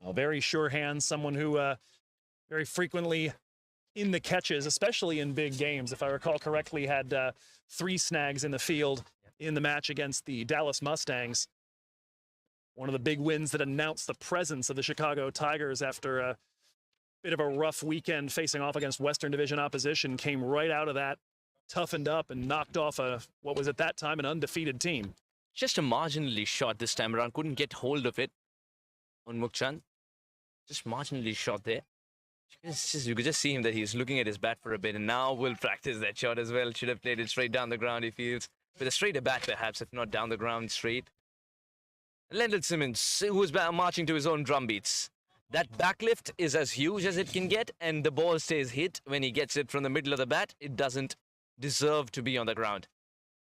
A very sure hand, someone who very frequently in the catches, especially in big games. If I recall correctly, had 3 snags in the field in the match against the Dallas Mustangs. One of the big wins that announced the presence of the Chicago Tigers after a bit of a rough weekend facing off against Western Division opposition, came right out of that, toughened up and knocked off what was at that time an undefeated team. Just a marginally shot this time around. Couldn't get hold of it on Mukchand. Just marginally shot there. You could just see him that he's looking at his bat for a bit, and now we'll practice that shot as well. Should have played it straight down the ground, he feels. With a straighter bat, perhaps, if not down the ground straight. Lendl Simmons, who's marching to his own drum beats. That backlift is as huge as it can get, and the ball stays hit when he gets it from the middle of the bat. It doesn't deserve to be on the ground.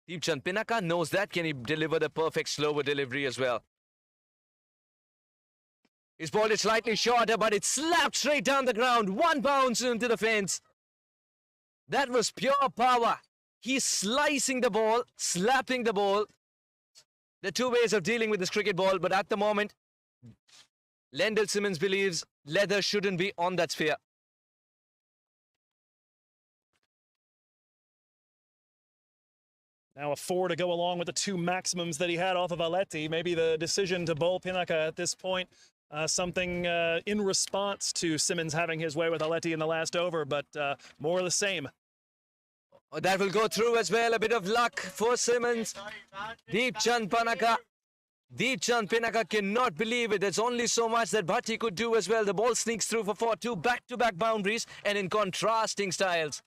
Deepchand Pinaka knows that. Can he deliver the perfect slower delivery as well? His ball is slightly shorter, but it slapped straight down the ground. 1 bounce into the fence. That was pure power. He's slicing the ball, slapping the ball. The 2 ways of dealing with this cricket ball, but at the moment, Lendl Simmons believes leather shouldn't be on that sphere. Now a 4 to go along with the 2 maximums that he had off of Aleti. Maybe the decision to bowl Pinaka at this point, something in response to Simmons having his way with Aleti in the last over, but more of the same. Oh, that will go through as well. A bit of luck for Simmons. Deepchand Pinaka cannot believe it. There's only so much that Bhatti could do as well. The ball sneaks through for 4-2, back-to-back boundaries, and in contrasting styles.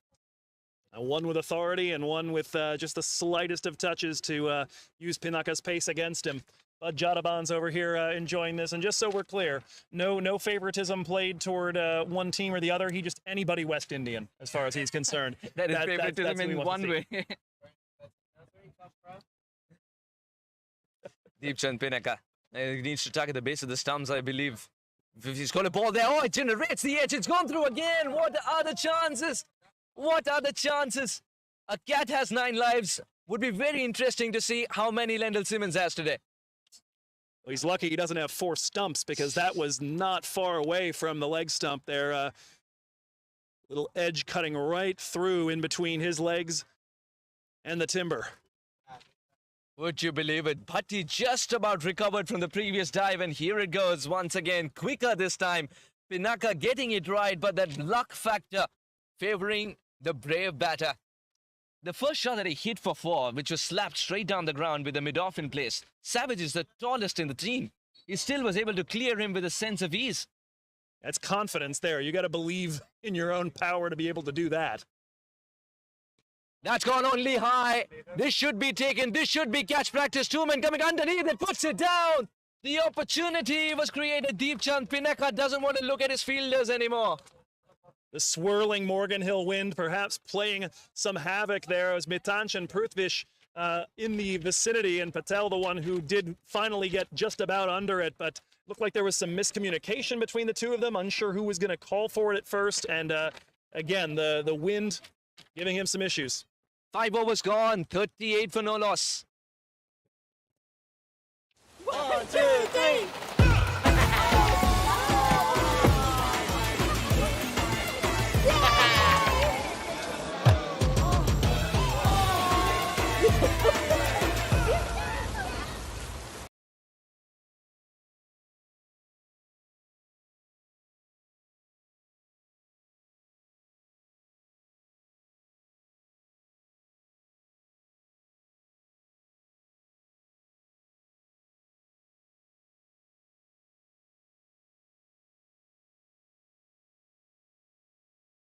One with authority and one with just the slightest of touches to use Pinaka's pace against him. But Jadavans over here enjoying this. And just so we're clear, no favoritism played toward one team or the other. He just anybody West Indian as far as he's concerned. That is favoritism in one way. Deepchand Pinaka he needs to target the base of the stumps, I believe. If he's going to ball there, oh, it generates the edge. It's gone through again. What are the chances? What are the chances? A cat has 9 lives. Would be very interesting to see how many Lendl Simmons has today. Well, he's lucky he doesn't have 4 stumps because that was not far away from the leg stump there. Little edge cutting right through in between his legs and the timber. Would you believe it? Bhatti just about recovered from the previous dive, and here it goes once again. Quicker this time. Pinaka getting it right, but that luck factor favoring the brave batter. The first shot that he hit for 4, which was slapped straight down the ground with the mid-off in place. Savage is the tallest in the team. He still was able to clear him with a sense of ease. That's confidence there. You got to believe in your own power to be able to do that. That's gone only high. This should be taken. This should be catch practice. 2 men coming underneath. It puts it down. The opportunity was created. Deepchand Pinaka doesn't want to look at his fielders anymore. The swirling Morgan Hill wind perhaps playing some havoc there as Mitanch and Prithvish in the vicinity, and Patel the one who did finally get just about under it, but looked like there was some miscommunication between the 2 of them. Unsure who was going to call for it at first, and again, the wind giving him some issues. 5 overs gone, 38 for no loss. 1, 2, 3.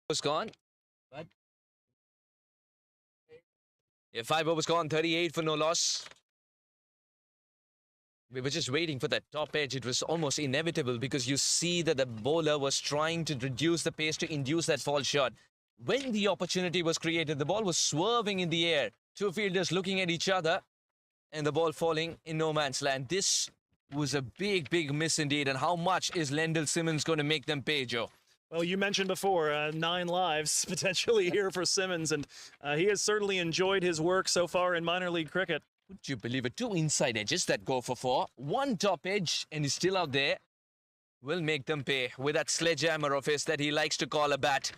Was gone. But yeah, 5 overs gone, 38 for no loss. We were just waiting for that top edge. It was almost inevitable because you see that the bowler was trying to reduce the pace to induce that fall shot. When the opportunity was created, the ball was swerving in the air. Two fielders looking at each other and the ball falling in no man's land. This was a big, big miss indeed. And how much is Lendl Simmons going to make them pay, Joe? Well, you mentioned before, 9 lives potentially here for Simmons, and he has certainly enjoyed his work so far in minor league cricket. Would you believe it? 2 inside edges that go for 4. 1 top edge, and he's still out there. Will make them pay with that sledgehammer of his that he likes to call a bat.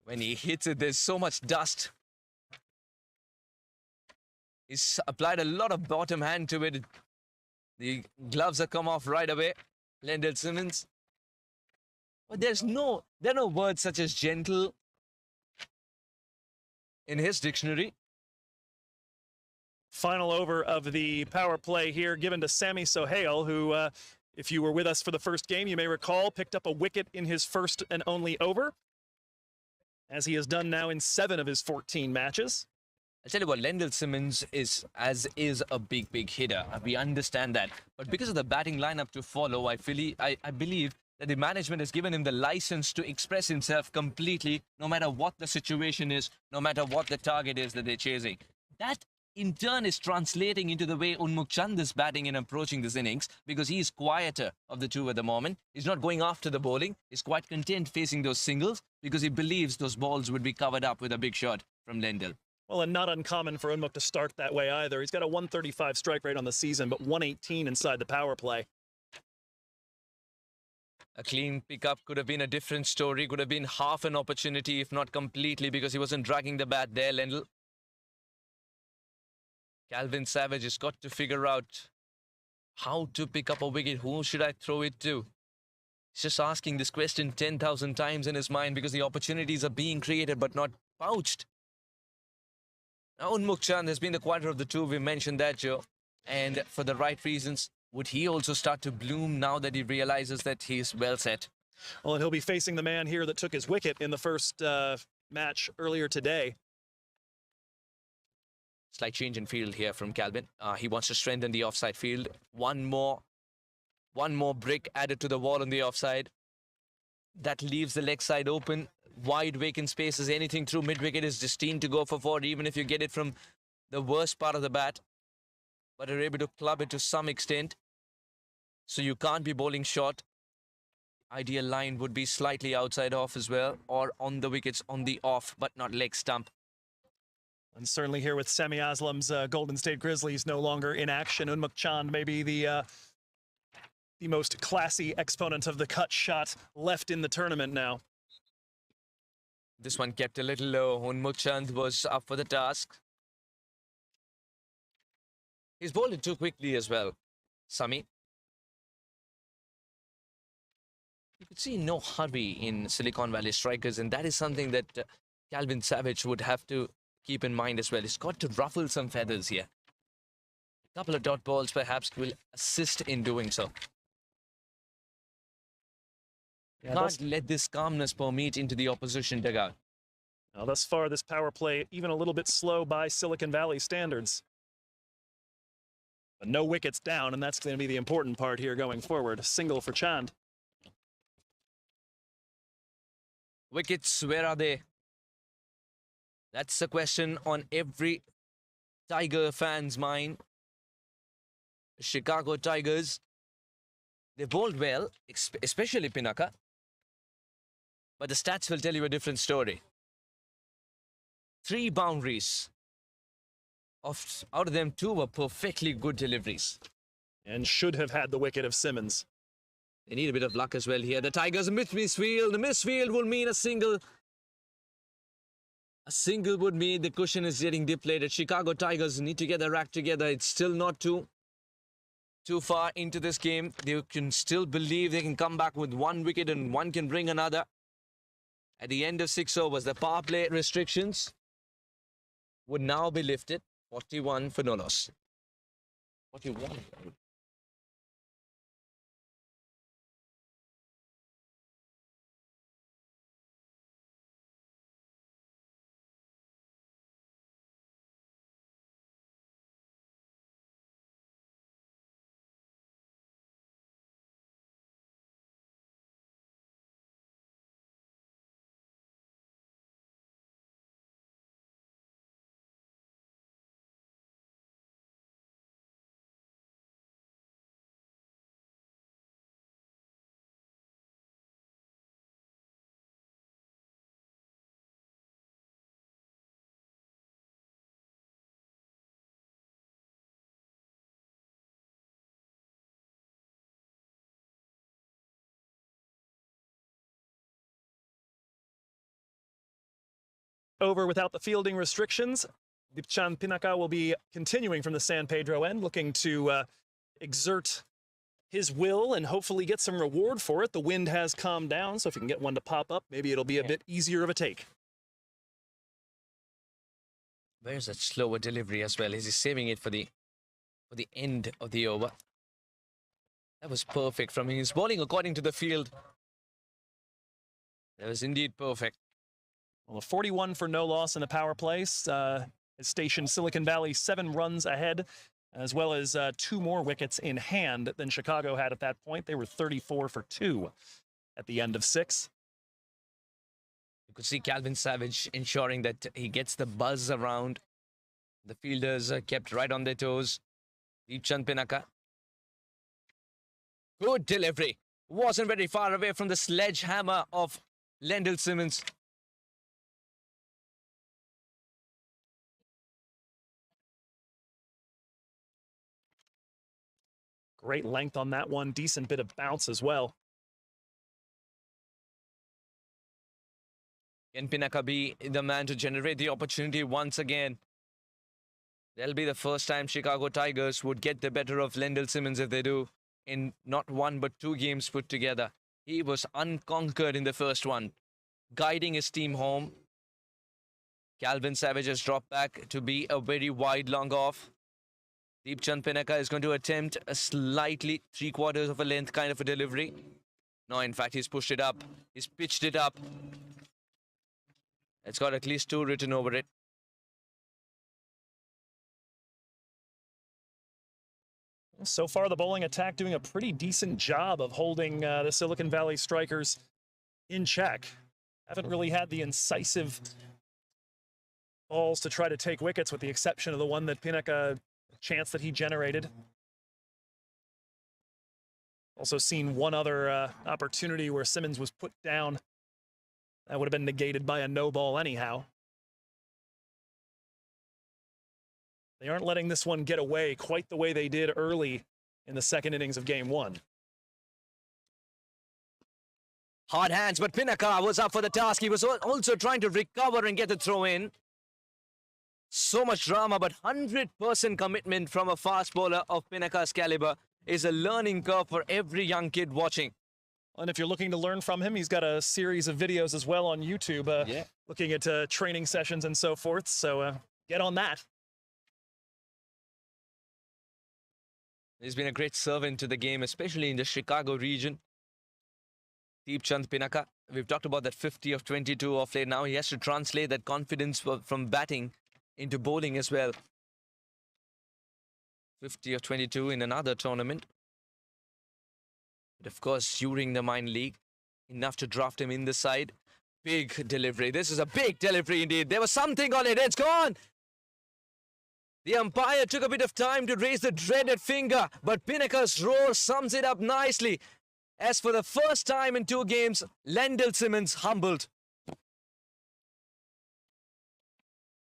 When he hits it, there's so much dust. He's applied a lot of bottom hand to it. The gloves have come off right away. Lendl Simmons. But there are no words such as gentle in his dictionary. Final over of the power play here given to Sammy Sohail, who, if you were with us for the first game, you may recall, picked up a wicket in his first and only over, as he has done now in 7 of his 14 matches. I'll tell you what, Lendl Simmons is a big, big hitter. We understand that. But because of the batting lineup to follow, I believe that the management has given him the license to express himself completely, no matter what the situation is, no matter what the target is that they're chasing. That in turn is translating into the way Unmukt Chand is batting and approaching this innings, because he is quieter of the two at the moment. He's not going after the bowling. He's quite content facing those singles because he believes those balls would be covered up with a big shot from Lendl. Well, and not uncommon for Unmukt to start that way either. He's got a 135 strike rate on the season, but 118 inside the power play. A clean pickup could have been a different story, could have been half an opportunity, if not completely, because he wasn't dragging the bat there, Lendl. Calvin Savage has got to figure out how to pick up a wicket. Who should I throw it to? He's just asking this question 10,000 times in his mind because the opportunities are being created but not pouched. Now, Unmukt Chand has been the quieter of the two. We mentioned that, Joe. And for the right reasons. Would he also start to bloom now that he realizes that he's well set? Well, and he'll be facing the man here that took his wicket in the first match earlier today. Slight change in field here from Calvin. He wants to strengthen the offside field. One more brick added to the wall on the offside. That leaves the leg side open. Wide vacant spaces. Anything through mid-wicket is destined to go for 4, even if you get it from the worst part of the bat. But you're able to club it to some extent. So you can't be bowling short. Ideal line would be slightly outside off as well, or on the wickets on the off, but not leg stump. And certainly here with Semi Aslam's Golden State Grizzlies no longer in action, Unmukt Chand may be the most classy exponent of the cut shot left in the tournament now. This one kept a little low. Unmukt Chand was up for the task. He's bowled it too quickly as well, Sami. You could see no hurry in Silicon Valley strikers, and that is something that Calvin Savage would have to keep in mind as well. He's got to ruffle some feathers here. A couple of dot balls perhaps will assist in doing so. Yeah, can't let this calmness permeate into the opposition dugout. Now, thus far, this power play even a little bit slow by Silicon Valley standards. But no wickets down, and that's going to be the important part here going forward. A single for Chand. Wickets, where are they? That's the question on every Tiger fan's mind. Chicago Tigers, they bowled well, especially Pinaka. But the stats will tell you a different story. 3 boundaries. Out of them, 2 were perfectly good deliveries. And should have had the wicket of Simmons. They need a bit of luck as well here. The Tigers misfield. The misfield will mean a single. A single would mean the cushion is getting depleted. Chicago Tigers need to get their act together. It's still not too far into this game. They can still believe they can come back with 1 wicket and 1 can bring another. At the end of 6 overs, the power play restrictions would now be lifted. 41 for no loss. 41. over without the fielding restrictions. Dipchan Pinaka will be continuing from the San Pedro end, looking to exert his will and hopefully get some reward for it. The wind has calmed down, so if you can get one to pop up, maybe it'll be a bit easier of a take. Where's that slower delivery as well? Is he saving it for the end of the over? That was perfect from him. He's bowling according to the field. That was indeed perfect. Well, a 41 for no loss in the power play has stationed Silicon Valley 7 runs ahead, as well as 2 more wickets in hand than Chicago had at that point. They were 34 for 2 at the end of 6. You could see Calvin Savage ensuring that he gets the buzz around. The fielders are kept right on their toes. Dipchan Pinaka. Good delivery. Wasn't very far away from the sledgehammer of Lendl Simmons. Great length on that one. Decent bit of bounce as well. Can Pinaka be the man to generate the opportunity once again? That'll be the first time Chicago Tigers would get the better of Lendl Simmons if they do, in not 1 but 2 games put together. He was unconquered in the first one, guiding his team home. Calvin Savage has dropped back to be a very wide long off. Dipchan Pinaka is going to attempt a slightly 3/4 of a length kind of a delivery. No, in fact, he's pushed it up. He's pitched it up. It's got at least 2 written over it. So far, the bowling attack doing a pretty decent job of holding the Silicon Valley strikers in check. Haven't really had the incisive balls to try to take wickets, with the exception of the one that Pinaka, chance that he generated. Also seen one other opportunity where Simmons was put down. That would have been negated by a no ball anyhow. They aren't letting this one get away quite the way they did early in the second innings of game 1. Hard hands, but Pinaka was up for the task. He was also trying to recover and get the throw in. So much drama, but 100% commitment from a fast bowler of Pinaka's caliber is a learning curve for every young kid watching. And if you're looking to learn from him, he's got a series of videos as well on YouTube, looking at training sessions and so forth. So get on that. He's been a great servant to the game, especially in the Chicago region. Dipchan Pinaka, we've talked about that 50 of 22 of late. Now he has to translate that confidence from batting into bowling as well. 50 of 22 in another tournament. But of course, during the minor league, enough to draft him in the side. Big delivery. This is a big delivery indeed. There was something on it. It's gone. The umpire took a bit of time to raise the dreaded finger, but Pinaka's roar sums it up nicely. As for the first time in 2 games, Lendl Simmons humbled.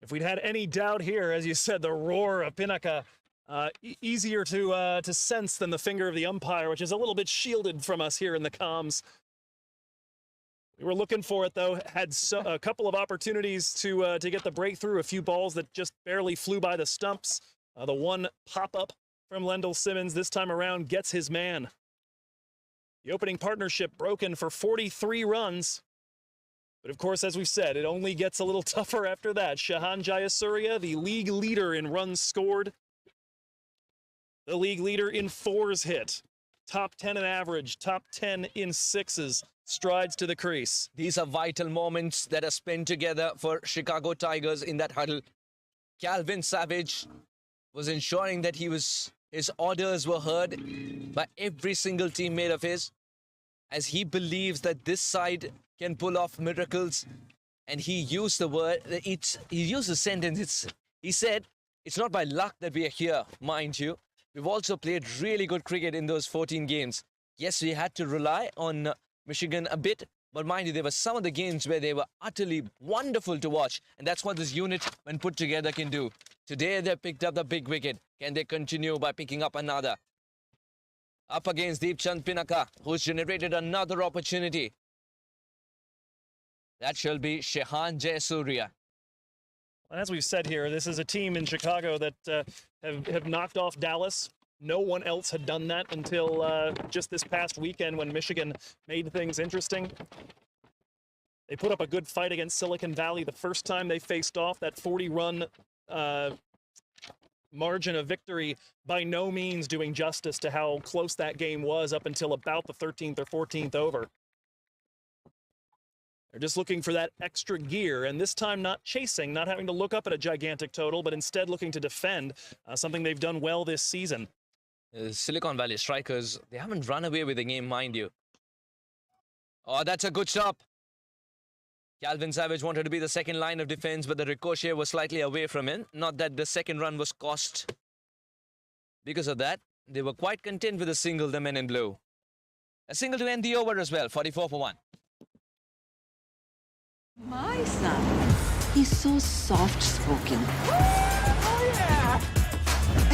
If we'd had any doubt here, as you said, the roar of Pinaka, easier to sense than the finger of the umpire, which is a little bit shielded from us here in the comms. We were looking for it, though. Had a couple of opportunities to get the breakthrough. A few balls that just barely flew by the stumps. The one pop-up from Lendl Simmons this time around gets his man. The opening partnership broken for 43 runs. But of course, as we said, it only gets a little tougher after that. Shahan Jayasuriya, the league leader in runs scored. The league leader in 4s hit. Top 10 in average, top 10 in 6s. Strides to the crease. These are vital moments that are spent together for Chicago Tigers in that huddle. Calvin Savage was ensuring that his orders were heard by every single teammate of his, as he believes that this side can pull off miracles. And he used the word, he used the sentence, he said, it's not by luck that we are here, mind you. We've also played really good cricket in those 14 games. Yes, we had to rely on Michigan a bit, but mind you, there were some of the games where they were utterly wonderful to watch, and that's what this unit, when put together, can do. Today, they picked up the big wicket. Can they continue by picking up another? Up against Dipchan Pinaka, who's generated another opportunity. That shall be Shahan Jayasuriya. As we've said here, this is a team in Chicago that have knocked off Dallas. No one else had done that until just this past weekend when Michigan made things interesting. They put up a good fight against Silicon Valley the first time they faced off. That 40-run margin of victory by no means doing justice to how close that game was up until about the 13th or 14th over. They're just looking for that extra gear, and this time not chasing, not having to look up at a gigantic total, but instead looking to defend, something they've done well this season. Silicon Valley Strikers, they haven't run away with the game, mind you. Oh, that's a good stop. Calvin Savage wanted to be the second line of defense, but the ricochet was slightly away from him. Not that the second run was cost. Because of that, they were quite content with a single, the men in blue. A single to end the over as well, 44 for 1. My son, he's so soft-spoken. Oh, yeah!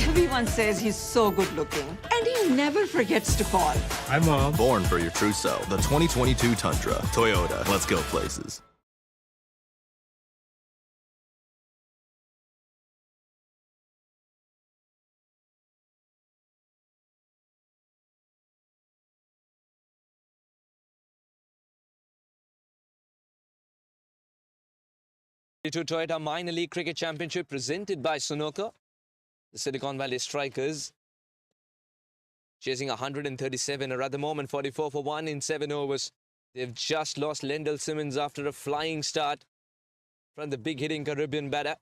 Everyone says he's so good-looking, and he never forgets to call. Hi, Mom. Born for your true self. The 2022 Tundra. Toyota. Let's go places. To Toyota Minor League Cricket Championship presented by Sunoco. The Silicon Valley Strikers chasing 137 or at the moment 44 for 1 in 7 overs. They've just lost Lendl Simmons after a flying start from the big hitting Caribbean batter.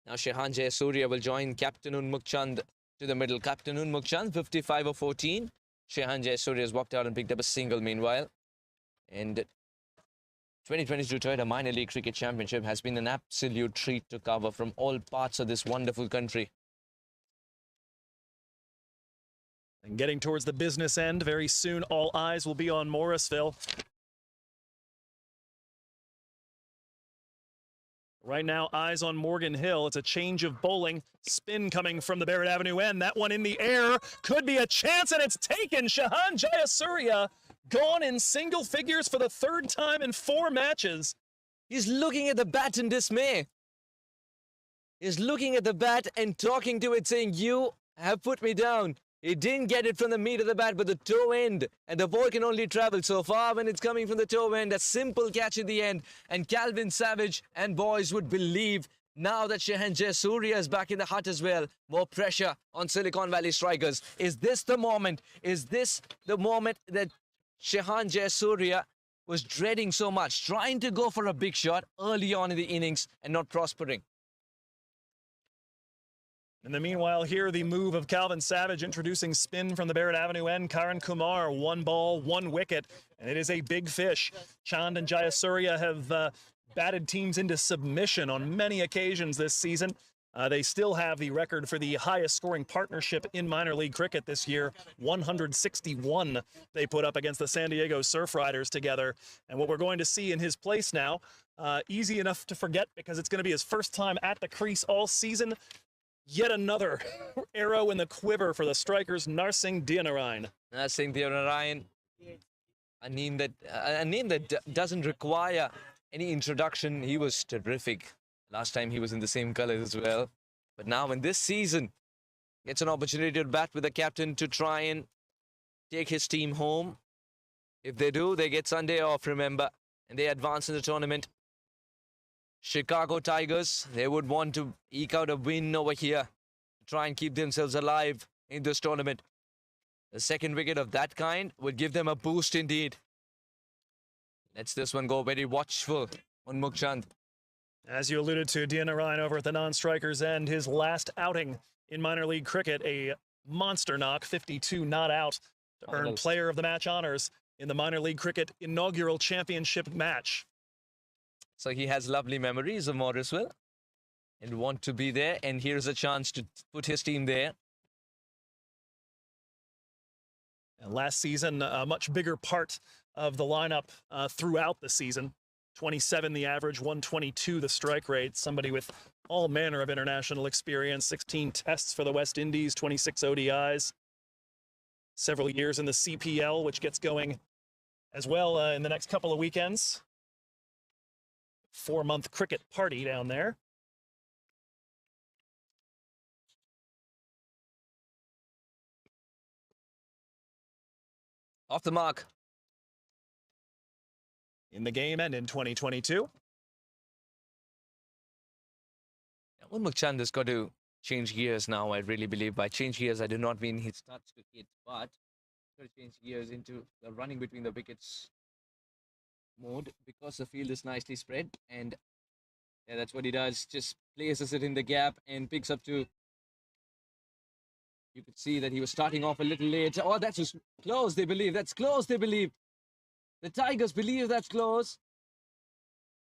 Now Shehan Jayasuriya will join Captain Unmukhchand to the middle. Captain Unmukhchand 55 or 14. Shehan Jayasuriya has walked out and picked up a single meanwhile. And 2022 Toyota Minor League Cricket Championship has been an absolute treat to cover from all parts of this wonderful country. And getting towards the business end, very soon all eyes will be on Morrisville. Right now, eyes on Morgan Hill. It's a change of bowling. Spin coming from the Barrett Avenue end. That one in the air. Could be a chance, and it's taken. Shehan Jayasuriya gone in single figures for the third time in 4 matches. He's looking at the bat in dismay. He's looking at the bat and talking to it, saying, "You have put me down." He didn't get it from the meat of the bat, but the toe end. And the ball can only travel so far when it's coming from the toe end. A simple catch at the end. And Calvin Savage and boys would believe now that Shehan Jayasuriya is back in the hut as well. More pressure on Silicon Valley Strikers. Is this the moment? Is this the moment that Shehan Jayasuriya was dreading so much, trying to go for a big shot early on in the innings and not prospering? In the meanwhile, here the move of Calvin Savage introducing spin from the Barrett Avenue end. Karan Kumar, 1 ball, 1 wicket, and it is a big fish. Chand and Jayasuriya have batted teams into submission on many occasions this season. They still have the record for the highest scoring partnership in minor league cricket this year. 161 they put up against the San Diego Surf Riders together. And what we're going to see in his place now, easy enough to forget because it's going to be his first time at the crease all season. Yet another arrow in the quiver for the Strikers, Narsingh Deonarine. Narsingh Deonarine, a name that doesn't require any introduction. He was terrific. Last time he was in the same colors as well. But now in this season, gets an opportunity to bat with the captain to try and take his team home. If they do, they get Sunday off, remember, and they advance in the tournament. Chicago Tigers, they would want to eke out a win over here to try and keep themselves alive in this tournament. The second wicket of that kind would give them a boost indeed. Let's this one go very watchful on Mukhchand. As you alluded to, Deonarine over at the non-strikers end, his last outing in minor league cricket, a monster knock, 52 not out, to earn player of the match honors in the minor league cricket inaugural championship match. So he has lovely memories of Morrisville and want to be there. And here's a chance to put his team there. And last season, a much bigger part of the lineup throughout the season. 27 the average, 122 the strike rate. Somebody with all manner of international experience, 16 tests for the West Indies, 26 ODIs. Several years in the CPL, which gets going as well in the next couple of weekends. 4-month cricket party down there. Off the mark. In the game and in 2022. Unmukhchand has got to change gears now, I really believe. By change gears, I do not mean he starts to hit, but got to change gears into the running between the wickets mode because the field is nicely spread. And yeah, that's what he does. Just places it in the gap and picks up to... You could see that he was starting off a little late. Oh, that's just close, they believe. That's close, they believe. The Tigers believe that's close.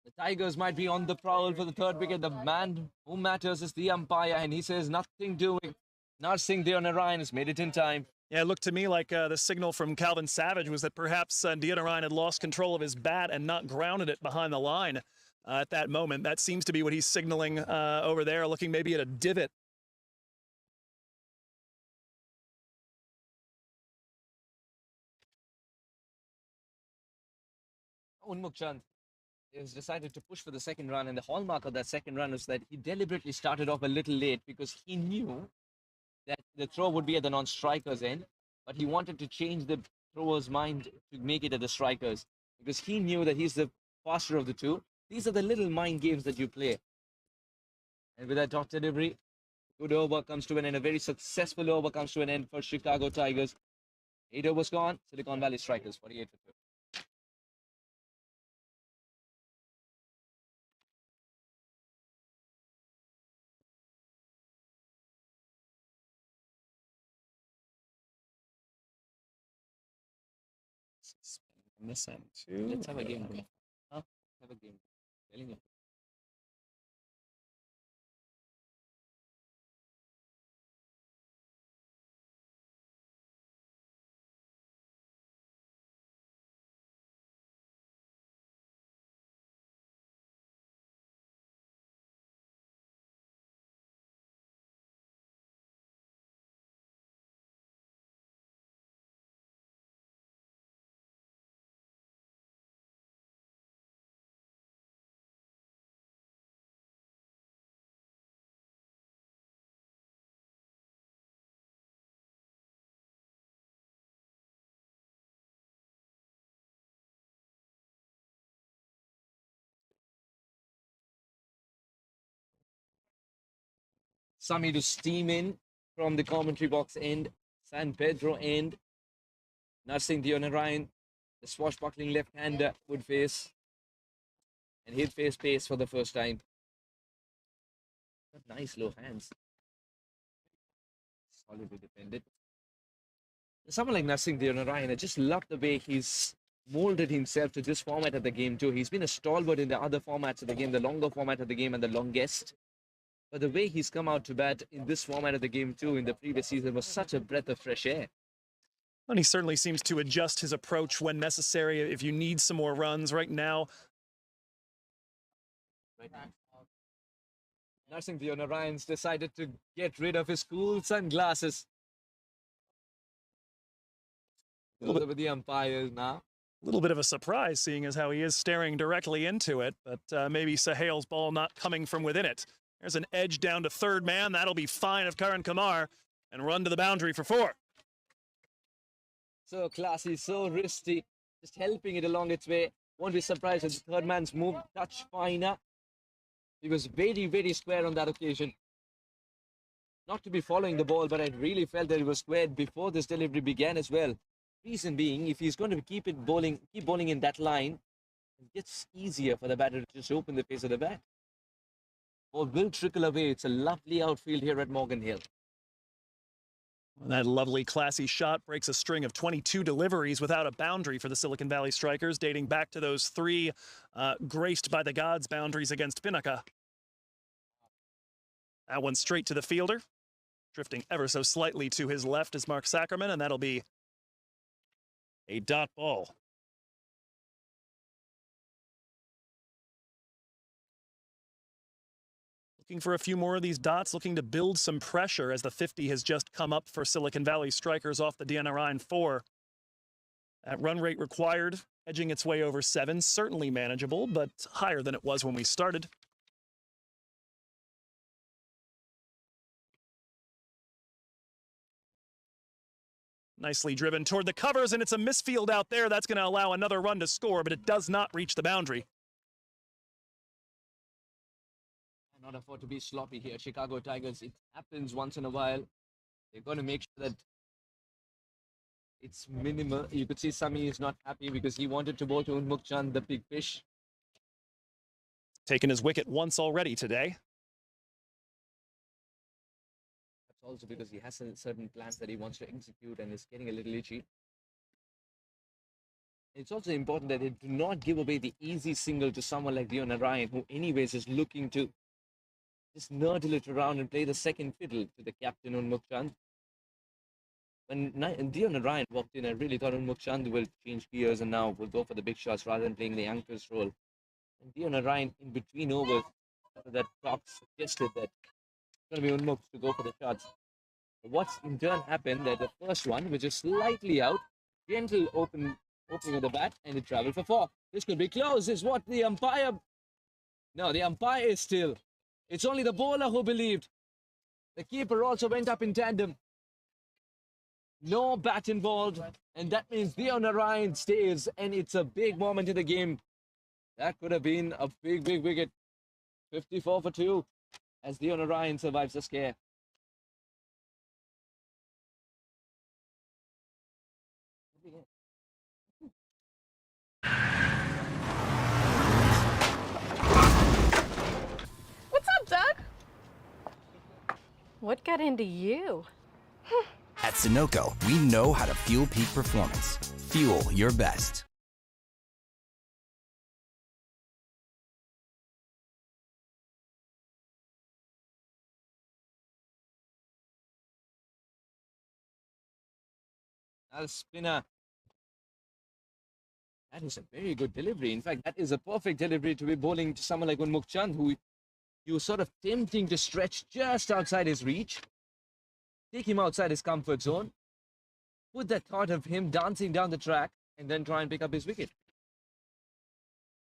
The Tigers might be on the prowl for the third wicket. The man who matters is the umpire, and he says nothing doing. Narsingh Deonarayan has made it in time. Yeah, it looked to me like the signal from Calvin Savage was that perhaps Deonarayan had lost control of his bat and not grounded it behind the line at that moment. That seems to be what he's signaling over there, looking maybe at a divot. Unmukhchand has decided to push for the second run, and the hallmark of that second run is that he deliberately started off a little late because he knew that the throw would be at the non-striker's end, but he wanted to change the thrower's mind to make it at the striker's because he knew that he's the faster of the two. These are the little mind games that you play. And with that top delivery, good over comes to an end. A very successful over comes to an end for Chicago Tigers. 8 overs gone. Silicon Valley Strikers 48 for 2. On this end too. Let's have a game, bro. Huh? Have a game. Telling you. Sami to steam in from the commentary box end. San Pedro end. Narsingh Deonarayan, the swashbuckling left-hander, would face. And he'd face pace for the first time. Nice low hands. Solidly defended. Someone like Narsingh Deonarayan, I just love the way he's molded himself to this format of the game too. He's been a stalwart in the other formats of the game, the longer format of the game and the longest. But the way he's come out to bat in this format of the game too in the previous season was such a breath of fresh air. And he certainly seems to adjust his approach when necessary if you need some more runs right now. Narsingh Deonarayan's decided to get rid of his cool sunglasses. Goes over the umpires now. A little bit of a surprise seeing as how he is staring directly into it, but maybe Sahal's ball not coming from within it. There's an edge down to third man. That'll be fine of Karan Kumar and run to the boundary for 4. So classy, so wristy, just helping it along its way. Won't be surprised if the third man's move touch finer. He was very, very square on that occasion. Not to be following the ball, but I really felt that he was squared before this delivery began as well. Reason being, if he's going to keep bowling in that line, it gets easier for the batter to just open the face of the bat. Ball will trickle away. It's a lovely outfield here at Morgan Hill. That lovely, classy shot breaks a string of 22 deliveries without a boundary for the Silicon Valley Strikers, dating back to those 3 graced by the gods boundaries against Pinaka. That one straight to the fielder. Drifting ever so slightly to his left is Mark Sackerman, and that'll be a dot ball. Looking for a few more of these dots, looking to build some pressure as the 50 has just come up for Silicon Valley Strikers off the Deonarayan 4. That run rate required edging its way over 7, certainly manageable, but higher than it was when we started. Nicely driven toward the covers, and it's a misfield out there. That's going to allow another run to score, but it does not reach the boundary. Not afford to be sloppy here. Chicago Tigers, it happens once in a while. They're going to make sure that it's minimal. You could see Sami is not happy because he wanted to bowl to Unmuk Chand, the big fish. Taken his wicket once already today. That's also because he has certain plans that he wants to execute and is getting a little itchy. It's also important that they do not give away the easy single to someone like Dion Ryan, who anyways is looking to just nurtle it around and play the second fiddle to the captain Unmuk Chand. When Dion Ryan walked in, I really thought Unmuk Chand will change gears and now will go for the big shots rather than playing the anchor's role. And Dion Ryan, in between overs, that talk suggested that it's going to be Unmuk to go for the shots. But what's in turn happened that the first one, which is slightly out, gentle opening of the bat, and it traveled for 4. This could be close, is what the umpire... No, the umpire is still. It's only the bowler who believed. The keeper also went up in tandem. No bat involved, and that means Dion Ryan stays, and it's a big moment in the game. That could have been a big, big wicket. 54 for 2, as Dion Ryan survives the scare. What's up, Doug? What got into you? At Sunoco, we know how to fuel peak performance. Fuel your best. Al spinner. That is a very good delivery. In fact, that is a perfect delivery to be bowling to someone like Unmuk Chand, who you were sort of tempting to stretch just outside his reach. Take him outside his comfort zone. Put that thought of him dancing down the track and then try and pick up his wicket.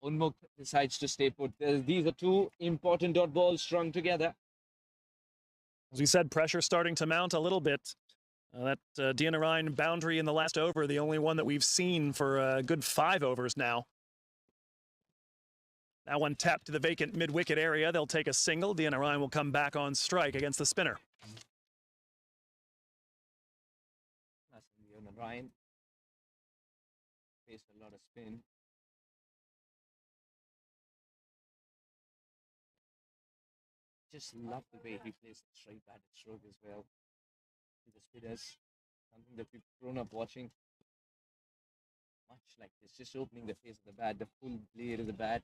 Unmuk decides to stay put. These are 2 important dot balls strung together. As we said, pressure starting to mount a little bit. That Dion Ryan boundary in the last over, the only one that we've seen for a good 5 overs now. That one tapped to the vacant mid-wicket area. They'll take a single. Dion Ryan will come back on strike against the spinner. Dion Ryan faced a lot of spin. Just love the way he plays the straight batted stroke as well. The spinners, something that we've grown up watching. Much like this, just opening the face of the bat, the full blade of the bat.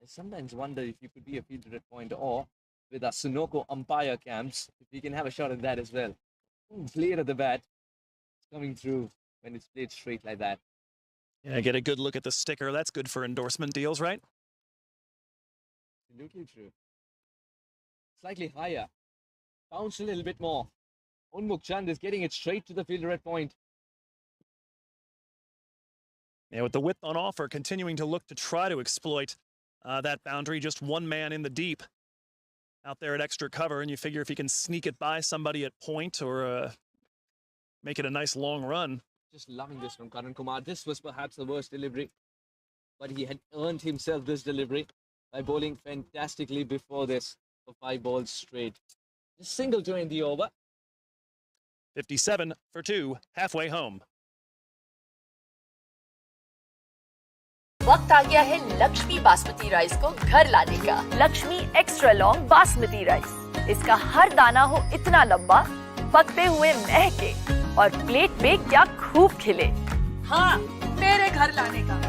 I sometimes wonder if you could be a fielder at point, or with our Sunoco umpire camps, if we can have a shot at that as well. Full blade of the bat coming through when it's played straight like that. Yeah, get a good look at the sticker. That's good for endorsement deals, right? Absolutely true. Slightly higher. Bounce a little bit more. Unmuk Chand is getting it straight to the fielder at point. Yeah, with the width on offer, continuing to look to try to exploit that boundary. Just one man in the deep out there at extra cover, and you figure if he can sneak it by somebody at point or make it a nice long run. Just loving this from Karan Kumar. This was perhaps the worst delivery, but he had earned himself this delivery by bowling fantastically before this for 5 balls straight. Just single to end the over. 57 for 2, halfway home. वक्त आ गया है Lakshmi basmati rice को घर लाने का। Lakshmi extra long basmati rice. इसका हर दाना हो इतना लंबा, पकते हुए महके और प्लेट पे क्या खूब खिले। हाँ, मेरे घर लाने का।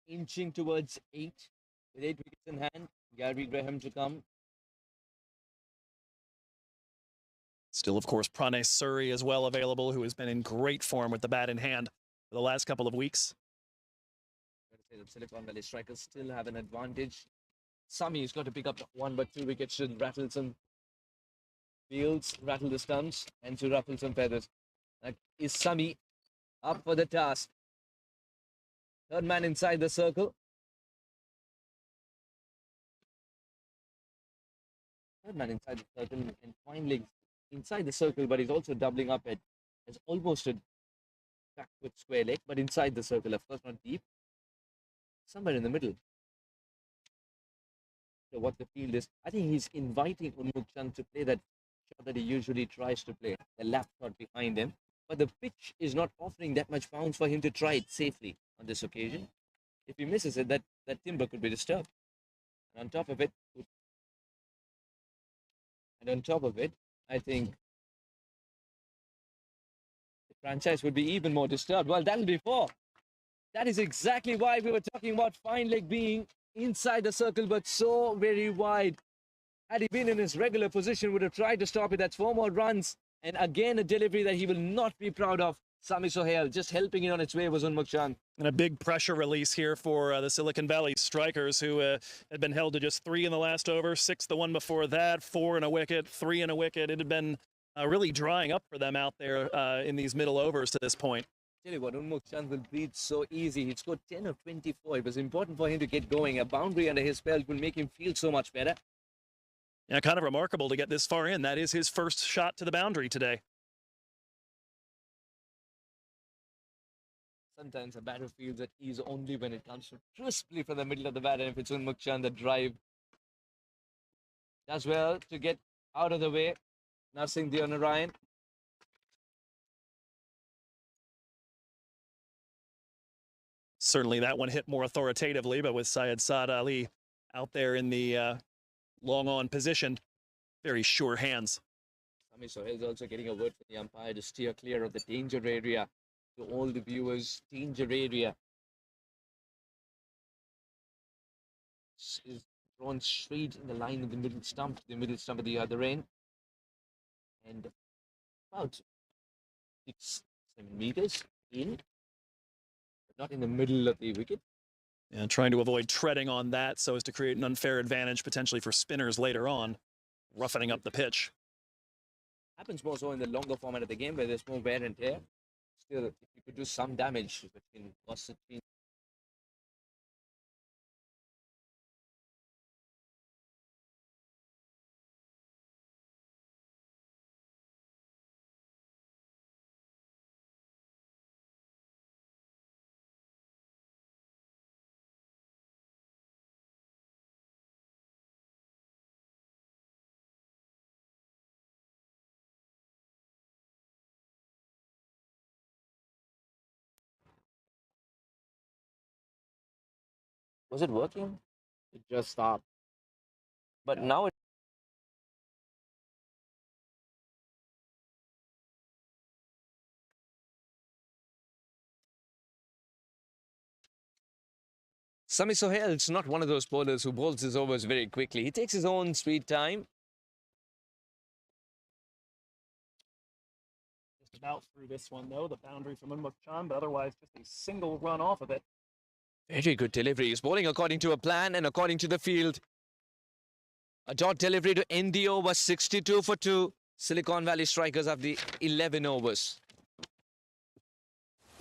Inching towards 8 with 8 wickets in hand. Gary Graham to come. Still, of course, Pranay Surrey as well available, who has been in great form with the bat in hand for the last couple of weeks. say that Silicon Valley strikers still have an advantage. Sami's got to pick up 1 but 2 wickets to rattle some fields, rattle the stumps, and to ruffle some feathers. Is Sami up for the task? Third man inside the circle. Third man inside the circle and finally inside the circle, but he's also doubling up as almost a backward square leg, but inside the circle, of course, not deep. Somewhere in the middle. So what the field is, I think he's inviting Unmuk Chand to play that shot that he usually tries to play, the lap shot behind him. But the pitch is not offering that much bounce for him to try it safely on this occasion. If he misses it, that timber could be disturbed. And on top of it, I think the franchise would be even more disturbed. Well, that'll be 4. That is exactly why we were talking about fine leg being inside the circle, but so very wide. Had he been in his regular position, would have tried to stop it. That's 4 more runs. And again, a delivery that he will not be proud of. Sami Sohail just helping it on its way was Unmuk Chand. And a big pressure release here for the Silicon Valley strikers, who had been held to just 3 in the last over, 6 the one before that, 4 and a wicket, 3 and a wicket. It had been really drying up for them out there in these middle overs to this point. Tell you what, Unmuk Chand will breathe so easy. He scored 10 of 24. It was important for him to get going. A boundary under his belt will make him feel so much better. Yeah, kind of remarkable to get this far in. That is his first shot to the boundary today. Sometimes a batter feels at ease only when it comes crisply from the middle of the bat. And if it's Unmuk Chand, the drive does well to get out of the way. Narsingh Deonarayan. Certainly that one hit more authoritatively, but with Syed Saad Ali out there in the long on position, very sure hands. Sami Sohail is also getting a word from the umpire to steer clear of the danger area. To all the viewers, danger area is drawn straight in the line of the middle stump at the other end. And about 6-7 meters in, but not in the middle of the wicket. And trying to avoid treading on that so as to create an unfair advantage potentially for spinners later on, roughening up the pitch. Happens more so in the longer format of the game where there's more wear and tear. Still, if you could do some damage, it can cost it. Was it working? It just stopped. But now it. Sami Sohail is not one of those bowlers who bowls his overs very quickly. He takes his own sweet time. Just about through this one, though, the boundary from Unmuk Chand, but otherwise just a single run off of it. Very good delivery. He's bowling according to a plan and according to the field. A dot delivery to end the over, 62 for 2. Silicon Valley strikers have the 11 overs.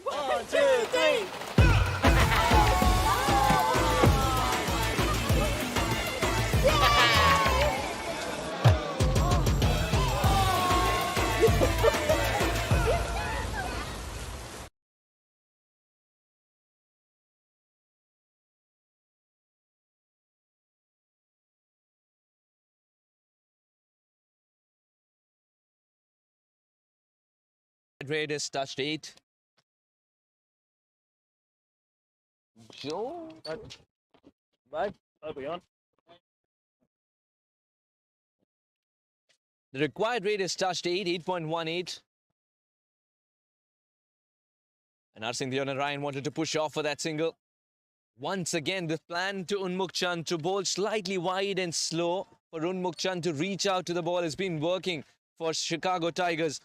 1, 2, 3. Raiders touched 8. Joe, but Are we on? the required rate is touched 8.18. And Narsingh Deonarayan wanted to push off for that single. Once again, the plan to Unmuk Chand to bowl slightly wide and slow for Unmuk Chand to reach out to the ball has been working for Chicago Tigers.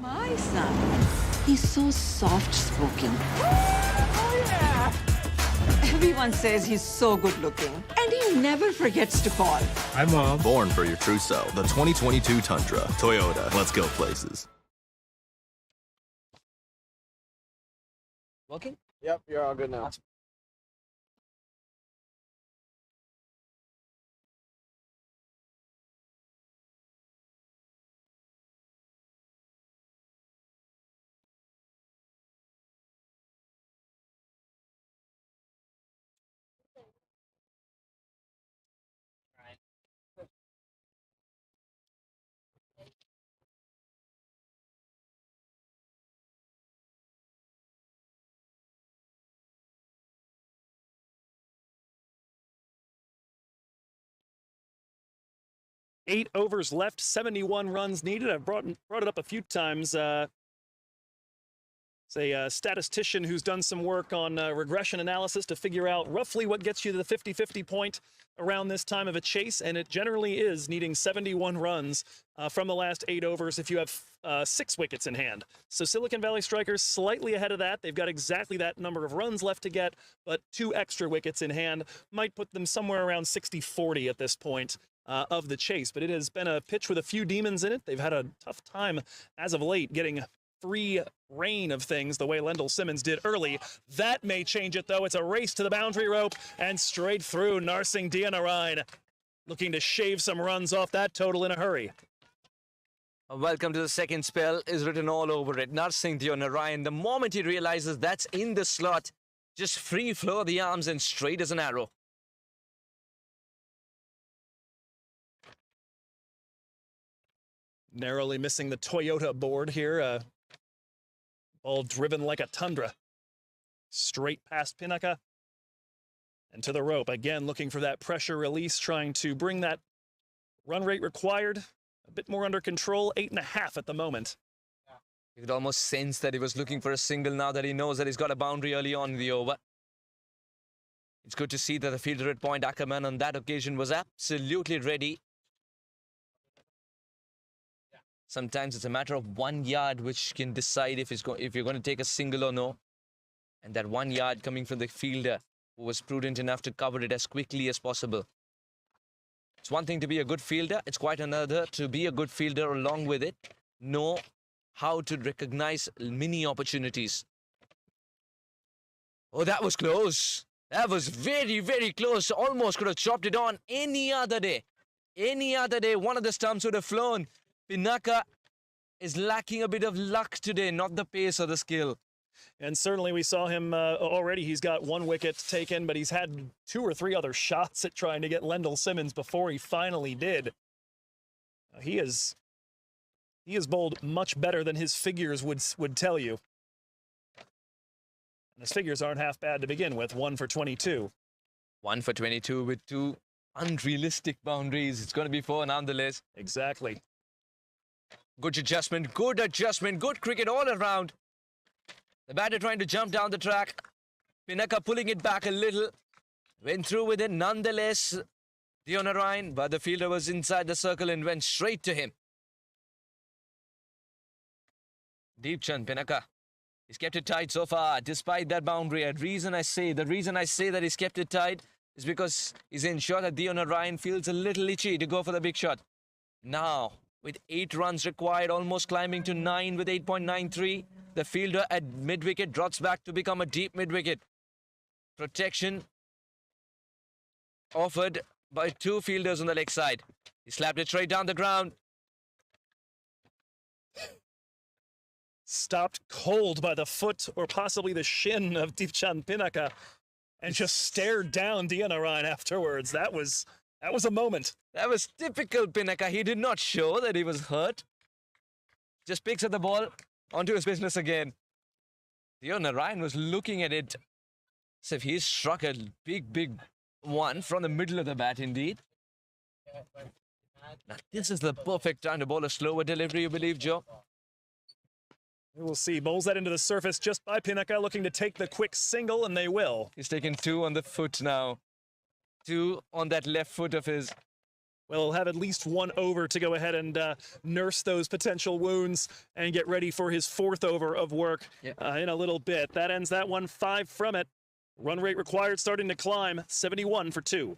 My son. He's so soft-spoken. Oh, yeah! Everyone says he's so good-looking, and he never forgets to call. Hi, Mom. Born for your true self. The 2022 Tundra. Toyota. Let's go places. Working? Yep, you're all good now. Eight overs left, 71 runs needed. I've brought it up a few times. It's a statistician who's done some work on regression analysis to figure out roughly what gets you to the 50-50 point around this time of a chase, and it generally is needing 71 runs from the last 8 overs if you have 6 wickets in hand. So Silicon Valley Strikers slightly ahead of that. They've got exactly that number of runs left to get, but 2 extra wickets in hand might put them somewhere around 60-40 at this point of the chase. But it has been a pitch with a few demons in it. They've had a tough time as of late getting free reign of things the way Lendl Simmons did early. That may change it, though. It's a race to the boundary rope and straight through. Narsingh Deonarine looking to shave some runs off that total in a hurry. Welcome to the second spell is written all over it. Narsingh Deonarine, the moment he realizes that's in the slot, just free flow the arms and straight as an arrow. Narrowly missing the Toyota board here. Ball driven like a Tundra. Straight past Pinaka. And to the rope. Again, looking for that pressure release, trying to bring that run rate required a bit more under control. 8.5 at the moment. You could almost sense that he was looking for a single now that he knows that he's got a boundary early on in the over. It's good to see that the fielder at point, Ackerman, on that occasion was absolutely ready. Sometimes it's a matter of 1 yard which can decide if you're going to take a single or no. And that 1 yard coming from the fielder who was prudent enough to cover it as quickly as possible. It's one thing to be a good fielder. It's quite another to be a good fielder along with it. Know how to recognize mini opportunities. Oh, that was close. That was very, very close. Almost could have chopped it on any other day. Any other day, one of the stumps would have flown. Pinaka is lacking a bit of luck today, not the pace or the skill. And certainly we saw him already. He's got 1 wicket taken, but he's had 2 or 3 other shots at trying to get Lendl Simmons before he finally did. He is bowled much better than his figures would tell you. And his figures aren't half bad to begin with. 1 for 22. 1 for 22 with 2 unrealistic boundaries. It's going to be 4 nonetheless. Exactly. Good adjustment, good cricket all around. The batter trying to jump down the track. Pinaka pulling it back a little. Went through with it nonetheless. Deonarine, but the fielder was inside the circle and went straight to him. Deepchand Pinaka. He's kept it tight so far, despite that boundary. The reason I say that he's kept it tight is because he's ensured that Deonarine feels a little itchy to go for the big shot. Now, with 8 runs required, almost climbing to 9 with 8.93. The fielder at mid-wicket drops back to become a deep mid-wicket. Protection offered by 2 fielders on the leg side. He slapped it straight down the ground. Stopped cold by the foot or possibly the shin of Deepchand Pinaka and just stared down Deonarine afterwards. That was a moment. That was typical Pinaka. He did not show that he was hurt. Just picks up the ball onto his business again. Deonarine was looking at it as if he struck a big one from the middle of the bat indeed. Now this is the perfect time to bowl a slower delivery, you believe, Joe? We will see. Bowls that into the surface just by Pinaka, looking to take the quick single, and they will. He's taken 2 on the foot now. 2 on that left foot of his. Well, he'll have at least one over to go ahead and nurse those potential wounds and get ready for his fourth over of work in a little bit. That ends that one, 5 from it. Run rate required starting to climb, 71 for 2.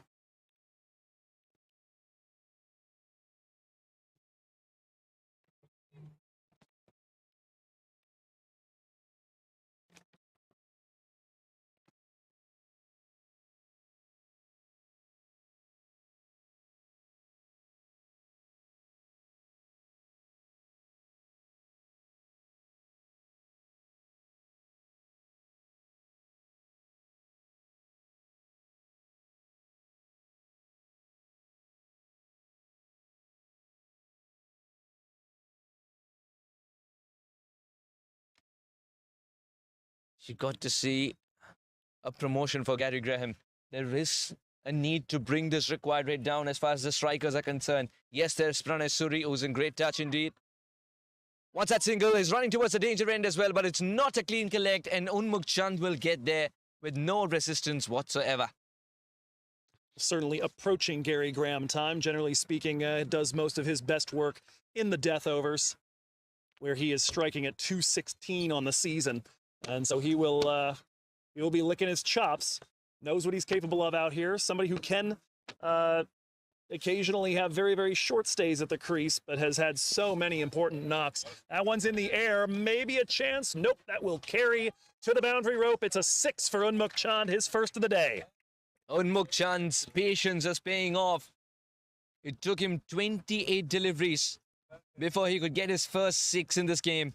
You got to see a promotion for Gary Graham. There is a need to bring this required rate down as far as the strikers are concerned. Yes, there's Pranay Suri, who's in great touch indeed. Once that single is running towards the danger end as well, but it's not a clean collect, and Unmukh Chand will get there with no resistance whatsoever. Certainly approaching Gary Graham time. Generally speaking, does most of his best work in the death overs, where he is striking at 216 on the season. And so he will be licking his chops, knows what he's capable of out here. Somebody who can occasionally have very, very short stays at the crease, but has had so many important knocks. That one's in the air, maybe a chance. Nope, that will carry to the boundary rope. It's a 6 for Unmukh Chand, his first of the day. Unmukh Chand's patience is paying off. It took him 28 deliveries before he could get his first 6 in this game.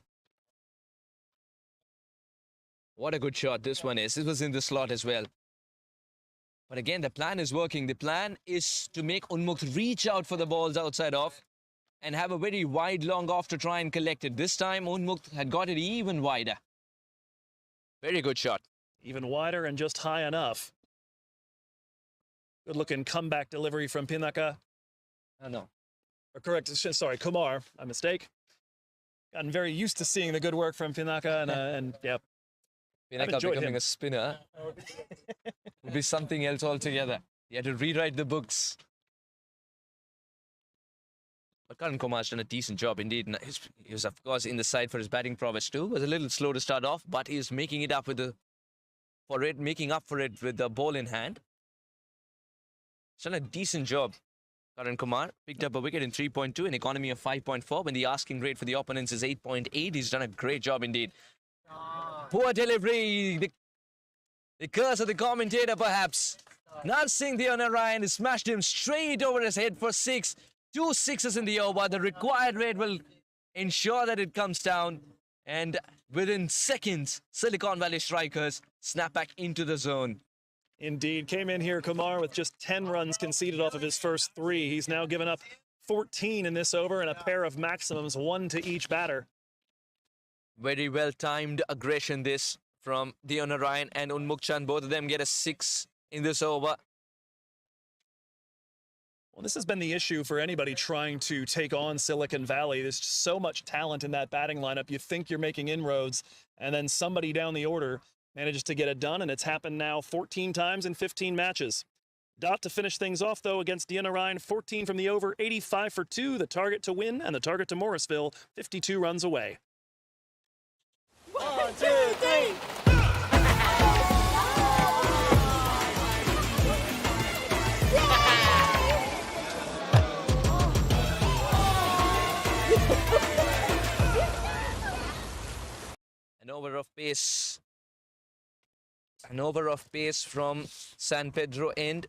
What a good shot this one is. This was in the slot as well. But again, the plan is working. The plan is to make Unmukh reach out for the balls outside off and have a very wide long off to try and collect it. This time, Unmukh had got it even wider. Very good shot. Even wider and just high enough. Good looking comeback delivery from Pinaka. Oh, no. Or correct, sorry, Kumar. My mistake. Gotten very used to seeing the good work from Pinaka and yeah. Pinaka becoming a spinner would be something else altogether. He had to rewrite the books. But Karan Kumar's done a decent job indeed. And he was, of course, in the side for his batting prowess too. Was a little slow to start off, but he's making it up making up for it with the ball in hand. He's done a decent job. Karan Kumar picked up a wicket in 3.2, an economy of 5.4. When the asking rate for the opponents is 8.8, he's done a great job indeed. Poor delivery. The curse of the commentator, perhaps. Narsingh Deonarayan smashed him straight over his head for 6. 2 6s in the over. The required rate will ensure that it comes down. And within seconds, Silicon Valley Strikers snap back into the zone. Indeed. Came in here, Kumar, with just 10 runs conceded off of his first 3. He's now given up 14 in this over and a pair of maximums, 1 to each batter. Very well-timed aggression this from Deonarayan and Unmukh Chand. Both of them get a 6 in this over. Well, this has been the issue for anybody trying to take on Silicon Valley. There's just so much talent in that batting lineup. You think you're making inroads, and then somebody down the order manages to get it done, and it's happened now 14 times in 15 matches. Dot to finish things off, though, against Deonarayan. 14 from the over, 85 for 2. The target to win, and the target to Morrisville, 52 runs away. 1, 2, 3. An over of pace. An over of pace from San Pedro end.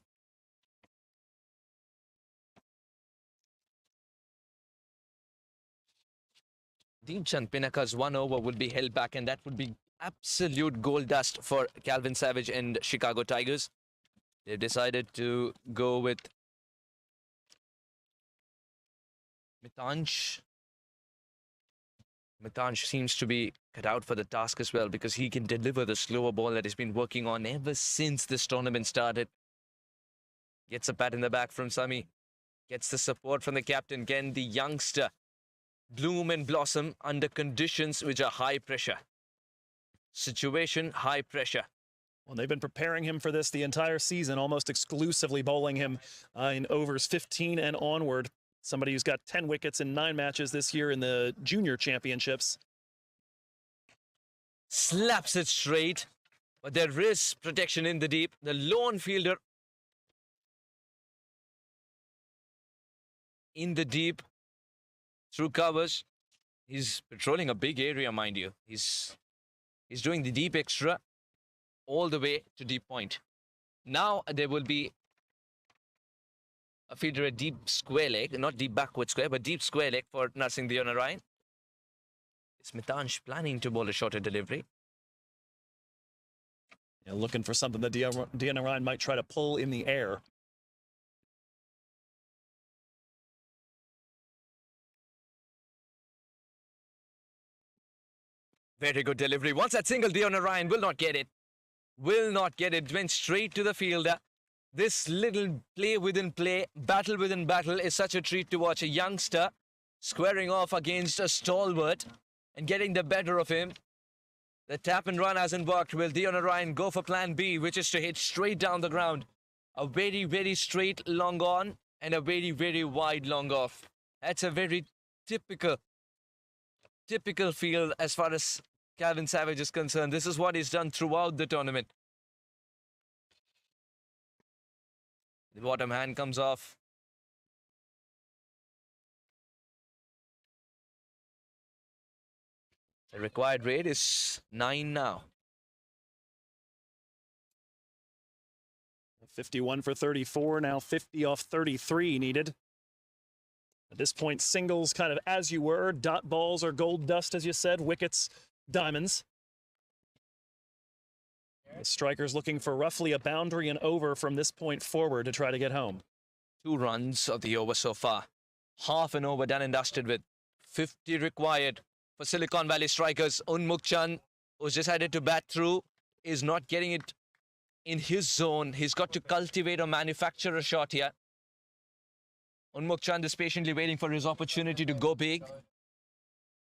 Deepchand Pinaka's 1 over would be held back, and that would be absolute gold dust for Calvin Savage and Chicago Tigers. They've decided to go with Mitansh. Mitansh seems to be cut out for the task as well, because he can deliver the slower ball that he's been working on ever since this tournament started. Gets a pat in the back from Sami. Gets the support from the captain. Can the youngster bloom and blossom under conditions which are high pressure? Situation, high pressure. Well, they've been preparing him for this the entire season, almost exclusively bowling him in overs 15 and onward. Somebody who's got 10 wickets in 9 matches this year in the junior championships. Slaps it straight, but there is protection in the deep. The lone fielder in the deep through covers. He's patrolling a big area, mind you. He's doing the deep extra all the way to deep point. Now there will be a fielder at deep square leg, not deep backward square, but deep square leg for Narsingh Deonarayan. Is Mitansh planning to bowl a shorter delivery? Yeah, looking for something that Deonarayan might try to pull in the air. Very good delivery. Once that single, Deonarayan will not get it. Will not get it. Went straight to the fielder. This little play within play, battle within battle is such a treat to watch. A youngster squaring off against a stalwart and getting the better of him. The tap and run hasn't worked. Will Deonarayan go for plan B, which is to hit straight down the ground? A very, very straight long on and a very, very wide long off. That's a very typical field as far as Calvin Savage is concerned. This is what he's done throughout the tournament. The bottom hand comes off. The required rate is 9 now. 51 for 34, now 50 off 33 needed. At this point, singles kind of as you were. Dot balls are gold dust, as you said. Wickets, diamonds. The strikers looking for roughly a boundary and over from this point forward to try to get home. 2 runs of the over so far. Half an over done and dusted with 50 required for Silicon Valley strikers. Unmukh Chand, who's decided to bat through, is not getting it in his zone. He's got to cultivate or manufacture a shot here. Unmukh Chand is patiently waiting for his opportunity to go big.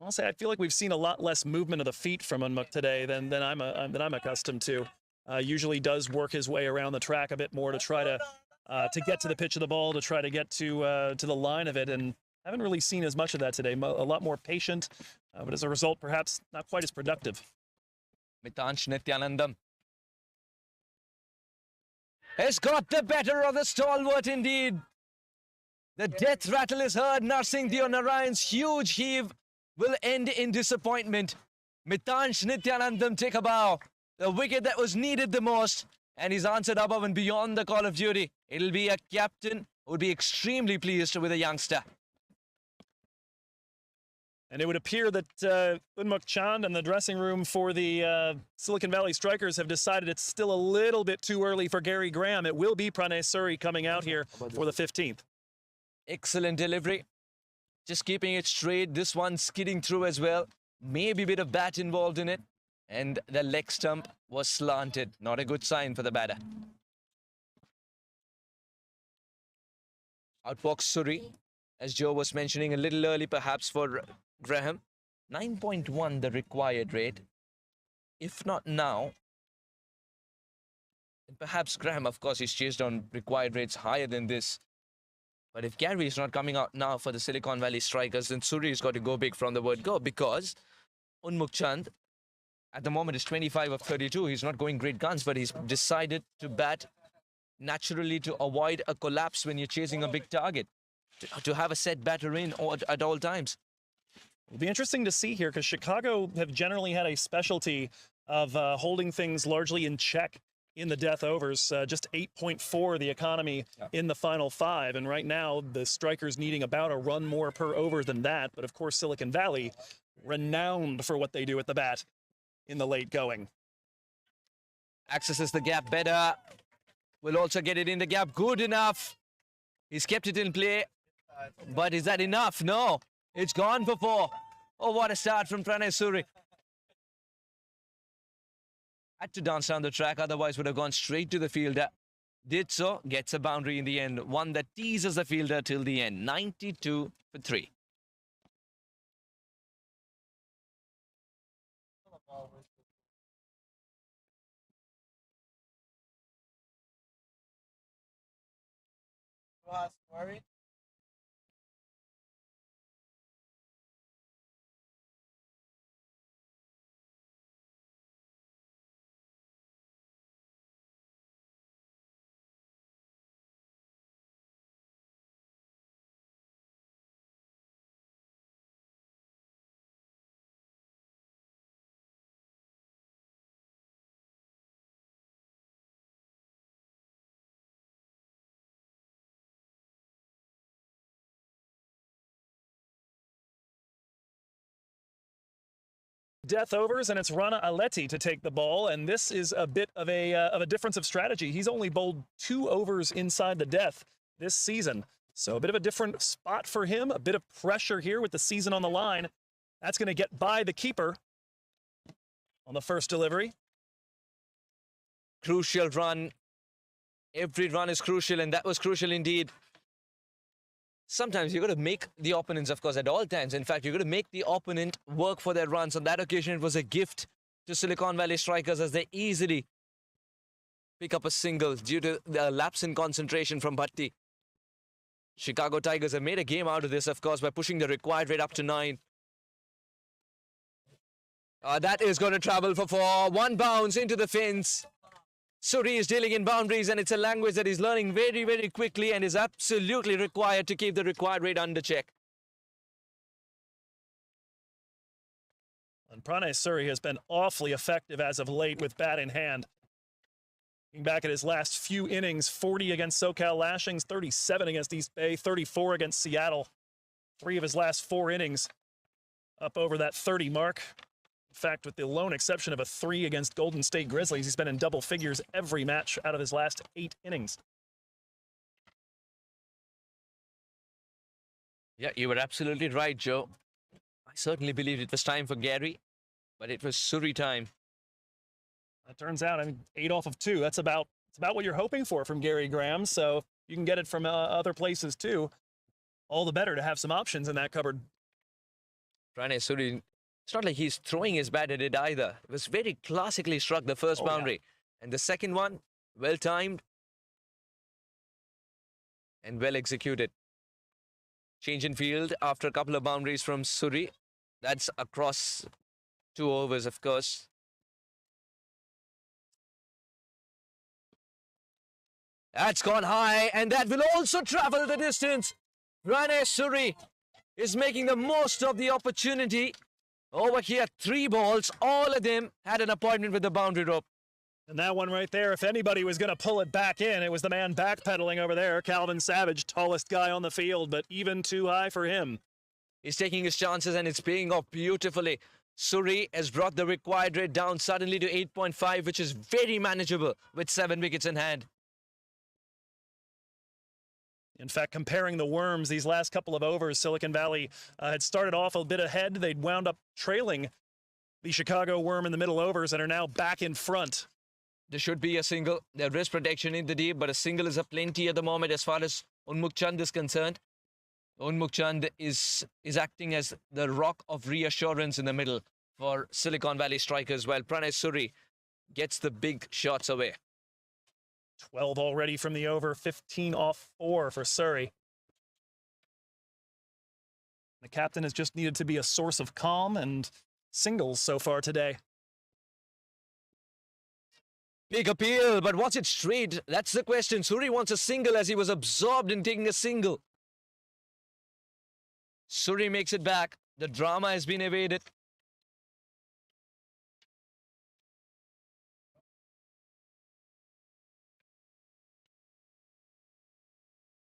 I'll say I feel like we've seen a lot less movement of the feet from Unmukh today than I'm accustomed to. Usually does work his way around the track a bit more to try to get to the pitch of the ball, to try to get to the line of it, and haven't really seen as much of that today. A lot more patient, but as a result, perhaps not quite as productive. Mitansh Nityanandam has got the better of the stalwart indeed. The death rattle is heard. Narsingh Deonarayan's huge heave will end in disappointment. Mitansh Nityanandam take a bow. The wicket that was needed the most. And he's answered above and beyond the call of duty. It'll be a captain who would be extremely pleased with a youngster. And it would appear that Unmukh Chand and the dressing room for the Silicon Valley Strikers have decided it's still a little bit too early for Gary Graham. It will be Pranay Suri coming out here for the 15th. Excellent delivery. Just keeping it straight. This one skidding through as well. Maybe a bit of bat involved in it. And the leg stump was slanted. Not a good sign for the batter. Outbox Suri, as Joe was mentioning, a little early perhaps for Graham. 9.1 the required rate. If not now, perhaps Graham, of course, he's chased on required rates higher than this. But if Gary is not coming out now for the Silicon Valley Strikers, then Suri has got to go big from the word go, because Unmukh Chand at the moment is 25 of 32. He's not going great guns, but he's decided to bat naturally to avoid a collapse when you're chasing a big target. To have a set batter in at all times. It'll be interesting to see here, because Chicago have generally had a specialty of holding things largely in check in the death overs. Just 8.4 the economy in the final 5, and right now the strikers needing about a run more per over than that. But of course Silicon Valley, renowned for what they do at the bat in the late going. Accesses the gap better. Will also get it in the gap. Good enough. He's kept it in play. But is that enough? No. It's gone for 4. Oh, what a start from Pranay Suri. Had to dance down the track, otherwise would have gone straight to the fielder. Did so, gets a boundary in the end. One that teases the fielder till the end. 92 for 3. Death overs, and it's Rana Aleti to take the ball, and this is a bit of a difference of strategy. He's only bowled 2 overs inside the death this season, so a bit of a different spot for him, a bit of pressure here with the season on the line. That's going to get by the keeper on the first delivery. Crucial run. Every run is crucial, and that was crucial indeed. Sometimes you've got to make the opponents, of course, at all times. In fact, you've got to make the opponent work for their runs. On that occasion, it was a gift to Silicon Valley Strikers as they easily pick up a single due to the lapse in concentration from Bhatti. Chicago Tigers have made a game out of this, of course, by pushing the required rate up to 9. That is going to travel for 4. 1 bounce into the fence. Suri is dealing in boundaries, and it's a language that he's learning very, very quickly and is absolutely required to keep the required rate under check. And Pranay Suri has been awfully effective as of late with bat in hand. Looking back at his last few innings, 40 against SoCal Lashings, 37 against East Bay, 34 against Seattle. 3 of his last 4 innings up over that 30 mark. In fact, with the lone exception of a 3 against Golden State Grizzlies, he's been in double figures every match out of his last 8 innings. Yeah, you were absolutely right, Joe. I certainly believed it was time for Gary, but it was Suri time. That turns out, 8 off of 2. It's about what you're hoping for from Gary Graham, so you can get it from other places too. All the better to have some options in that cupboard. Pranay Suri, it's not like he's throwing his bat at it either. It was very classically struck, the first boundary. Yeah. And the second one, well timed and well executed. Change in field after a couple of boundaries from Suri. That's across 2 overs, of course. That's gone high, and that will also travel the distance. Pranay Suri is making the most of the opportunity. Over here, 3 balls, all of them had an appointment with the boundary rope. And that one right there, if anybody was going to pull it back in, it was the man backpedaling over there, Calvin Savage, tallest guy on the field, but even too high for him. He's taking his chances, and it's paying off beautifully. Suri has brought the required rate down suddenly to 8.5, which is very manageable with 7 wickets in hand. In fact, comparing the Worms, these last couple of overs, Silicon Valley had started off a bit ahead. They'd wound up trailing the Chicago Worm in the middle overs and are now back in front. There should be a single. There is protection in the deep, but a single is a plenty at the moment as far as Unmukh Chand is concerned. Unmukh Chand is acting as the rock of reassurance in the middle for Silicon Valley Strikers, while Pranay Suri gets the big shots away. 12 already from the over, 15 off 4 for Surrey. The captain has just needed to be a source of calm and singles so far today. Big appeal, but was it straight? That's the question. Suri wants a single as he was absorbed in taking a single. Suri makes it back. The drama has been evaded.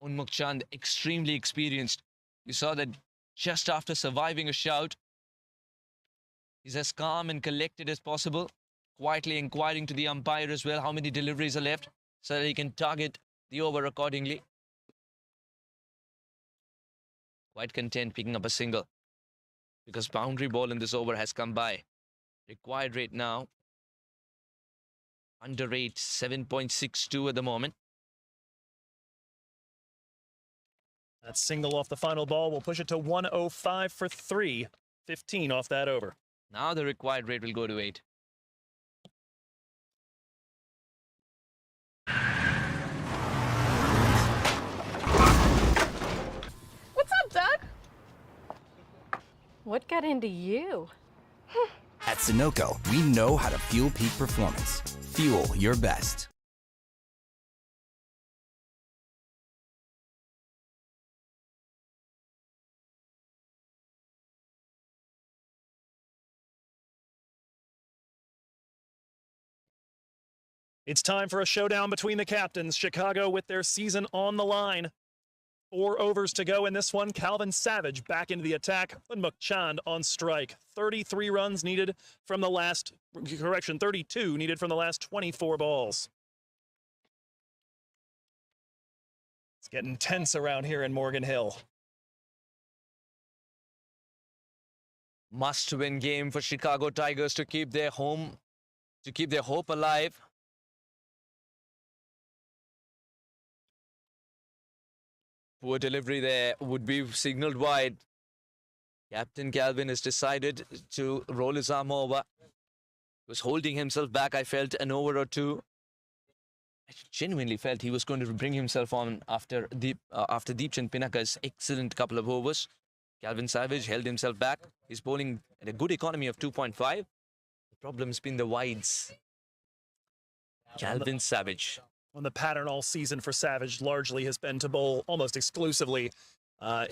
Unmukh Chand, extremely experienced. You saw that just after surviving a shout, he's as calm and collected as possible, quietly inquiring to the umpire as well how many deliveries are left so that he can target the over accordingly. Quite content picking up a single because boundary ball in this over has come by. Required rate now under 8, 7.62 at the moment. That single off the final ball will push it to 105 for 3. 15 off that over. Now the required rate will go to 8. What got into you? At Sunoco, we know how to fuel peak performance. Fuel your best. It's time for a showdown between the captains. Chicago with their season on the line. 4 overs to go in this one. Calvin Savage back into the attack. Unmuk Chand on strike. 33 runs needed from the last, 32 needed from the last 24 balls. It's getting tense around here in Morgan Hill. Must-win game for Chicago Tigers to keep their hope alive. Poor delivery there, would be signaled wide. Captain Calvin has decided to roll his arm over. Was holding himself back, I felt, an over or two. I genuinely felt he was going to bring himself on after Deepchand Pinaka's excellent couple of overs. Calvin Savage held himself back. He's bowling at a good economy of 2.5. The problem's been the wides. Calvin Savage. On the pattern all season for Savage largely has been to bowl almost exclusively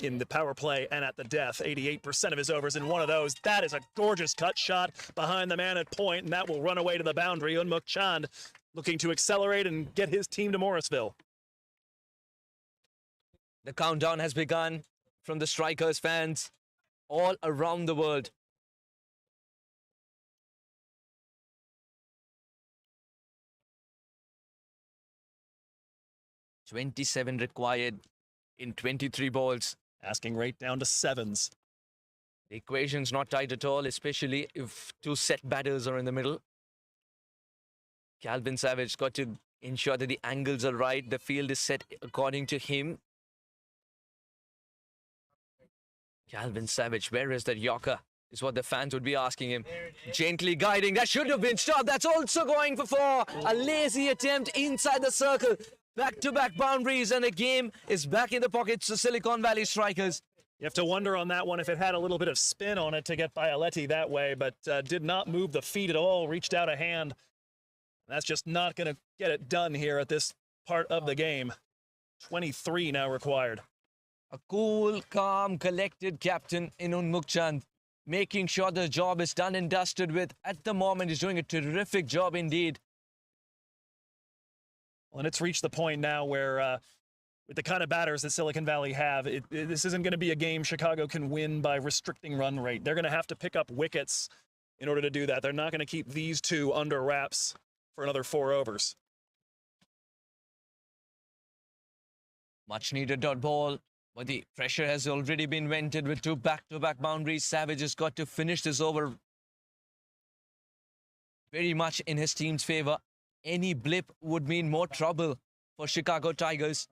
in the power play and at the death. 88% of his overs in one of those. That is a gorgeous cut shot behind the man at point, and that will run away to the boundary. Unmuk Chand looking to accelerate and get his team to Morrisville. The countdown has begun from the Strikers fans all around the world. .27 required in 23 balls. Asking rate down to 7s. The equation's not tight at all, especially if 2 set batters are in the middle. Calvin Savage got to ensure that the angles are right. The field is set according to him. Calvin Savage, where is that Yorker? Is what the fans would be asking him. Gently guiding. That should have been stopped. That's also going for 4. A lazy attempt inside the circle. Back-to-back boundaries, and the game is back in the pockets of Silicon Valley Strikers. You have to wonder on that one if it had a little bit of spin on it to get Bialetti that way, but did not move the feet at all, reached out a hand. That's just not going to get it done here at this part of the game. 23 now required. A cool, calm, collected captain in Unmuk Chand, making sure the job is done and dusted with. At the moment, he's doing a terrific job indeed. Well, and it's reached the point now where, with the kind of batters that Silicon Valley have, this isn't going to be a game Chicago can win by restricting run rate. They're going to have to pick up wickets in order to do that. They're not going to keep these 2 under wraps for another 4 overs. Much needed dot ball, but the pressure has already been vented with 2 back-to-back boundaries. Savage has got to finish this over very much in his team's favor. Any blip would mean more trouble for Chicago Tigers.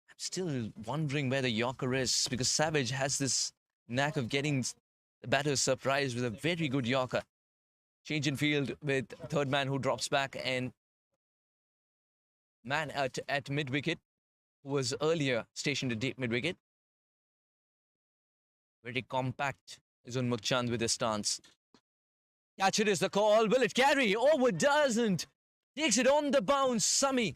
I'm still wondering where the Yorker is, because Savage has this knack of getting the batters surprised with a very good Yorker. Change in field with third man who drops back, and man at mid-wicket, who was earlier stationed at deep mid-wicket. Very compact is Unmuk Chand with his stance. Catch it is the call. Will it carry? Oh, it doesn't. Takes it on the bounce. Sami.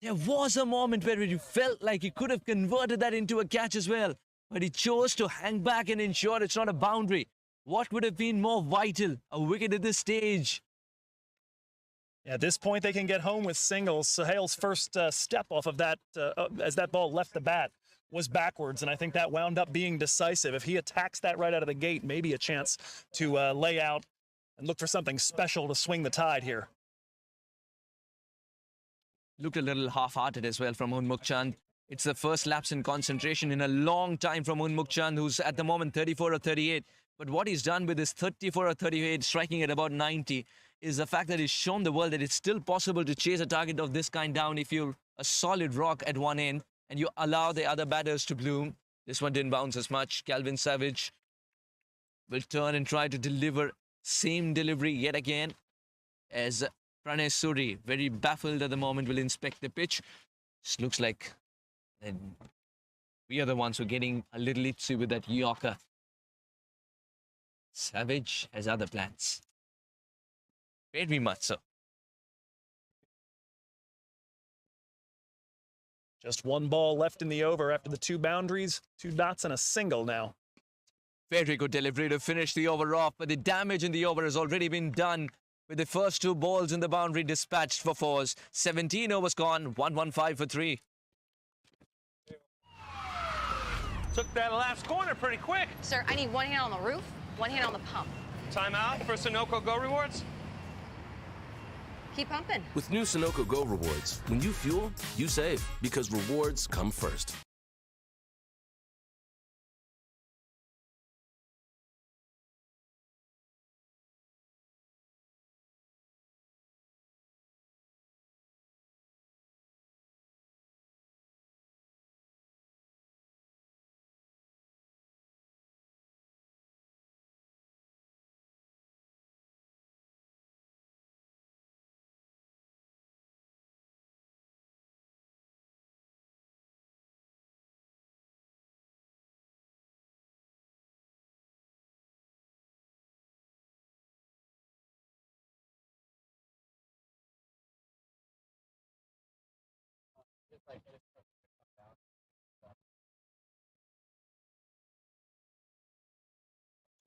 There was a moment where he felt like he could have converted that into a catch as well, but he chose to hang back and ensure it's not a boundary. What would have been more vital? A wicket at this stage. At this point, they can get home with singles. Sohail's first step off of that, as that ball left the bat, was backwards, and I think that wound up being decisive. If he attacks that right out of the gate, maybe a chance to lay out and look for something special to swing the tide here. Looked a little half-hearted as well from Unmuk Chand. It's the first lapse in concentration in a long time from Unmuk Chand, who's at the moment 34 or 38. But what he's done with his 34 or 38, striking at about 90, is the fact that he's shown the world that it's still possible to chase a target of this kind down if you're a solid rock at one end and you allow the other batters to bloom. This one didn't bounce as much. Calvin Savage will turn and try to deliver same delivery yet again, as Pranay Suri, very baffled at the moment, will inspect the pitch. This looks like we are the ones who are getting a little itsy with that Yorker. Savage has other plans. Very much so. Just one ball left in the over after the 2 boundaries, 2 dots and a single now. Very good delivery to finish the over off, but the damage in the over has already been done with the first 2 balls in the boundary dispatched for 4s. 17 overs gone, 115 for 3. Took that last corner pretty quick. Sir, I need one hand on the roof, one hand on the pump. Timeout for Sunoco Go Rewards. Keep pumping. With new Sunoco Go rewards, when you fuel, you save because rewards come first.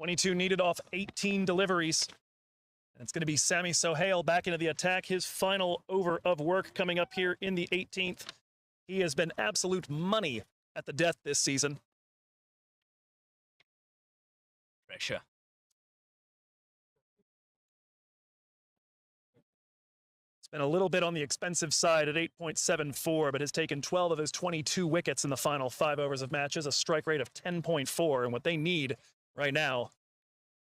.22 needed off 18 deliveries. And it's going to be Sammy Sohail back into the attack. His final over of work coming up here in the 18th. He has been absolute money at the death this season. Pressure. It's been a little bit on the expensive side at 8.74, but has taken 12 of his 22 wickets in the final 5 overs of matches, a strike rate of 10.4. And what they need right now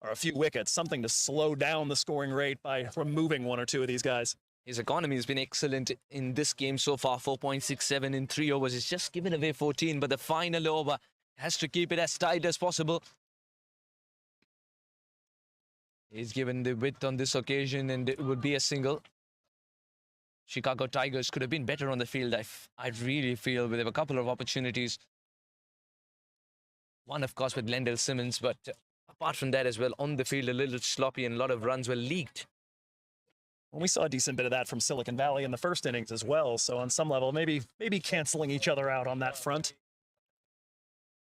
are a few wickets, something to slow down the scoring rate by removing 1 or 2 of these guys. His economy has been excellent in this game so far, 4.67 in 3 overs. He's just given away 14, but the final over has to keep it as tight as possible. He's given the width on this occasion, and it would be a single. Chicago Tigers could have been better on the field, I really feel. There were a couple of opportunities. One, of course, with Lendl Simmons, but apart from that as well, on the field, a little sloppy and a lot of runs were leaked. Well, we saw a decent bit of that from Silicon Valley in the first innings as well. So on some level, maybe canceling each other out on that front.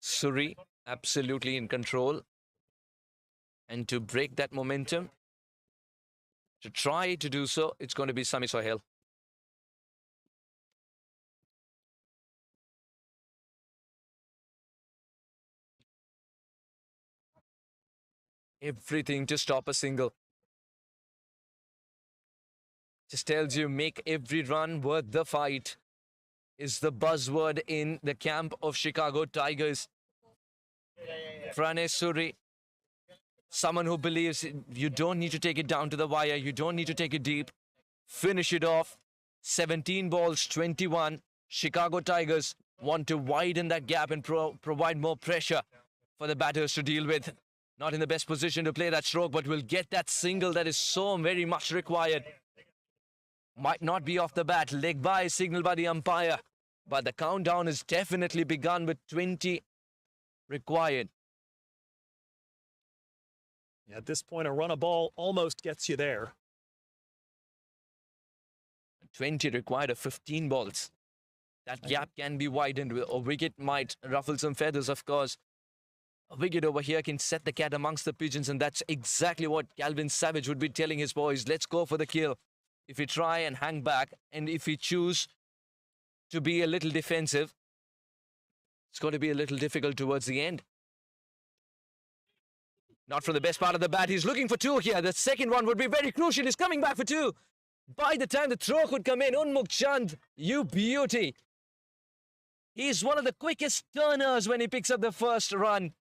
Suri, absolutely in control. And to break that momentum, to try to do so, it's going to be Sammy Sohail. Everything to stop a single. Just tells you, make every run worth the fight is the buzzword in the camp of Chicago Tigers. Pranesh Suri, someone who believes you don't need to take it down to the wire, you don't need to take it deep. Finish it off. 17 balls, 21. Chicago Tigers want to widen that gap and provide more pressure for the batters to deal with. Not in the best position to play that stroke, but will get that single that is so very much required. Might not be off the bat. Leg by signaled by the umpire. But the countdown has definitely begun with 20 required. At this point, a run a ball almost gets you there. 20 required of 15 balls. That gap can be widened. A wicket might ruffle some feathers, of course. A wicket over here can set the cat amongst the pigeons, and that's exactly what Calvin Savage would be telling his boys. Let's go for the kill. If we try and hang back, and if we choose to be a little defensive, it's going to be a little difficult towards the end. Not from the best part of the bat. He's looking for 2 here. The second one would be very crucial. He's coming back for 2. By the time the throw could come in, Unmukh Chand, you beauty. He's one of the quickest turners when he picks up the first run.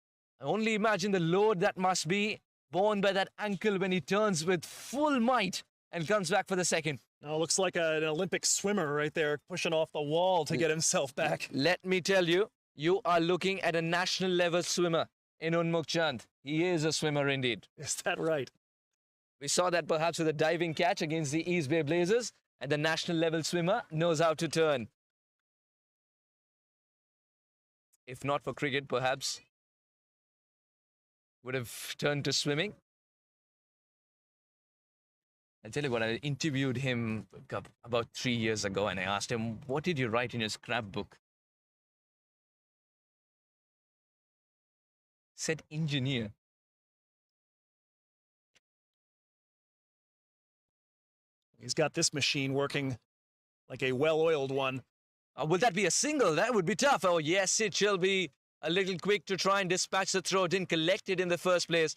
I only imagine the load that must be borne by that ankle when he turns with full might and comes back for the second. Oh, looks like an Olympic swimmer right there, pushing off the wall to get himself back. Let me tell you, you are looking at a national level swimmer in Unmukh Chand. He is a swimmer indeed. Is that right? We saw that perhaps with a diving catch against the East Bay Blazers, and the national level swimmer knows how to turn. If not for cricket, perhaps would have turned to swimming. I'll tell you what, I interviewed him about 3 years ago and I asked him, what did you write in your scrapbook? Said engineer. He's got this machine working like a well-oiled one. Will that be a single? That would be tough. Oh, yes, it shall be a little quick to try and dispatch the throw. Didn't collect it in the first place.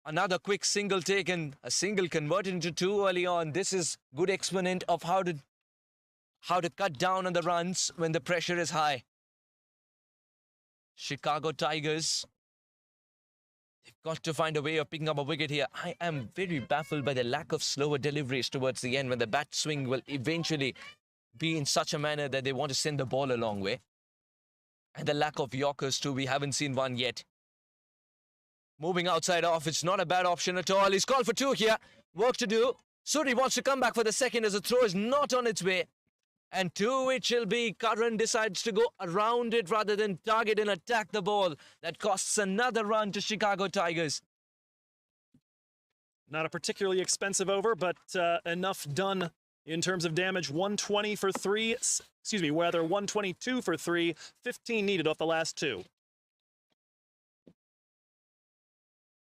Another quick single taken. A single converted into two early on. This is good exponent of how to cut down on the runs when the pressure is high. Chicago Tigers. They've got to find a way of picking up a wicket here. I am very baffled by the lack of slower deliveries towards the end when the bat swing will eventually be in such a manner that they want to send the ball a long way. And the lack of Yorkers too. We haven't seen one yet. Moving outside off, it's not a bad option at all. He's called for two here. Work to do. Suri wants to come back for the second as the throw is not on its way. And two it shall be. Karan decides to go around it rather than target and attack the ball. That costs another run to Chicago Tigers. Not a particularly expensive over, but enough done in terms of damage. 120 for 3. Excuse me, rather 122 for 3. 15 needed off the last two.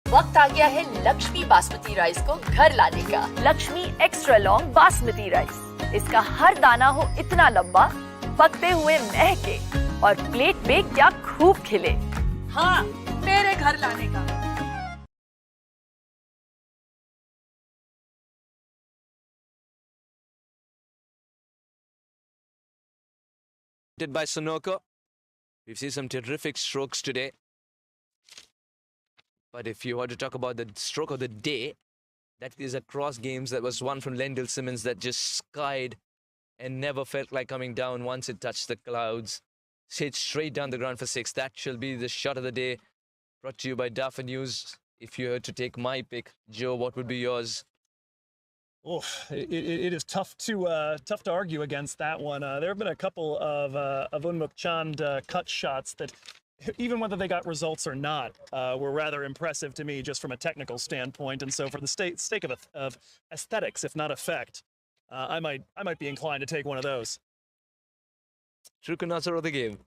वक्त आ गया है Lakshmi basmati rice को घर लाने का। Lakshmi extra long basmati rice. इसका हर दाना हो इतना लंबा, पकते हुए महके और प्लेट पे क्या खूब खिले। हाँ, मेरे घर लाने का। By Sunoco. We've seen some terrific strokes today. But if you want to talk about the stroke of the day, that is across games. That was one from Lendl Simmons that just skied and never felt like coming down once it touched the clouds. Hit straight down the ground for 6. That shall be the shot of the day. Brought to you by Duffer News. If you were to take my pick, Joe, what would be yours? Oh, it is tough to argue against that one. There have been a couple of Unmuk Chand cut shots that, even whether they got results or not, were rather impressive to me just from a technical standpoint. And so for the sake of aesthetics, if not effect, I might be inclined to take one of those. True connoisseur of the game.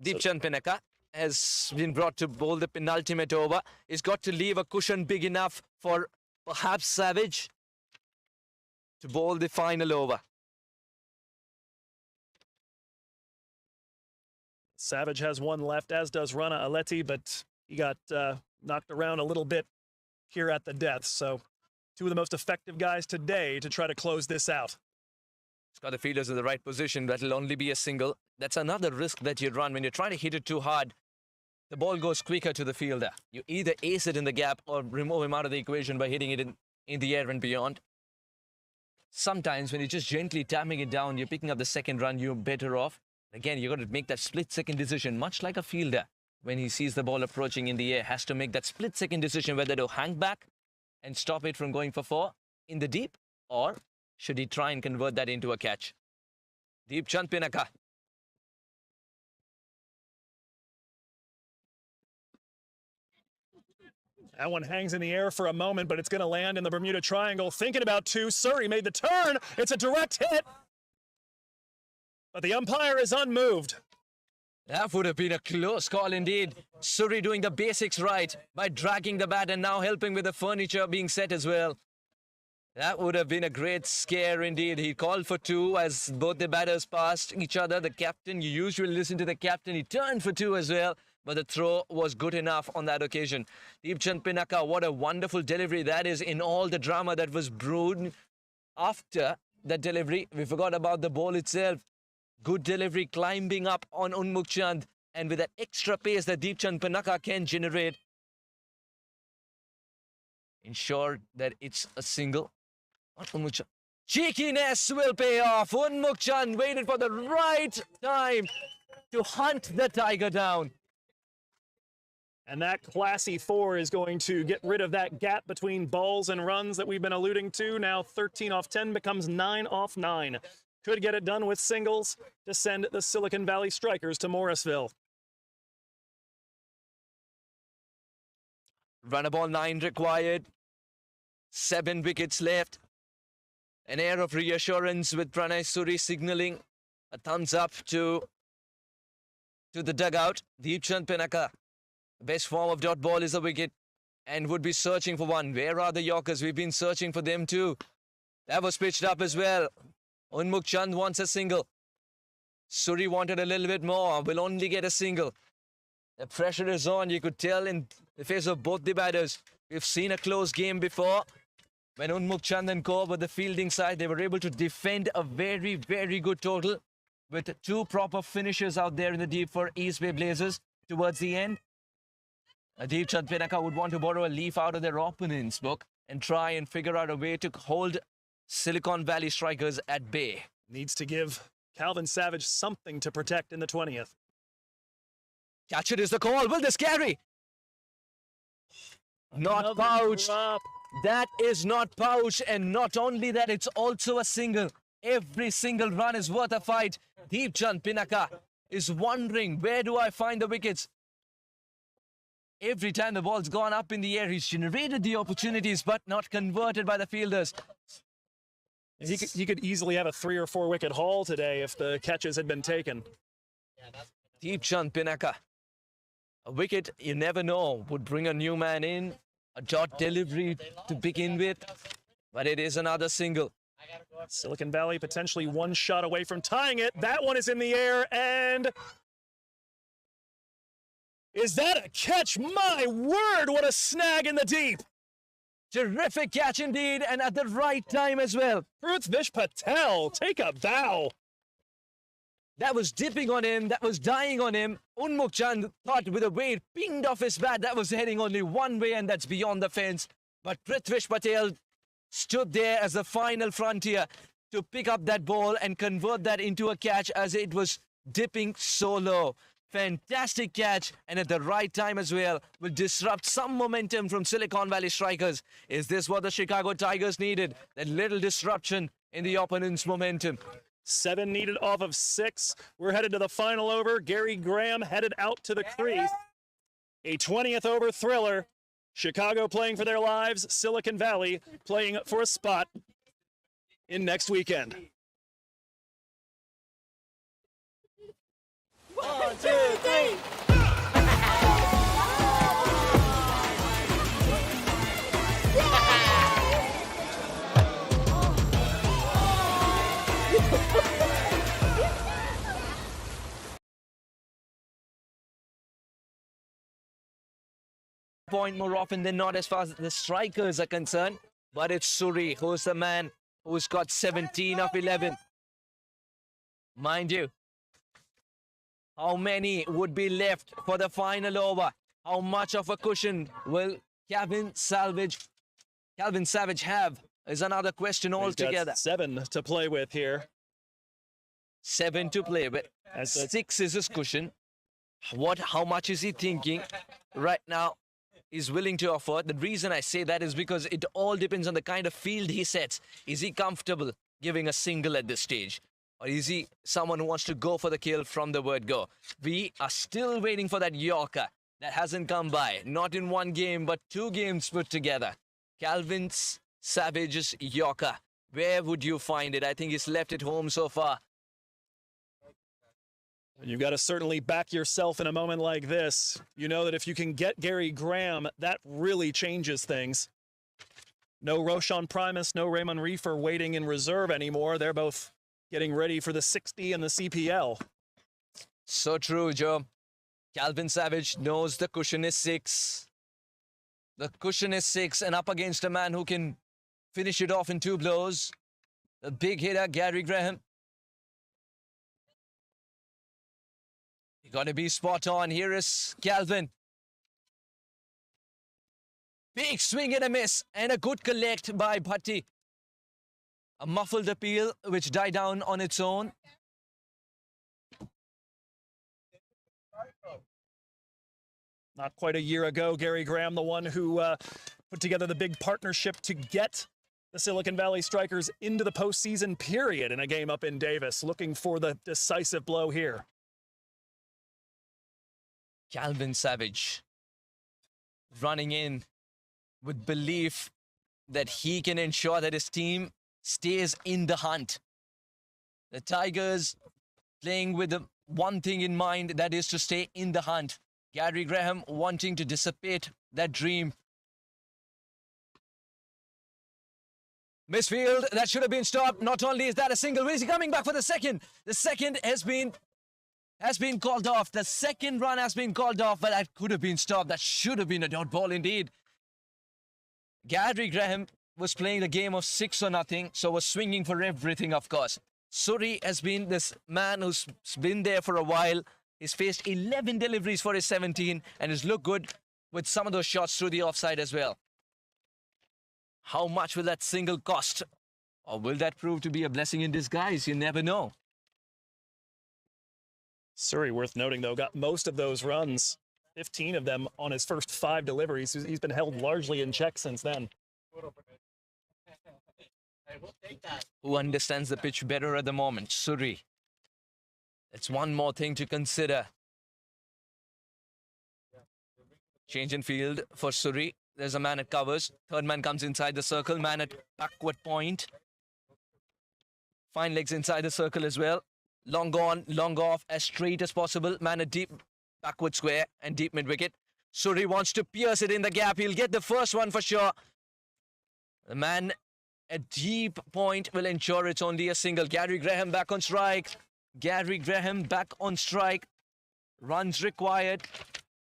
Deepchand Pinaka has been brought to bowl the penultimate over. He's got to leave a cushion big enough for perhaps Savage to bowl the final over. Savage has one left, as does Rana Aleti, but he got knocked around a little bit here at the death. So two of the most effective guys today to try to close this out. He's got the fielders in the right position. That'll only be a single. That's another risk that you run when you're trying to hit it too hard. The ball goes quicker to the fielder. You either ace it in the gap or remove him out of the equation by hitting it in the air and beyond. Sometimes when you're just gently tapping it down, you're picking up the second run, you're better off. Again, you've got to make that split-second decision, much like a fielder, when he sees the ball approaching in the air, has to make that split-second decision whether to hang back and stop it from going for 4 in the deep, or should he try and convert that into a catch. Deepchand Pinaka. That one hangs in the air for a moment, but it's going to land in the Bermuda Triangle. Thinking about two. Surrey made the turn. It's a direct hit. But the umpire is unmoved. That would have been a close call indeed. Surrey doing the basics right by dragging the bat and now helping with the furniture being set as well. That would have been a great scare indeed. He called for 2 as both the batters passed each other. The captain, you usually listen to the captain. He turned for 2 as well. But the throw was good enough on that occasion. Deepchand Pinaka, what a wonderful delivery that is in all the drama that was brewed after that delivery. We forgot about the ball itself. Good delivery, climbing up on Unmuk Chand. And with that extra pace that Deepchand Pinaka can generate, ensure that it's a single. Unmuk Chand. Cheekiness will pay off. Unmuk Chand waited for the right time to hunt the Tiger down. And that classy 4 is going to get rid of that gap between balls and runs that we've been alluding to. Now 13 off 10 becomes 9 off 9. Could get it done with singles to send the Silicon Valley Strikers to Morrisville. Run ball 9 required. 7 wickets left. An air of reassurance with Pranay Suri signaling a thumbs up to the dugout. Deepchand Pinaka, best form of dot ball is a wicket and would be searching for one. Where are the Yorkers? We've been searching for them too. That was pitched up as well. Unmukh Chand wants a single. Suri wanted a little bit more. Will only get a single. The pressure is on. You could tell in the face of both the batters. We've seen a close game before. When Unmukh Chand and co were the fielding side, they were able to defend a very, very good total with 2 proper finishes out there in the deep for East Bay Blazers towards the end. Deepchand Pinaka would want to borrow a leaf out of their opponent's book and try and figure out a way to hold Silicon Valley Strikers at bay. Needs to give Calvin Savage something to protect in the 20th. Catch it is the call. Will this carry? Not pouched. That is not pouched, and not only that, it's also a single. Every single run is worth a fight. Deepchand Pinaka is wondering, where do I find the wickets? Every time the ball's gone up in the air, he's generated the opportunities, but not converted by the fielders. He could easily have a 3 or 4 wicket haul today if the catches had been taken. Deepchand Pinaka. A wicket, you never know, would bring a new man in. A dot delivery to begin with, but it is another single. Silicon Valley potentially 1 shot away from tying it. That one is in the air, and is that a catch? My word, what a snag in the deep. Terrific catch indeed, and at the right time as well. Prithvish Patel, take a bow. That was dipping on him, that was dying on him. Unmukh Chand thought with a way it pinged off his bat, that was heading only one way, and that's beyond the fence. But Prithvish Patel stood there as the final frontier to pick up that ball and convert that into a catch as it was dipping so low. Fantastic catch, and at the right time as well, will disrupt some momentum from Silicon Valley Strikers. Is this what the Chicago Tigers needed? That little disruption in the opponent's momentum. 7 needed off of 6. We're headed to the final over. Gary Graham headed out to the crease. A 20th over thriller. Chicago playing for their lives. Silicon Valley playing for a spot in next weekend. 1, 2, 3. Point more often than not as far as the strikers are concerned, but it's Suri who's the man who's got 17 of 11. Mind you, how many would be left for the final over? How much of a cushion will Calvin Savage have is another question altogether. Got 7 to play with here. 7 to play with. 6 is his cushion. How much is he thinking right now? Is willing to offer. The reason I say that is because it all depends on the kind of field he sets. Is he comfortable giving a single at this stage? Or is he someone who wants to go for the kill from the word go? We are still waiting for that Yorker that hasn't come by. Not in 1 game, but 2 games put together. Calvin Savage's Yorker. Where would you find it? I think he's left it home so far. You've got to certainly back yourself in a moment like this. You know that if you can get Gary Graham, that really changes things. No Roshan Primus, no Raymond Reefer waiting in reserve anymore. They're both getting ready for the 60 and the CPL. So true, Joe. Calvin Savage knows the cushion is 6. The cushion is 6, and up against a man who can finish it off in 2 blows. The big hitter, Gary Graham. Got to be spot on. Here is Calvin. Big swing and a miss, and a good collect by Bhatti. A muffled appeal which died down on its own. Not quite a year ago, Gary Graham, the one who put together the big partnership to get the Silicon Valley Strikers into the postseason period in a game up in Davis, looking for the decisive blow here. Calvin Savage running in with belief that he can ensure that his team stays in the hunt. The Tigers playing with the one thing in mind, that is to stay in the hunt. Gary Graham wanting to dissipate that dream. Misfield, that should have been stopped. Not only is that a single, is he coming back for the second? The second has been called off. The second run has been called off, but that could have been stopped. That should have been a dot ball indeed. Gary Graham was playing the game of 6 or nothing, so was swinging for everything, of course. Suri has been this man who's been there for a while. He's faced 11 deliveries for his 17 and has looked good with some of those shots through the offside as well. How much will that single cost? Or will that prove to be a blessing in disguise? You never know. Suri, worth noting, though, got most of those runs, 15 of them on his first 5 deliveries. He's been held largely in check since then. Who understands the pitch better at the moment? Suri. That's one more thing to consider. Change in field for Suri. There's a man at covers. Third man comes inside the circle. Man at backward point. Fine legs inside the circle as well. Long on, long off, as straight as possible. Man at deep backward square and deep mid-wicket. Suri wants to pierce it in the gap. He'll get the first one for sure. The man at deep point will ensure it's only a single. Gary Graham back on strike. Gary Graham back on strike. Runs required.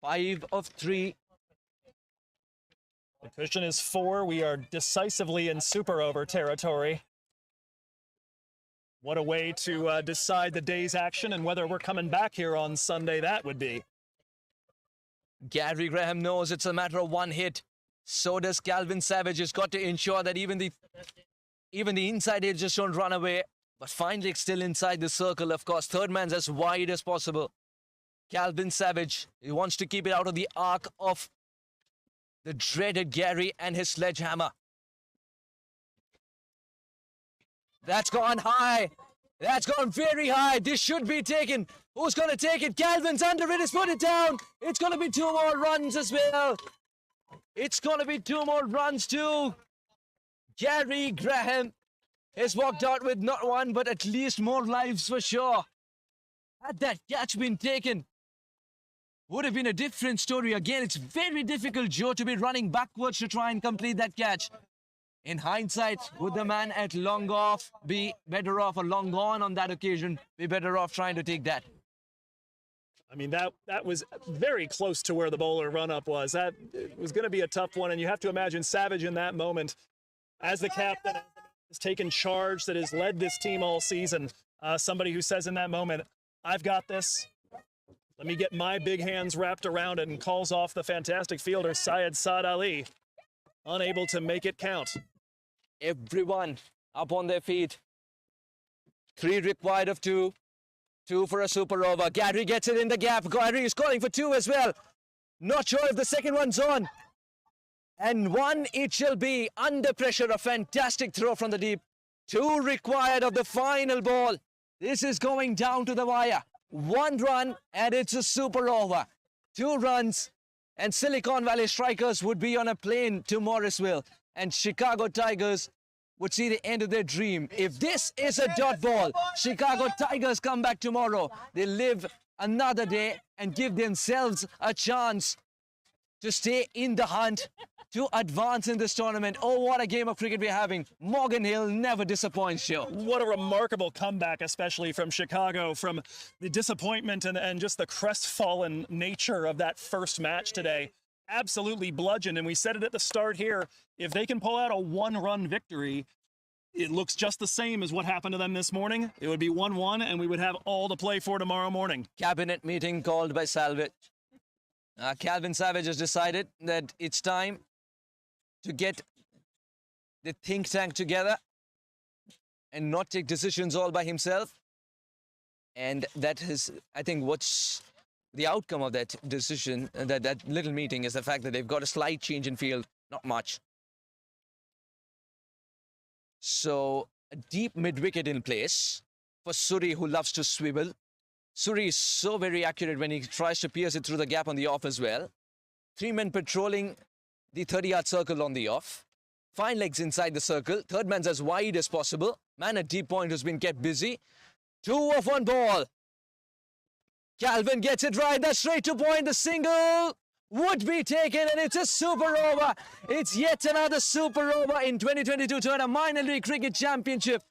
5 of 3. The cushion is 4. We are decisively in super over territory. What a way to decide the day's action and whether we're coming back here on Sunday that would be. Gary Graham knows it's a matter of one hit. So does Calvin Savage. Has got to ensure that even the inside edges don't run away. But finally it's still inside the circle, of course. Third man's as wide as possible. Calvin Savage, he wants to keep it out of the arc of the dreaded Gary and his sledgehammer. That's gone high. That's gone very high. This should be taken. Who's going to take it? Calvin's under it. He's put it down. It's going to be 2 more runs as well. It's going to be 2 more runs too. Gary Graham has walked out with not 1, but at least more lives for sure. Had that catch been taken, would have been a different story. Again, it's very difficult, Joe, to be running backwards to try and complete that catch. In hindsight, would the man at long off be better off, or long on that occasion, be better off trying to take that? I mean, that was very close to where the bowler run-up was. That was going to be a tough one, and you have to imagine Savage in that moment, as the captain has taken charge, that has led this team all season. Somebody who says in that moment, I've got this. Let me get my big hands wrapped around it, and calls off the fantastic fielder, Syed Saad Ali. Unable to make it count. Everyone up on their feet. 3 required of 2. 2 for a super over. Gary gets it in the gap. Gary is calling for 2 as well. Not sure if the second one's on. And 1 it shall be. Under pressure, a fantastic throw from the deep. 2 required of the final ball. This is going down to the wire. 1 run and it's a super over. 2 runs and Silicon Valley Strikers would be on a plane to Morrisville, and Chicago Tigers would see the end of their dream. If this is a dot ball, Chicago Tigers come back tomorrow. They live another day and give themselves a chance to stay in the hunt, to advance in this tournament. Oh, what a game of cricket we're having. Morgan Hill never disappoints you. What a remarkable comeback, especially from Chicago, from the disappointment and just the crestfallen nature of that first match today. Absolutely bludgeoned, and we said it at the start here. If they can pull out a 1-run victory, it looks just the same as what happened to them this morning. It would be 1-1, and we would have all to play for tomorrow morning. Cabinet meeting called by Salvage. Calvin Savage has decided that it's time to get the think tank together and not take decisions all by himself. And that is, I think, what's the outcome of that decision, that little meeting, is the fact that they've got a slight change in field, not much. So a deep mid-wicket in place for Suri, who loves to swivel. Suri is so very accurate when he tries to pierce it through the gap on the off as well. 3 men patrolling the 30-yard circle on the off. Find legs inside the circle. Third man's as wide as possible. Man at deep point who's been kept busy. 2 off 1 ball. Calvin gets it right. That's straight to point. The single would be taken, and it's a super over. It's yet another super over in 2022 Toyota Minor League Cricket Championship.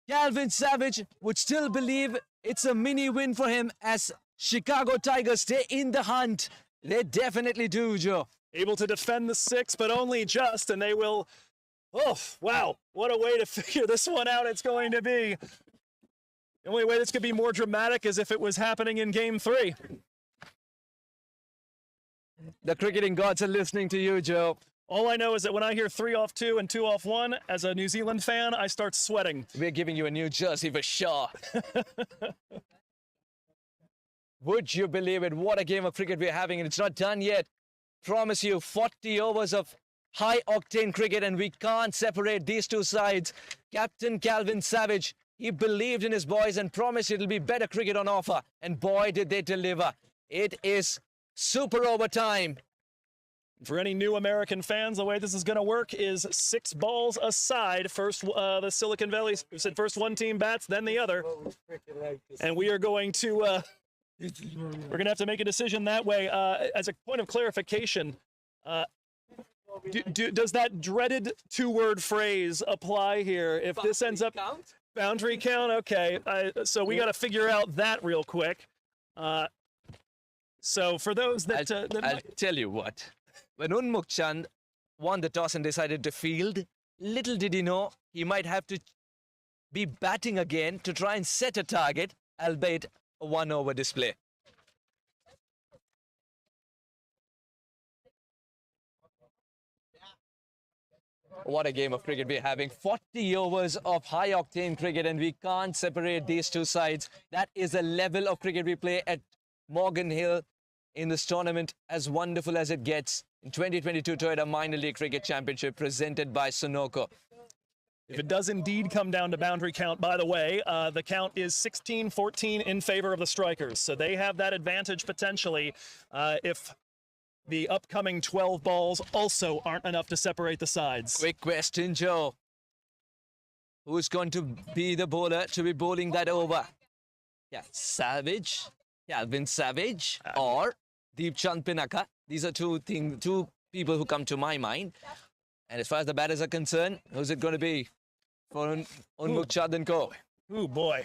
Calvin Savage would still believe it's a mini win for him as Chicago Tigers stay in the hunt. They definitely do, Joe. Able to defend the 6, but only just, and they will... Oh, wow. What a way to figure this one out it's going to be. The only way this could be more dramatic is if it was happening in Game 3. The cricketing gods are listening to you, Joe. All I know is that when I hear 3 off 2 and 2 off 1, as a New Zealand fan, I start sweating. We're giving you a new jersey for sure. Would you believe it? What a game of cricket we're having, and it's not done yet. Promise you, 40 overs of high-octane cricket, and we can't separate these two sides. Captain Calvin Savage, he believed in his boys and promised it'll be better cricket on offer. And boy, did they deliver. It is super overtime. For any new American fans, the way this is going to work is 6 balls aside. First, the Silicon Valley said first one team bats, then the other. And we are going to... we're going to have to make a decision that way. As a point of clarification, does that dreaded 2-word phrase apply here? If this ends up... Boundary count? Okay. So we got to figure out that real quick. So for those that... I'll tell you what. When Unmukh Chand won the toss and decided to field, little did he know he might have to be batting again to try and set a target, albeit a 1-over display. What a game of cricket we're having. 40 overs of high-octane cricket, and we can't separate these two sides. That is the level of cricket we play at Morgan Hill in this tournament, as wonderful as it gets. In 2022 Toyota Minor League Cricket Championship presented by Sunoco. If it does indeed come down to boundary count, by the way, the count is 16-14 in favor of the strikers. So they have that advantage potentially if the upcoming 12 balls also aren't enough to separate the sides. Quick question, Joe. Who's going to be the bowler to be bowling that over? Yeah, Savage, Calvin Savage, or Deepchand Pinaka. These are two people who come to my mind. And as far as the batters are concerned, who's it going to be for Unmukh Chand and co? Ooh, boy.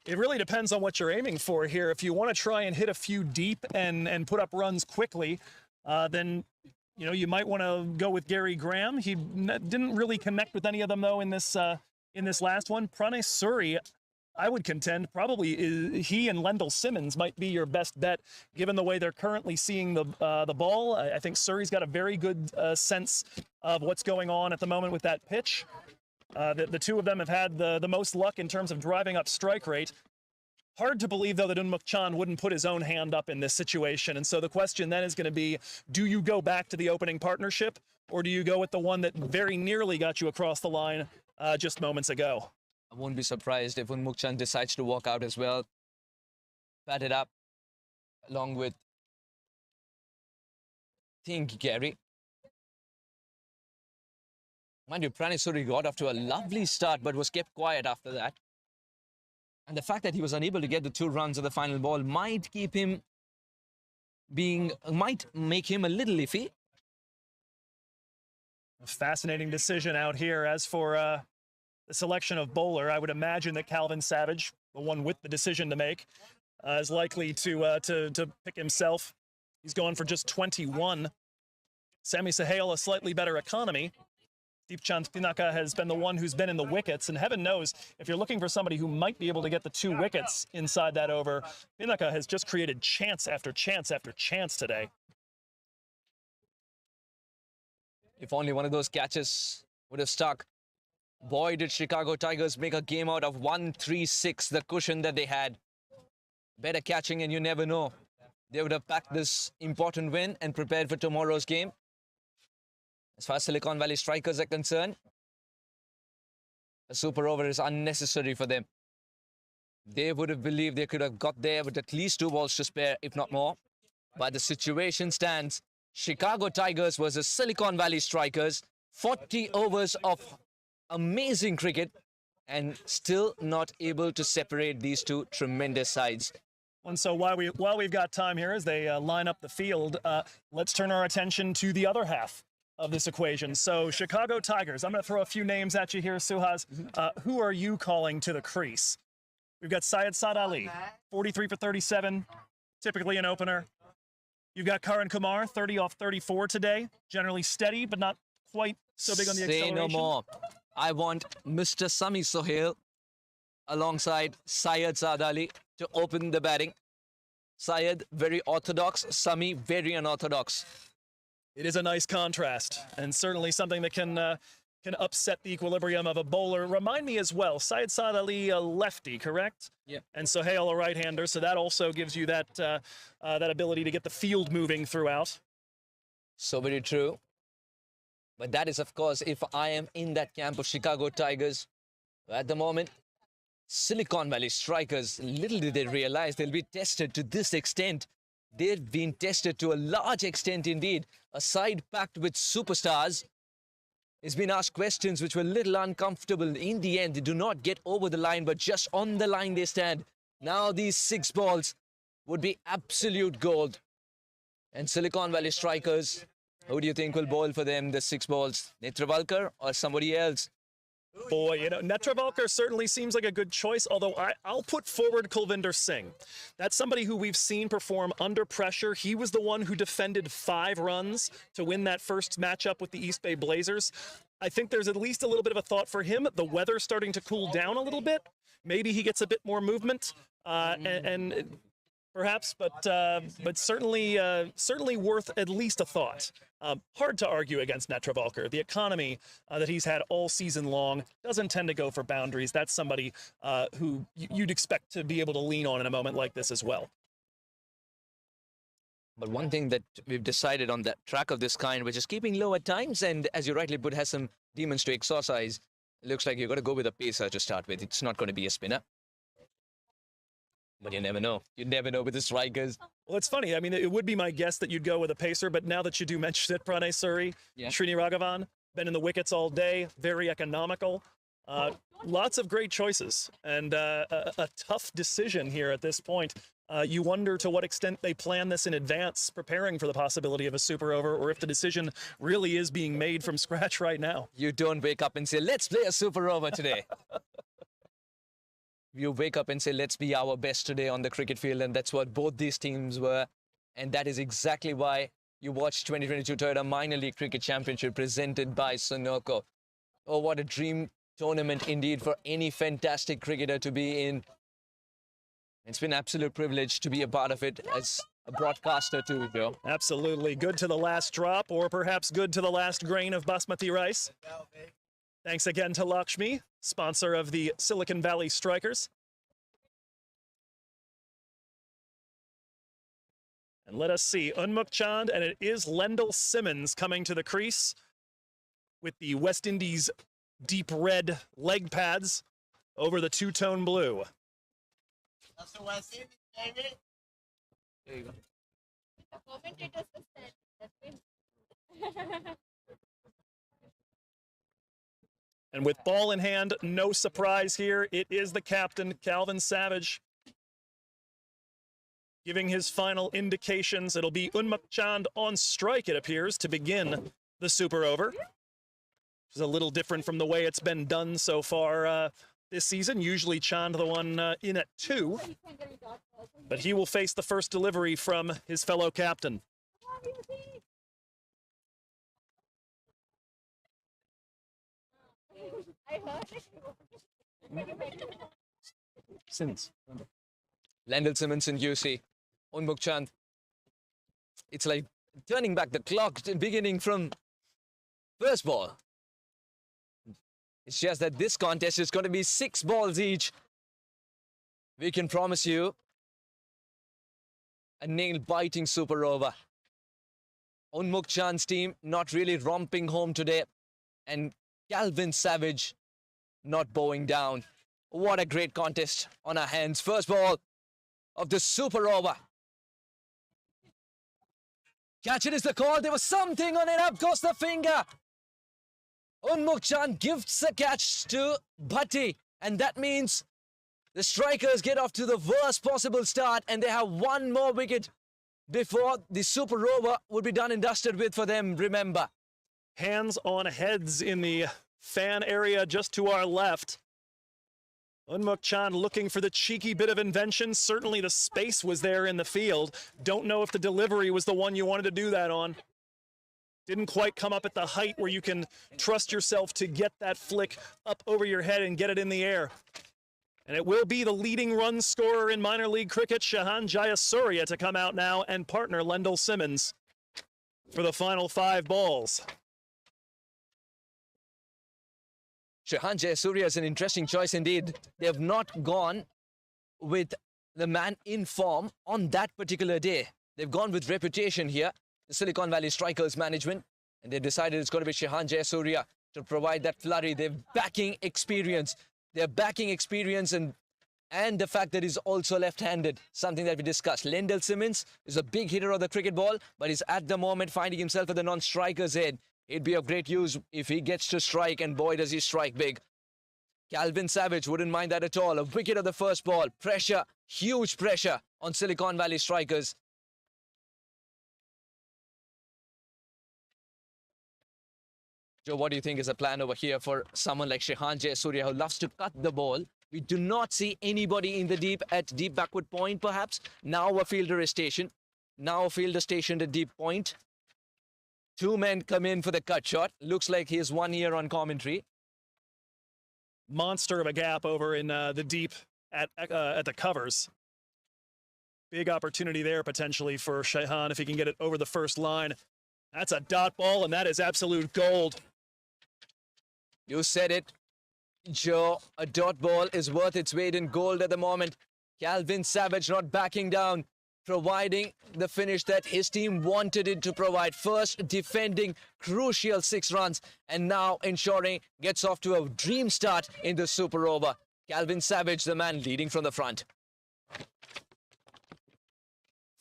It really depends on what you're aiming for here. If you want to try and hit a few deep and put up runs quickly, then you might want to go with Gary Graham. He didn't really connect with any of them though in this last one. Pranay Suri, I would contend probably he and Lendl Simmons might be your best bet given the way they're currently seeing the ball. I think Suri's got a very good sense of what's going on at the moment with that pitch. The two of them have had the most luck in terms of driving up strike rate. Hard to believe, though, that Unmukh Chand wouldn't put his own hand up in this situation. And so the question then is going to be, do you go back to the opening partnership, or do you go with the one that very nearly got you across the line just moments ago? I won't be surprised if Unmukh Chand decides to walk out as well. Bat it up along with Gary. Mind you, Pranay Suri got off to a lovely start but was kept quiet after that. And the fact that he was unable to get the 2 runs of the final ball might make him a little iffy. A fascinating decision out here. As for the selection of bowler, I would imagine that Calvin Savage, the one with the decision to make, is likely to pick himself. He's going for just 21. Sammy Sahel, a slightly better economy. Deepchand Pinaka has been the one who's been in the wickets, and heaven knows if you're looking for somebody who might be able to get the 2 wickets inside that over, Pinaka has just created chance after chance after chance today. If only one of those catches would have stuck. Boy, did Chicago Tigers make a game out of 136, the cushion that they had. Better catching, and you never know. They would have packed this important win and prepared for tomorrow's game. As far as Silicon Valley Strikers are concerned, a super over is unnecessary for them. They would have believed they could have got there with at least 2 balls to spare, if not more. But the situation stands. Chicago Tigers versus Silicon Valley Strikers. 40 overs of amazing cricket and still not able to separate these two tremendous sides. And so while we've got time here as they line up the field, let's turn our attention to the other half of this equation. So Chicago Tigers, I'm going to throw a few names at you here, Suhas. Who are you calling to the crease? We've got Syed Saad Ali, 43 for 37, typically an opener. You've got Karan Kumar, 30 off 34 today, generally steady, but not quite so big on the acceleration. Say no more. I want Mr. Sami Sohail alongside Syed Saad Ali to open the batting. Syed, very orthodox. Sami, very unorthodox. It is a nice contrast, and certainly something that can upset the equilibrium of a bowler. Remind me as well, Syed Saad Ali, a lefty, correct? Yeah. And Sohail, a right-hander, so that also gives you that that ability to get the field moving throughout. So very true. But that is, of course, if I am in that camp of Chicago Tigers. At the moment, Silicon Valley Strikers, little did they realize they'll be tested to this extent. They've been tested to a large extent indeed. A side packed with superstars. It's been asked questions which were a little uncomfortable. In the end, they do not get over the line, but just on the line they stand. Now these 6 balls would be absolute gold. And Silicon Valley Strikers, who do you think will bowl for them, the 6 balls? Netravalkar or somebody else? Boy, you know, Netravalkar certainly seems like a good choice, although I'll put forward Kulvinder Singh. That's somebody who we've seen perform under pressure. He was the one who defended 5 runs to win that first matchup with the East Bay Blazers. I think there's at least a little bit of a thought for him. The weather's starting to cool down a little bit. Maybe he gets a bit more movement, and perhaps, but certainly worth at least a thought. Hard to argue against Netravalkar. The economy that he's had all season long doesn't tend to go for boundaries. That's somebody who you'd expect to be able to lean on in a moment like this as well. But one thing that we've decided on that track of this kind, which is keeping low at times, and as you rightly put, has some demons to exorcise, it looks like you've got to go with a pacer to start with. It's not going to be a spinner. But you never know. You never know with the Strikers. Well, it's funny. I mean, it would be my guess that you'd go with a pacer, but now that you do mention it, Pranay Suri, Srini Raghavan, been in the wickets all day, very economical. Lots of great choices, and a tough decision here at this point. You wonder to what extent they plan this in advance, preparing for the possibility of a super over, or if the decision really is being made from scratch right now. You don't wake up and say, let's play a super over today. You wake up and say, let's be our best today on the cricket field, and that's what both these teams were. And that is exactly why you watched 2022 Toyota Minor League Cricket Championship presented by Sunoco. Oh, what a dream tournament indeed for any fantastic cricketer to be in. It's been an absolute privilege to be a part of it as a broadcaster too, Joe. Absolutely. Good to the last drop, or perhaps good to the last grain of basmati rice. Thanks again to Lakshmi, sponsor of the Silicon Valley Strikers. And let us see, Unmuk Chand, and it is Lendl Simmons coming to the crease with the West Indies deep red leg pads over the two-tone blue. That's the West Indies, baby. There you go. The commentators will stand. And with ball in hand, no surprise here. It is the captain, Calvin Savage, giving his final indications. It'll be Unmuk Chand on strike, it appears, to begin the super over. Which is a little different from the way it's been done so far this season. Usually Chand the one in at 2. But he will face the first delivery from his fellow captain. Simmons. Lendl Simmons and UC. Unmuk Chand. It's like turning back the clock, beginning from first ball. It's just that this contest is going to be 6 balls each. We can promise you a nail-biting super over. Unmuk Chand's team not really romping home today. And Calvin Savage not bowing down. What a great contest on our hands. First ball of the super over. Catch it is the call. There was something on it. Up goes the finger. Unmukh Chand gives a catch to Bhatti. And that means the strikers get off to the worst possible start. And they have one more wicket before the super over would be done and dusted with for them, remember. Hands on heads in the fan area just to our left. Unmukh Chand looking for the cheeky bit of invention. Certainly the space was there in the field. Don't know if the delivery was the one you wanted to do that on. Didn't quite come up at the height where you can trust yourself to get that flick up over your head and get it in the air. And it will be the leading run scorer in minor league cricket, Shahan Jayasuriya, to come out now and partner Lendl Simmons for the final 5 balls. Shahan Jayasuriya is an interesting choice indeed. They have not gone with the man in form on that particular day. They've gone with reputation here, the Silicon Valley Strikers management, and they've decided it's going to be Shahan Jayasuriya to provide that flurry. They're backing experience. They're backing experience and the fact that he's also left-handed, something that we discussed. Lendl Simmons is a big hitter of the cricket ball, but he's at the moment finding himself at the non-striker's end. It'd be of great use if he gets to strike, and boy, does he strike big. Calvin Savage wouldn't mind that at all. A wicket of the first ball. Pressure, huge pressure on Silicon Valley Strikers. Joe, what do you think is the plan over here for someone like Shahan Jayasuriya who loves to cut the ball? We do not see anybody in the deep at deep backward point, perhaps. Now a fielder is stationed. Now a fielder stationed at deep point. 2 men come in for the cut shot. Looks like he has 1 year on commentary. Monster of a gap over in the deep at the covers. Big opportunity there potentially for Shahan if he can get it over the first line. That's a dot ball, and that is absolute gold. You said it, Joe. A dot ball is worth its weight in gold at the moment. Calvin Savage not backing down, providing the finish that his team wanted it to provide. First, defending crucial 6 runs, and now ensuring gets off to a dream start in the super over. Calvin Savage, the man leading from the front.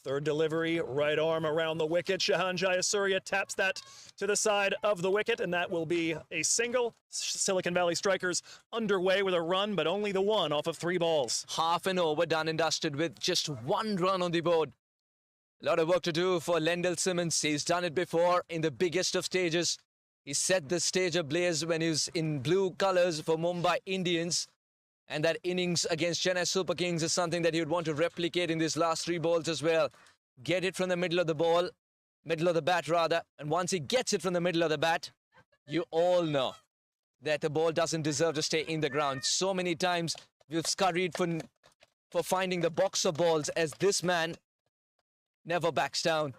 Third delivery, right arm around the wicket. Shahan Jayasuriya taps that to the side of the wicket, and that will be a single. Silicon Valley Strikers underway with a run, but only the one off of 3 balls. Half an over done and dusted with just 1 run on the board. A lot of work to do for Lendl Simmons. He's done it before in the biggest of stages. He set the stage ablaze when he was in blue colours for Mumbai Indians. And that innings against Chennai Super Kings is something that he would want to replicate in these last 3 balls as well. Get it from the middle of the ball, middle of the bat rather. And once he gets it from the middle of the bat, you all know that the ball doesn't deserve to stay in the ground. So many times we've scurried for finding the box of balls, as this man never backs down.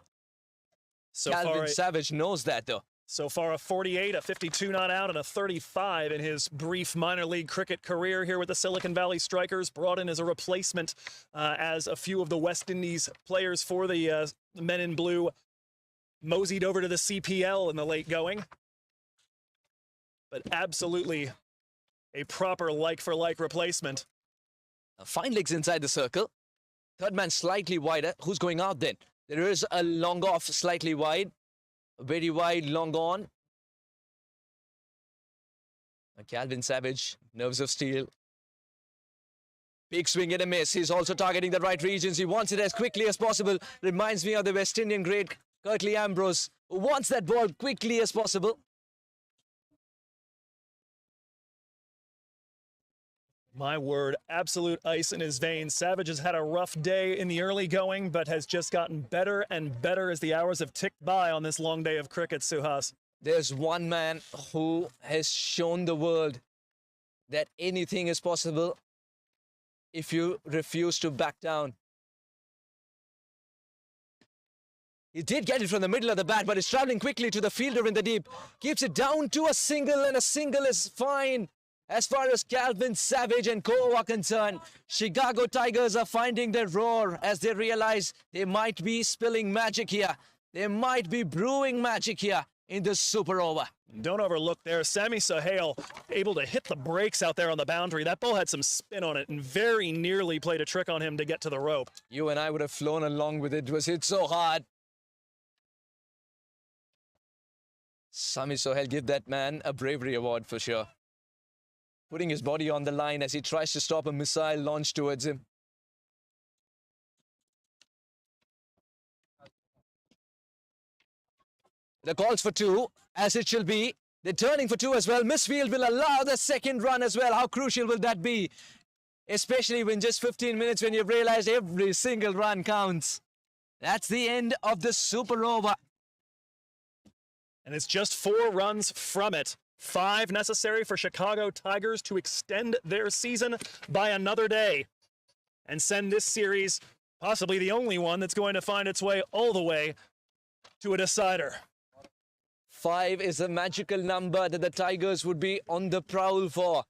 Calvin Savage knows that though. So far a 48, a 52 not out, and a 35 in his brief minor league cricket career here with the Silicon Valley Strikers. Brought in as a replacement as a few of the West Indies players for the men in blue moseyed over to the CPL in the late going. But absolutely a proper like-for-like replacement. Fine legs inside the circle. Third man slightly wider. Who's going out then? There is a long off slightly wide. Very wide, long on. Calvin Savage, nerves of steel. Big swing and a miss. He's also targeting the right regions. He wants it as quickly as possible. Reminds me of the West Indian great Curtly Ambrose, who wants that ball quickly as possible. My word, absolute ice in his veins. Savage has had a rough day in the early going, but has just gotten better and better as the hours have ticked by on this long day of cricket, Suhas. There's one man who has shown the world that anything is possible if you refuse to back down. He did get it from the middle of the bat, but is traveling quickly to the fielder in the deep. Keeps it down to a single, and a single is fine. As far as Calvin Savage and co are concerned, Chicago Tigers are finding their roar as they realize they might be spilling magic here. They might be brewing magic here in this super over. Don't overlook there. Sammy Sohail able to hit the brakes out there on the boundary. That ball had some spin on it and very nearly played a trick on him to get to the rope. You and I would have flown along with it. It was hit so hard. Sami Sohail, give that man a bravery award for sure. Putting his body on the line as he tries to stop a missile launched towards him. The calls for two, as it shall be. They're turning for two as well. Misfield will allow the second run as well. How crucial will that be? Especially when just 15 minutes, when you've realized every single run counts. That's the end of the super over. And it's just 4 runs from it. 5 necessary for Chicago Tigers to extend their season by another day and send this series, possibly the only one that's going to find its way all the way to a decider. 5 is a magical number that the Tigers would be on the prowl for.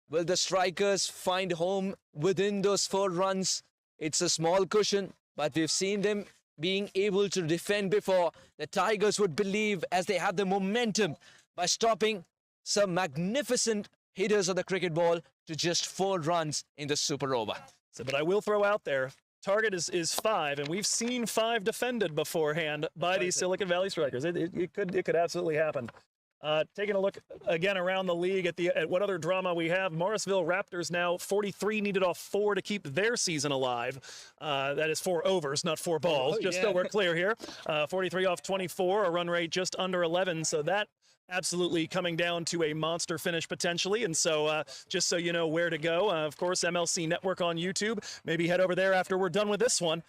Will the strikers find home within those 4 runs? It's a small cushion, but we've seen them being able to defend before. The Tigers would believe, as they have the momentum, by stopping some magnificent hitters of the cricket ball to just 4 runs in the super over. But I will throw out there, target is 5, and we've seen 5 defended beforehand by these Silicon Valley strikers. It could absolutely happen. Taking a look again around the league at what other drama we have. Morrisville Raptors now 43 needed off 4 to keep their season alive. That is 4 overs, not 4 balls, so we're clear here. 43 off 24, a run rate just under 11. So that absolutely coming down to a monster finish potentially. And so just so you know where to go, of course, MLC Network on YouTube. Maybe head over there after we're done with this one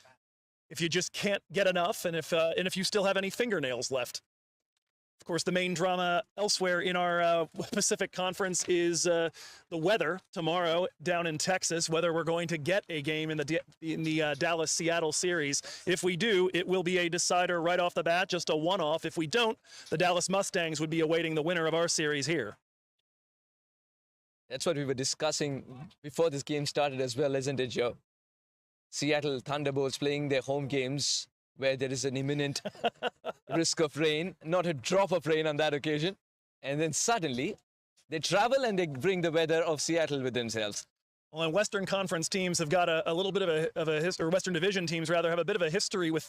if you just can't get enough, and if you still have any fingernails left. Of course, the main drama elsewhere in our Pacific Conference is the weather tomorrow down in Texas, whether we're going to get a game in the Dallas-Seattle series. If we do, it will be a decider right off the bat, just a one-off. If we don't, the Dallas Mustangs would be awaiting the winner of our series here. That's what we were discussing before this game started as well, isn't it, Joe? Seattle Thunderbolts playing their home games where there is an imminent risk of rain, not a drop of rain on that occasion. And then suddenly, they travel and they bring the weather of Seattle with themselves. Well, and Western Conference teams have got a little bit of a history, or Western Division teams rather, have a bit of a history with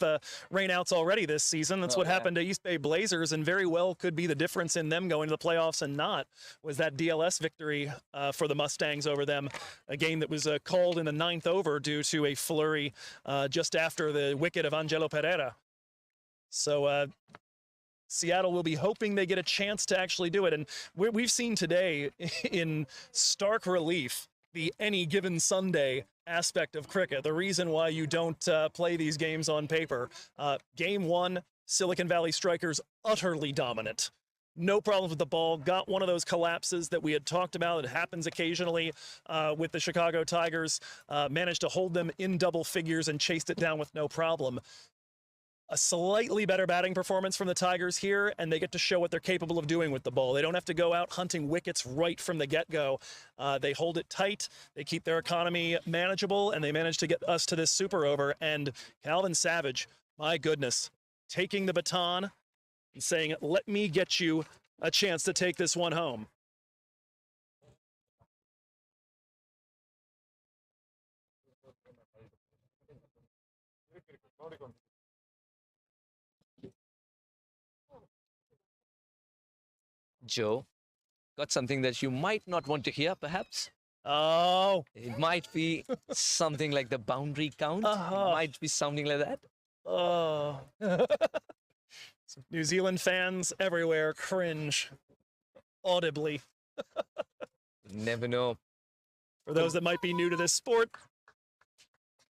rainouts already this season. That's what happened to East Bay Blazers, and very well could be the difference in them going to the playoffs and not, was that DLS victory for the Mustangs over them, a game that was called in the 9th over due to a flurry just after the wicket of Angelo Pereira. So Seattle will be hoping they get a chance to actually do it. And we've seen today in stark relief the any given Sunday aspect of cricket, the reason why you don't play these games on paper. Game 1, Silicon Valley Strikers utterly dominant. No problems with the ball. Got one of those collapses that we had talked about. It happens occasionally with the Chicago Tigers. Managed to hold them in double figures and chased it down with no problem. A slightly better batting performance from the Tigers here, and they get to show what they're capable of doing with the ball. They don't have to go out hunting wickets right from the get-go. They hold it tight, they keep their economy manageable, and they manage to get us to this super over. And Calvin Savage, my goodness, taking the baton and saying, let me get you a chance to take this one home. Joe, got something that you might not want to hear, perhaps? Oh. It might be something like the boundary count. It might be something like that. Oh. New Zealand fans everywhere cringe audibly. Never know. For those that might be new to this sport,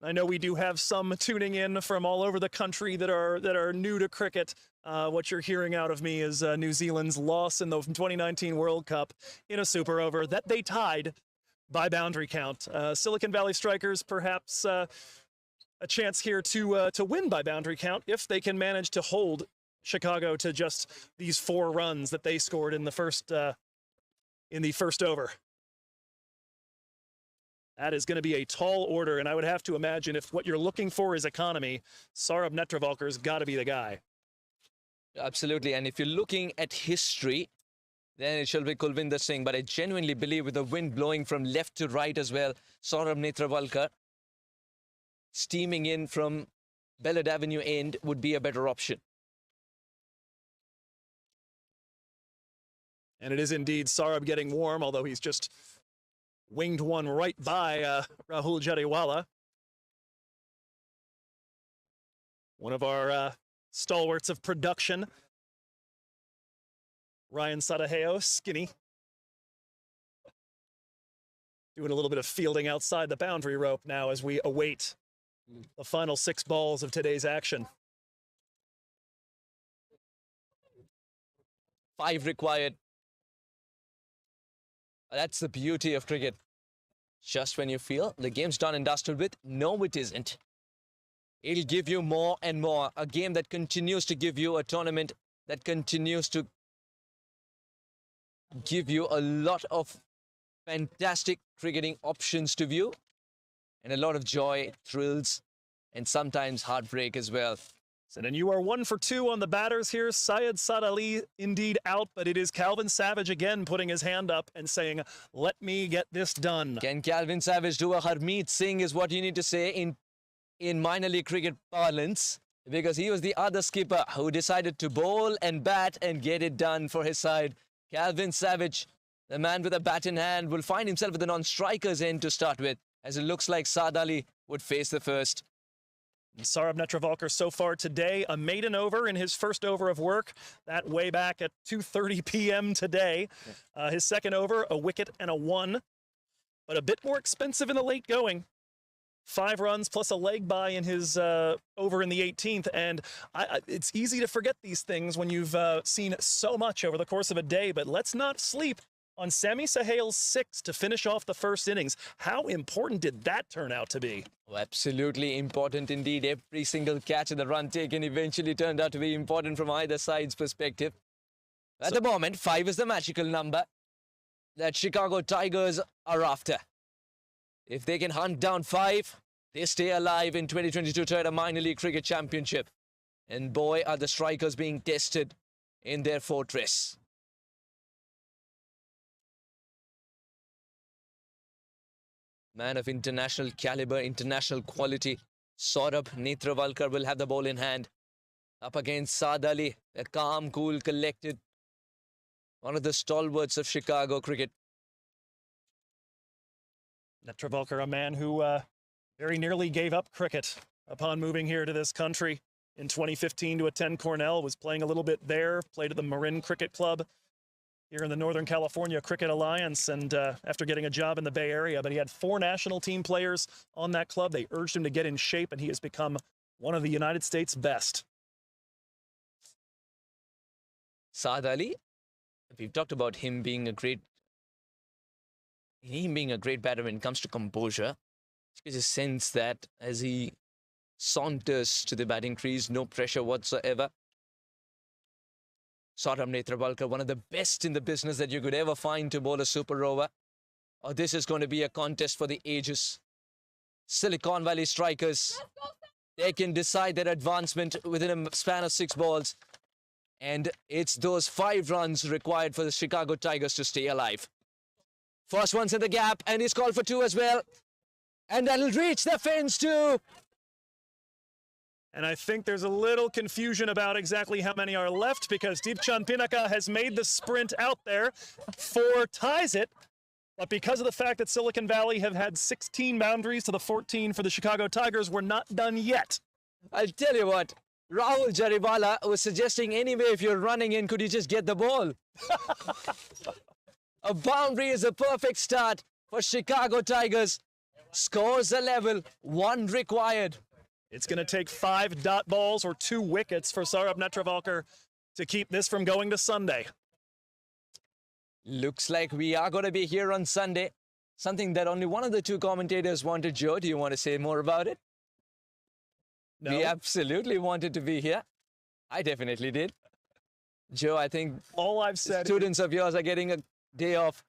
I know we do have some tuning in from all over the country that are new to cricket. What you're hearing out of me is New Zealand's loss in the 2019 World Cup in a super over that they tied by boundary count. Silicon Valley Strikers perhaps a chance here to win by boundary count if they can manage to hold Chicago to just these 4 runs that they scored in the first over. That is going to be a tall order, and I would have to imagine if what you're looking for is economy, Saurabh Netravalkar's got to be the guy. Absolutely, and if you're looking at history, then it shall be Kulvinder Singh, but I genuinely believe with the wind blowing from left to right as well, Saurabh Netravalkar steaming in from Ballard Avenue end would be a better option. And it is indeed Saurabh getting warm, although he's just winged one right by Rahul Jariwala. One of our stalwarts of production. Ryan Sadaheo, skinny. Doing a little bit of fielding outside the boundary rope now as we await the final 6 balls of today's action. 5 required. That's the beauty of cricket. Just when you feel the game's done and dusted with, no, it isn't. It'll give you more and more. A game that continues to give you a tournament that continues to give you a lot of fantastic cricketing options to view, and a lot of joy, thrills, and sometimes heartbreak as well. And you are 1 for 2 on the batters here. Syed Saad Ali indeed out, but it is Calvin Savage again putting his hand up and saying, let me get this done. Can Calvin Savage do a Harmeet Singh is what you need to say in minor league cricket parlance, because he was the other skipper who decided to bowl and bat and get it done for his side. Calvin Savage, the man with a bat in hand, will find himself with the non-strikers end to start with, as it looks like Saad Ali would face the first. Saurabh Netravalkar so far today, a maiden over in his first over of work, that way back at 2:30 p.m. today. His second over, a wicket and a 1, but a bit more expensive in the late going. 5 runs plus a leg by in his over in the 18th, and it's easy to forget these things when you've seen so much over the course of a day, but let's not sleep on Sami Sahel's 6 to finish off the first innings. How important did that turn out to be? Oh, absolutely important indeed. Every single catch and the run taken eventually turned out to be important from either side's perspective. At the moment, 5 is the magical number that Chicago Tigers are after. If they can hunt down 5, they stay alive in 2022 Toyota Minor League Cricket Championship. And boy, are the strikers being tested in their fortress. Man of international caliber, international quality, Saurabh Netravalkar will have the ball in hand. Up against Saad Ali, a calm, cool, collected, one of the stalwarts of Chicago cricket. Netravalkar, a man who very nearly gave up cricket upon moving here to this country in 2015 to attend Cornell, was playing a little bit there, played at the Marin Cricket Club here in the Northern California Cricket Alliance, and after getting a job in the Bay Area, but he had 4 national team players on that club. They urged him to get in shape, and he has become one of the United States' best. Saad Ali, we've talked about him being a great batter when it comes to composure. There's a sense that as he saunters to the batting crease, no pressure whatsoever. Saurabh Netravalkar, one of the best in the business that you could ever find to bowl a super over. Oh, this is going to be a contest for the ages. Silicon Valley strikers, they can decide their advancement within a span of 6 balls. And it's those 5 runs required for the Chicago Tigers to stay alive. First one's in the gap, and he's called for 2 as well. And that'll reach the fence too. And I think there's a little confusion about exactly how many are left, because Deepchand Pinaka has made the sprint out there. 4 ties it. But because of the fact that Silicon Valley have had 16 boundaries to the 14 for the Chicago Tigers, we're not done yet. I'll tell you what, Rahul Jariwala was suggesting anyway, if you're running in, could you just get the ball? A boundary is a perfect start for Chicago Tigers. Scores a level, 1 required. It's going to take 5 dot balls or 2 wickets for Saurabh Netravalkar to keep this from going to Sunday. Looks like we are going to be here on Sunday. Something that only one of the 2 commentators wanted. Joe, do you want to say more about it? No. We absolutely wanted to be here. I definitely did. Joe, I think all I've said, students of yours are getting a day off.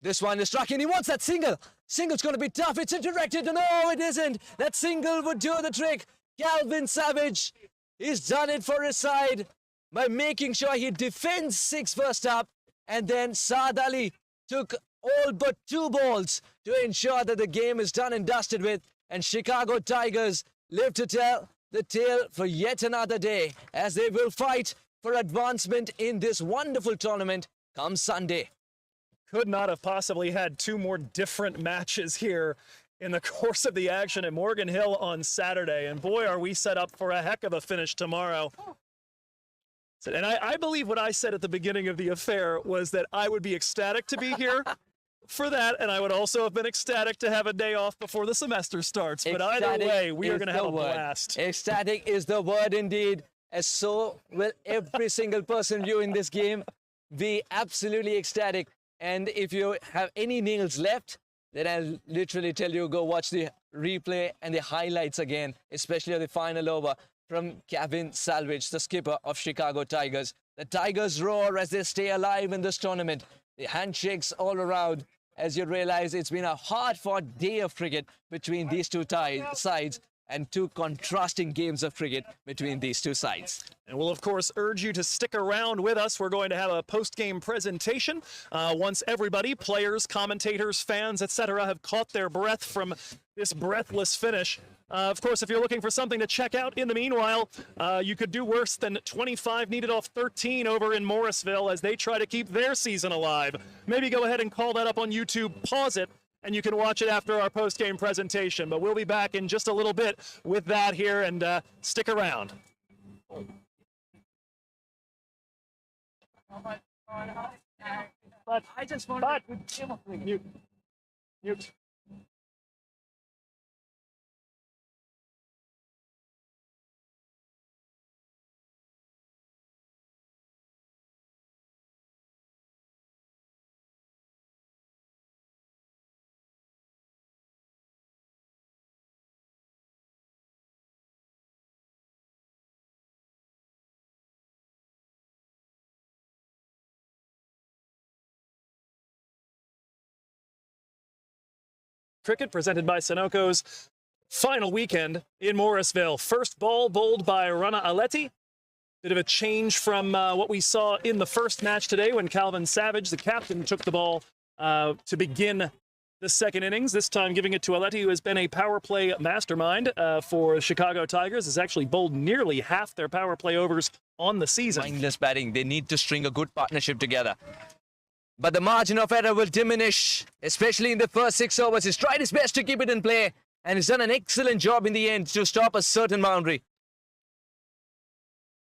This one is struck, and he wants that single. Single's going to be tough. It's directed. No, it isn't. That single would do the trick. Calvin Savage, he's done it for his side by making sure he defends 6 first up. And then Saad Ali took all but 2 balls to ensure that the game is done and dusted with. And Chicago Tigers live to tell the tale for yet another day, as they will fight for advancement in this wonderful tournament come Sunday. Could not have possibly had two more different matches here in the course of the action at Morgan Hill on Saturday. And boy, are we set up for a heck of a finish tomorrow. And I believe what I said at the beginning of the affair was that I would be ecstatic to be here for that, and I would also have been ecstatic to have a day off before the semester starts. But either way, we are going to have a blast. Ecstatic is the word indeed, as so will every single person viewing this game be absolutely ecstatic. And if you have any nails left, then I'll literally tell you, go watch the replay and the highlights again, especially of the final over from Kevin Salvage, the skipper of Chicago Tigers. The Tigers roar as they stay alive in this tournament. The handshakes all around as you realize it's been a hard-fought day of cricket between these two sides, and two contrasting games of cricket between these two sides. And we'll, of course, urge you to stick around with us. We're going to have a post-game presentation once everybody, players, commentators, fans, etc., have caught their breath from this breathless finish. Of course, if you're looking for something to check out in the meanwhile, you could do worse than 25 needed off 13 over in Morrisville as they try to keep their season alive. Maybe go ahead and call that up on YouTube, pause it, and you can watch it after our post-game presentation. But we'll be back in just a little bit with that here, and stick around. But I just want to mute. Cricket presented by Sunoco's final weekend in Morrisville. First ball bowled by Rana Aleti. Bit of a change from what we saw in the first match today when Calvin Savage, the captain, took the ball to begin the second innings, this time giving it to Aleti, who has been a power play mastermind for Chicago Tigers, has actually bowled nearly half their power play overs on the season. Mindless batting. They need to string a good partnership together. But the margin of error will diminish, especially in the first 6 overs. He's tried his best to keep it in play, and he's done an excellent job in the end to stop a certain boundary.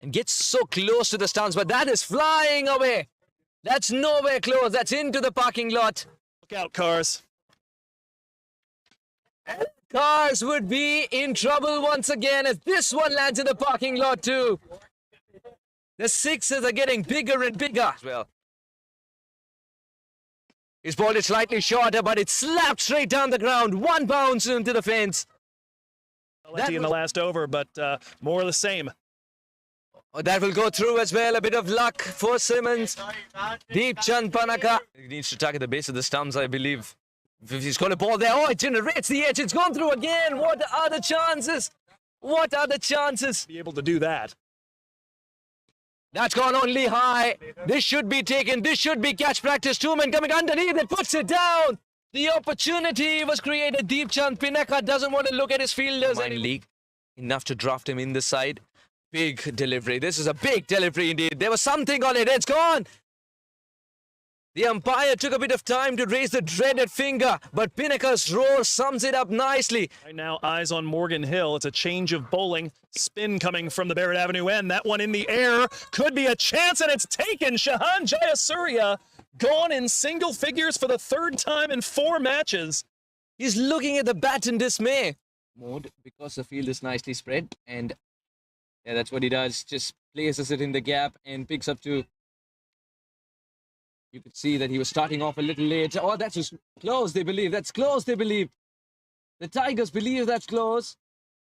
And gets so close to the stumps, but that is flying away. That's nowhere close. That's into the parking lot. Look out, cars. And cars would be in trouble once again if this one lands in the parking lot too. The sixes are getting bigger and bigger as well. He's bowled it slightly shorter, but it slapped straight down the ground. One bounce into the fence. In the last over, but more of the same. Oh, that will go through as well. A bit of luck for Simmons. Deep Chand Panaka. He needs to target the base of the stumps, I believe. If he's going to ball there. Oh, it generates the edge. It's gone through again. What are the chances? What are the chances? Be able to do that. That's gone only high. This should be taken. This should be catch practice. Two men coming underneath. It puts it down. The opportunity was created. Deep Chand Pinaka doesn't want to look at his fielders. League. Enough to draft him in the side. Big delivery. This is a big delivery indeed. There was something on it. It's gone. The umpire took a bit of time to raise the dreaded finger, but Pinaka's roar sums it up nicely. Right now, eyes on Morgan Hill. It's a change of bowling. Spin coming from the Barrett Avenue end. That one in the air could be a chance, and it's taken. Shahan Jayasuriya gone in single figures for the third time in 4 matches. He's looking at the bat in dismay. Mode because the field is nicely spread, and yeah, that's what he does. Just places it in the gap and picks up 2. You could see that he was starting off a little late. Oh, that's just close, they believe. That's close, they believe. The Tigers believe that's close.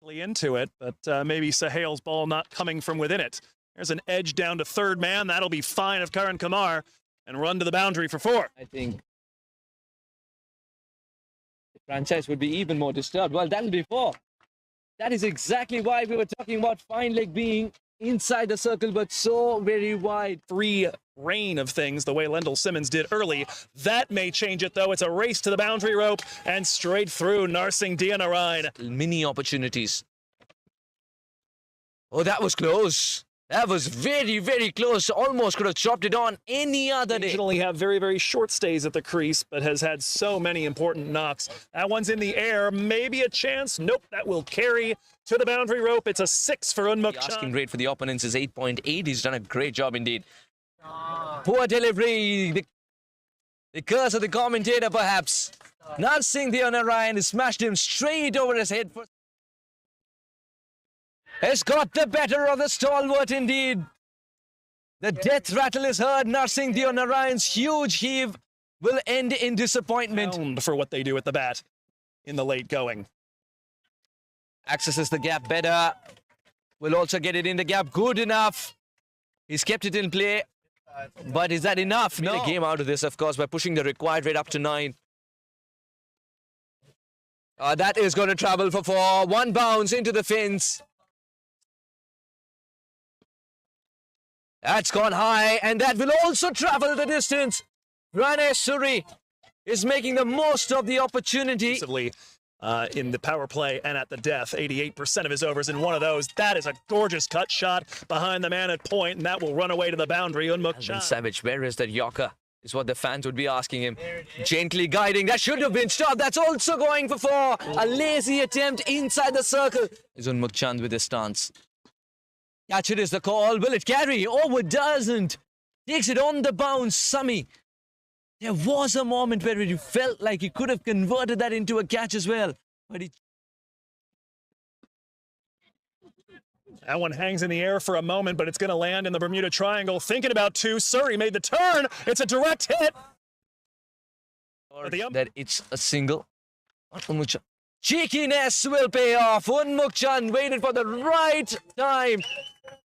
Into it, but maybe Sahal's ball not coming from within it. There's an edge down to third man. That'll be fine of Karan Kumar and run to the boundary for 4. I think the franchise would be even more disturbed. Well, that'll be 4. That is exactly why we were talking about fine leg being inside the circle, but so very wide. Free reign of things the way Lendl Simmons did early. That may change it, though. It's a race to the boundary rope and straight through Narsingh Diyanarayan. Mini opportunities. Oh, that was close. That was very, very close. Almost could have chopped it on any other day. Occasionally have very, very short stays at the crease, but has had so many important knocks. That one's in the air. Maybe a chance. Nope, that will carry to the boundary rope. It's a 6 for The Unmukchan. asking rate for the opponents is 8.8. He's done a great job indeed. Poor delivery. The curse of the commentator, perhaps. Narsingh Narayan has smashed him straight over his head. Has got the better of the stalwart indeed. The death rattle is heard. Narsingh Narayan's huge heave will end in disappointment. For what they do at the bat in the late going. Accesses the gap better. Will also get it in the gap. Good enough. He's kept it in play. But is that enough? No. Made a game out of this, of course, by pushing the required rate up to 9. That is going to travel for 4. One bounce into the fence. That's gone high, and that will also travel the distance. Ranesh Suri is making the most of the opportunity. In the power play and at the death, 88% of his overs in one of those. That is a gorgeous cut shot behind the man at point, and that will run away to the boundary. Unmukchan. Savage, where is that Yorker? Is what the fans would be asking him. Gently guiding. That should have been stopped. That's also going for 4. A lazy attempt inside the circle. Is Unmukchan with his stance. Catch it is the call. Will it carry? Oh, it doesn't. Takes it on the bounce. Sami. There was a moment where he felt like he could have converted that into a catch as well. But that one hangs in the air for a moment, but it's going to land in the Bermuda Triangle. Thinking about 2. Surrey made the turn. It's a direct hit. That it's a single. Cheekiness will pay off. Unmukchan waited for the right time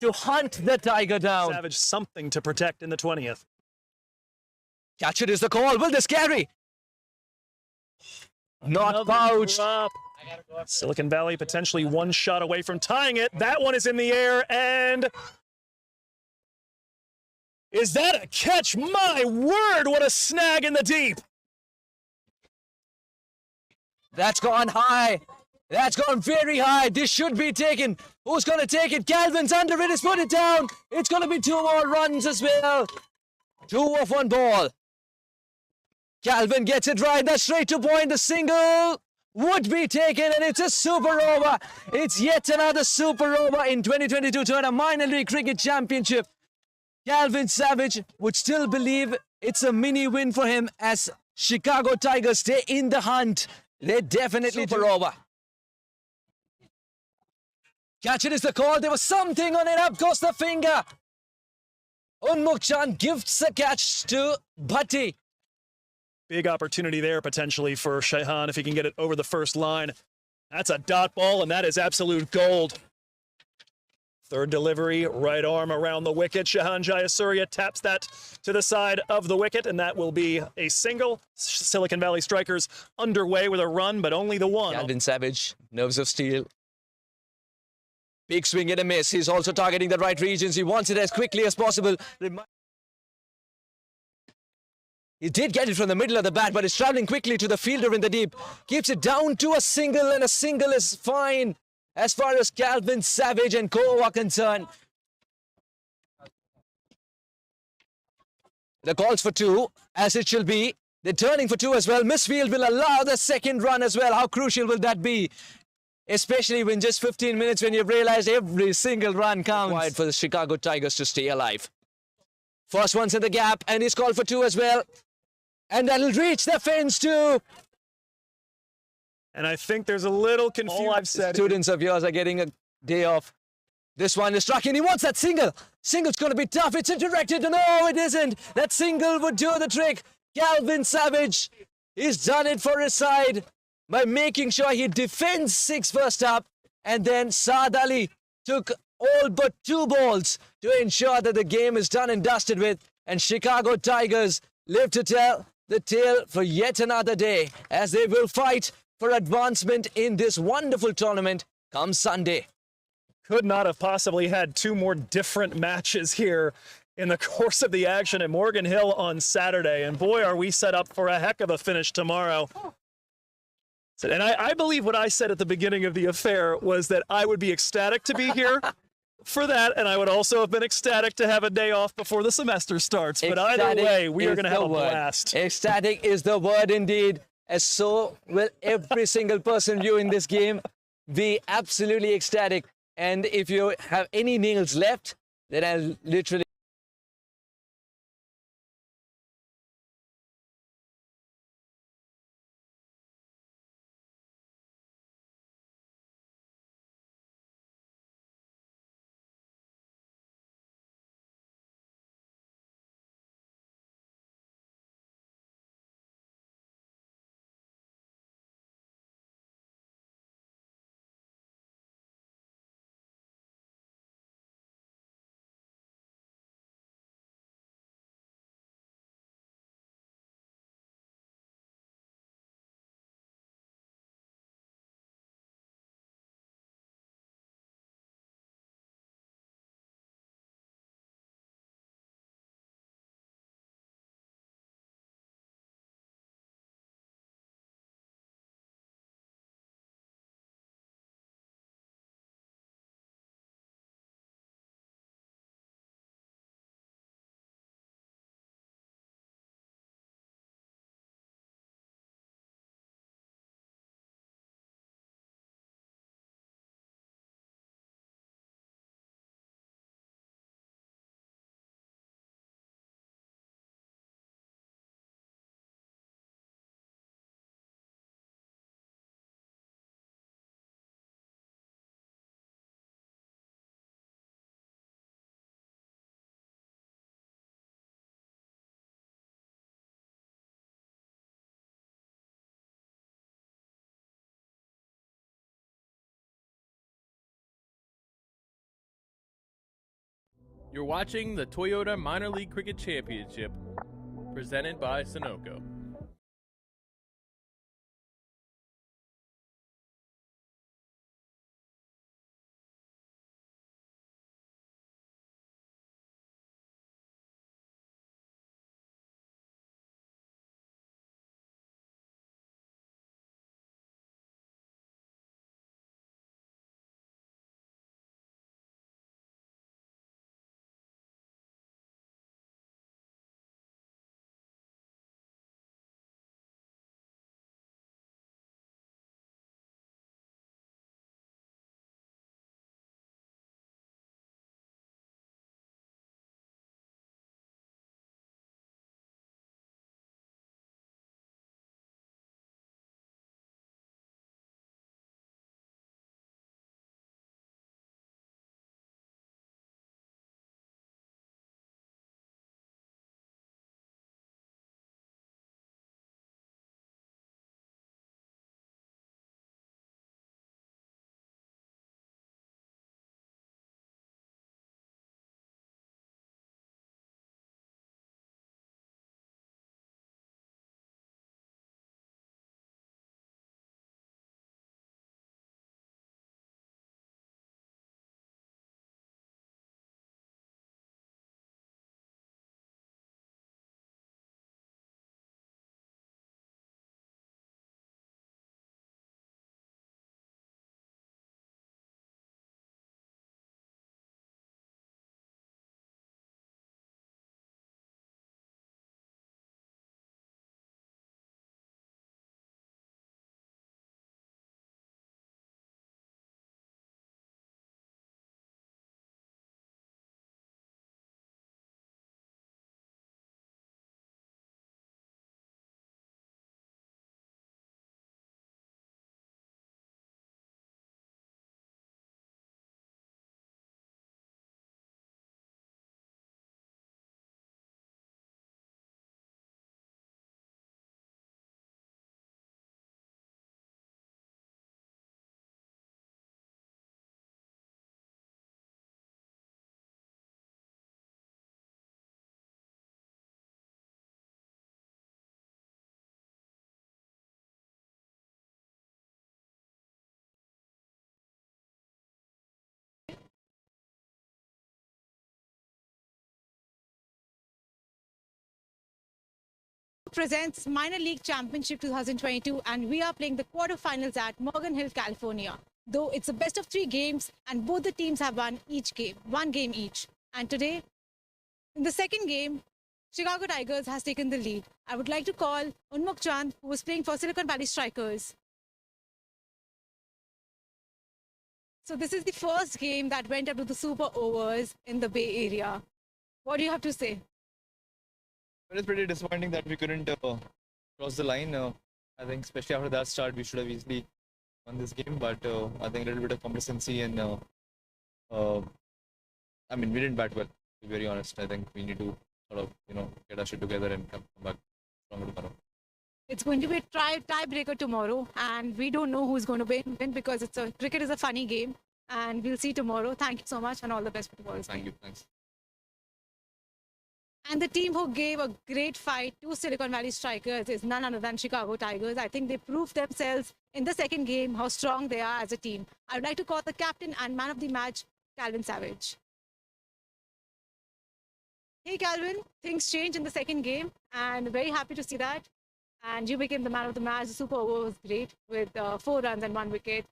to hunt the tiger down. Savage something to protect in the 20th. Catch it is the call. Will this carry? Not pouched. Silicon Valley potentially one shot away from tying it. That one is in the air, and is that a catch? My word, what a snag in the deep. That's gone high. That's gone very high. This should be taken. Who's going to take it? Calvin's under it. He's put it down. It's going to be 2 more runs as well. 2 off 1 ball. Calvin gets it right. That's straight to point. The single would be taken, and it's a super over. It's yet another super over in 2022 Toyota Minor League Cricket Championship. Calvin Savage would still believe it's a mini win for him as Chicago Tigers stay in the hunt. They definitely super over. Catch it is the call. There was something on it. Up goes the finger. Unmukchan gifts a catch to Bhatti. Big opportunity there potentially for Shehan if he can get it over the first line. That's a dot ball, and that is absolute gold. Third delivery, right arm around the wicket. Shehan Jayasuriya taps that to the side of the wicket, and that will be a single. Silicon Valley Strikers underway with a run, but only the one. Calvin Savage, nerves of steel. Big swing and a miss. He's also targeting the right regions. He wants it as quickly as possible. He did get it from the middle of the bat, but it's traveling quickly to the fielder in the deep. Keeps it down to a single, and a single is fine as far as Calvin Savage and co are concerned. The calls for 2, as it shall be. They're turning for 2 as well. Misfield will allow the second run as well. How crucial will that be? Especially when just 15 minutes when you've realized every single run counts. Required for the Chicago Tigers to stay alive. First one's in the gap, and he's called for 2 as well. And that'll reach the fence too. And I think there's a little confusion. All I've said. Students of yours are getting a day off. This one is struck in. He wants that single. Single's going to be tough. It's directed. No, it isn't. That single would do the trick. Calvin Savage, he's done it for his side by making sure he defends 6 first up. And then Saad Ali took all but 2 balls to ensure that the game is done and dusted with. And Chicago Tigers live to tell the tale for yet another day as they will fight for advancement in this wonderful tournament come Sunday. Could not have possibly had 2 more different matches here in the course of the action at Morgan Hill on Saturday. And boy, are we set up for a heck of a finish tomorrow. And I believe what I said at the beginning of the affair was that I would be ecstatic to be here for that, and I would also have been ecstatic to have a day off before the semester starts. But either Ecstatic way, we are is going to have the a word. blast. Ecstatic is the word indeed. As so will every single person viewing this game be absolutely ecstatic. And if you have any nails left, then I'll literally. You're watching the Toyota Minor League Cricket Championship, presented by Sunoco. Presents Minor League Championship 2022, and we are playing the quarterfinals at Morgan Hill, California. though it's a best of 3 games and both the teams have won each game, 1 game each. And today, in the second game, Chicago Tigers has taken the lead. I would like to call Unmuk Chand, who was playing for Silicon Valley Strikers. So this is the first game that went up to the super overs in the Bay Area. What do you have to say? It was pretty disappointing that we couldn't cross the line. I think especially after that start, we should have easily won this game. But I think a little bit of complacency and I mean, we didn't bat well, to be very honest. I think we need to sort of, get our shit together and come back stronger tomorrow. It's going to be a tiebreaker tomorrow, and we don't know who's going to win because cricket is a funny game, and we'll see tomorrow. Thank you so much, and all the best for tomorrow's game. Thank you. Thanks. And the team who gave a great fight to Silicon Valley Strikers is none other than Chicago Tigers. I think they proved themselves in the second game how strong they are as a team. I would like to call the captain and man of the match, Calvin Savage. Hey Calvin, things changed in the second game, and very happy to see that. And you became the man of the match. The super over was great with 4 runs and 1 wicket.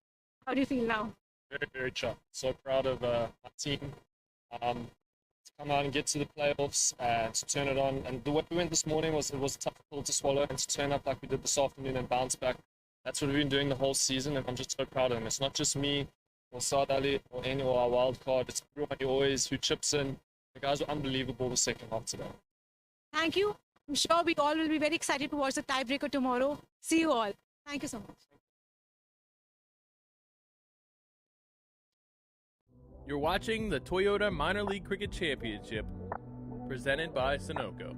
How do you feel now? Very, very chuffed. So proud of our team. To come out and get to the playoffs and to turn it on. And the way we went this morning was a tough pill to swallow, and to turn up like we did this afternoon and bounce back. That's what we've been doing the whole season, and I'm just so proud of them. It's not just me or Saad Ali or any or our wild card. It's everybody who chips in. The guys were unbelievable the second half today. Thank you. I'm sure we all will be very excited to watch the tiebreaker tomorrow. See you all. Thank you so much. You're watching the Toyota Minor League Cricket Championship, presented by Sunoco.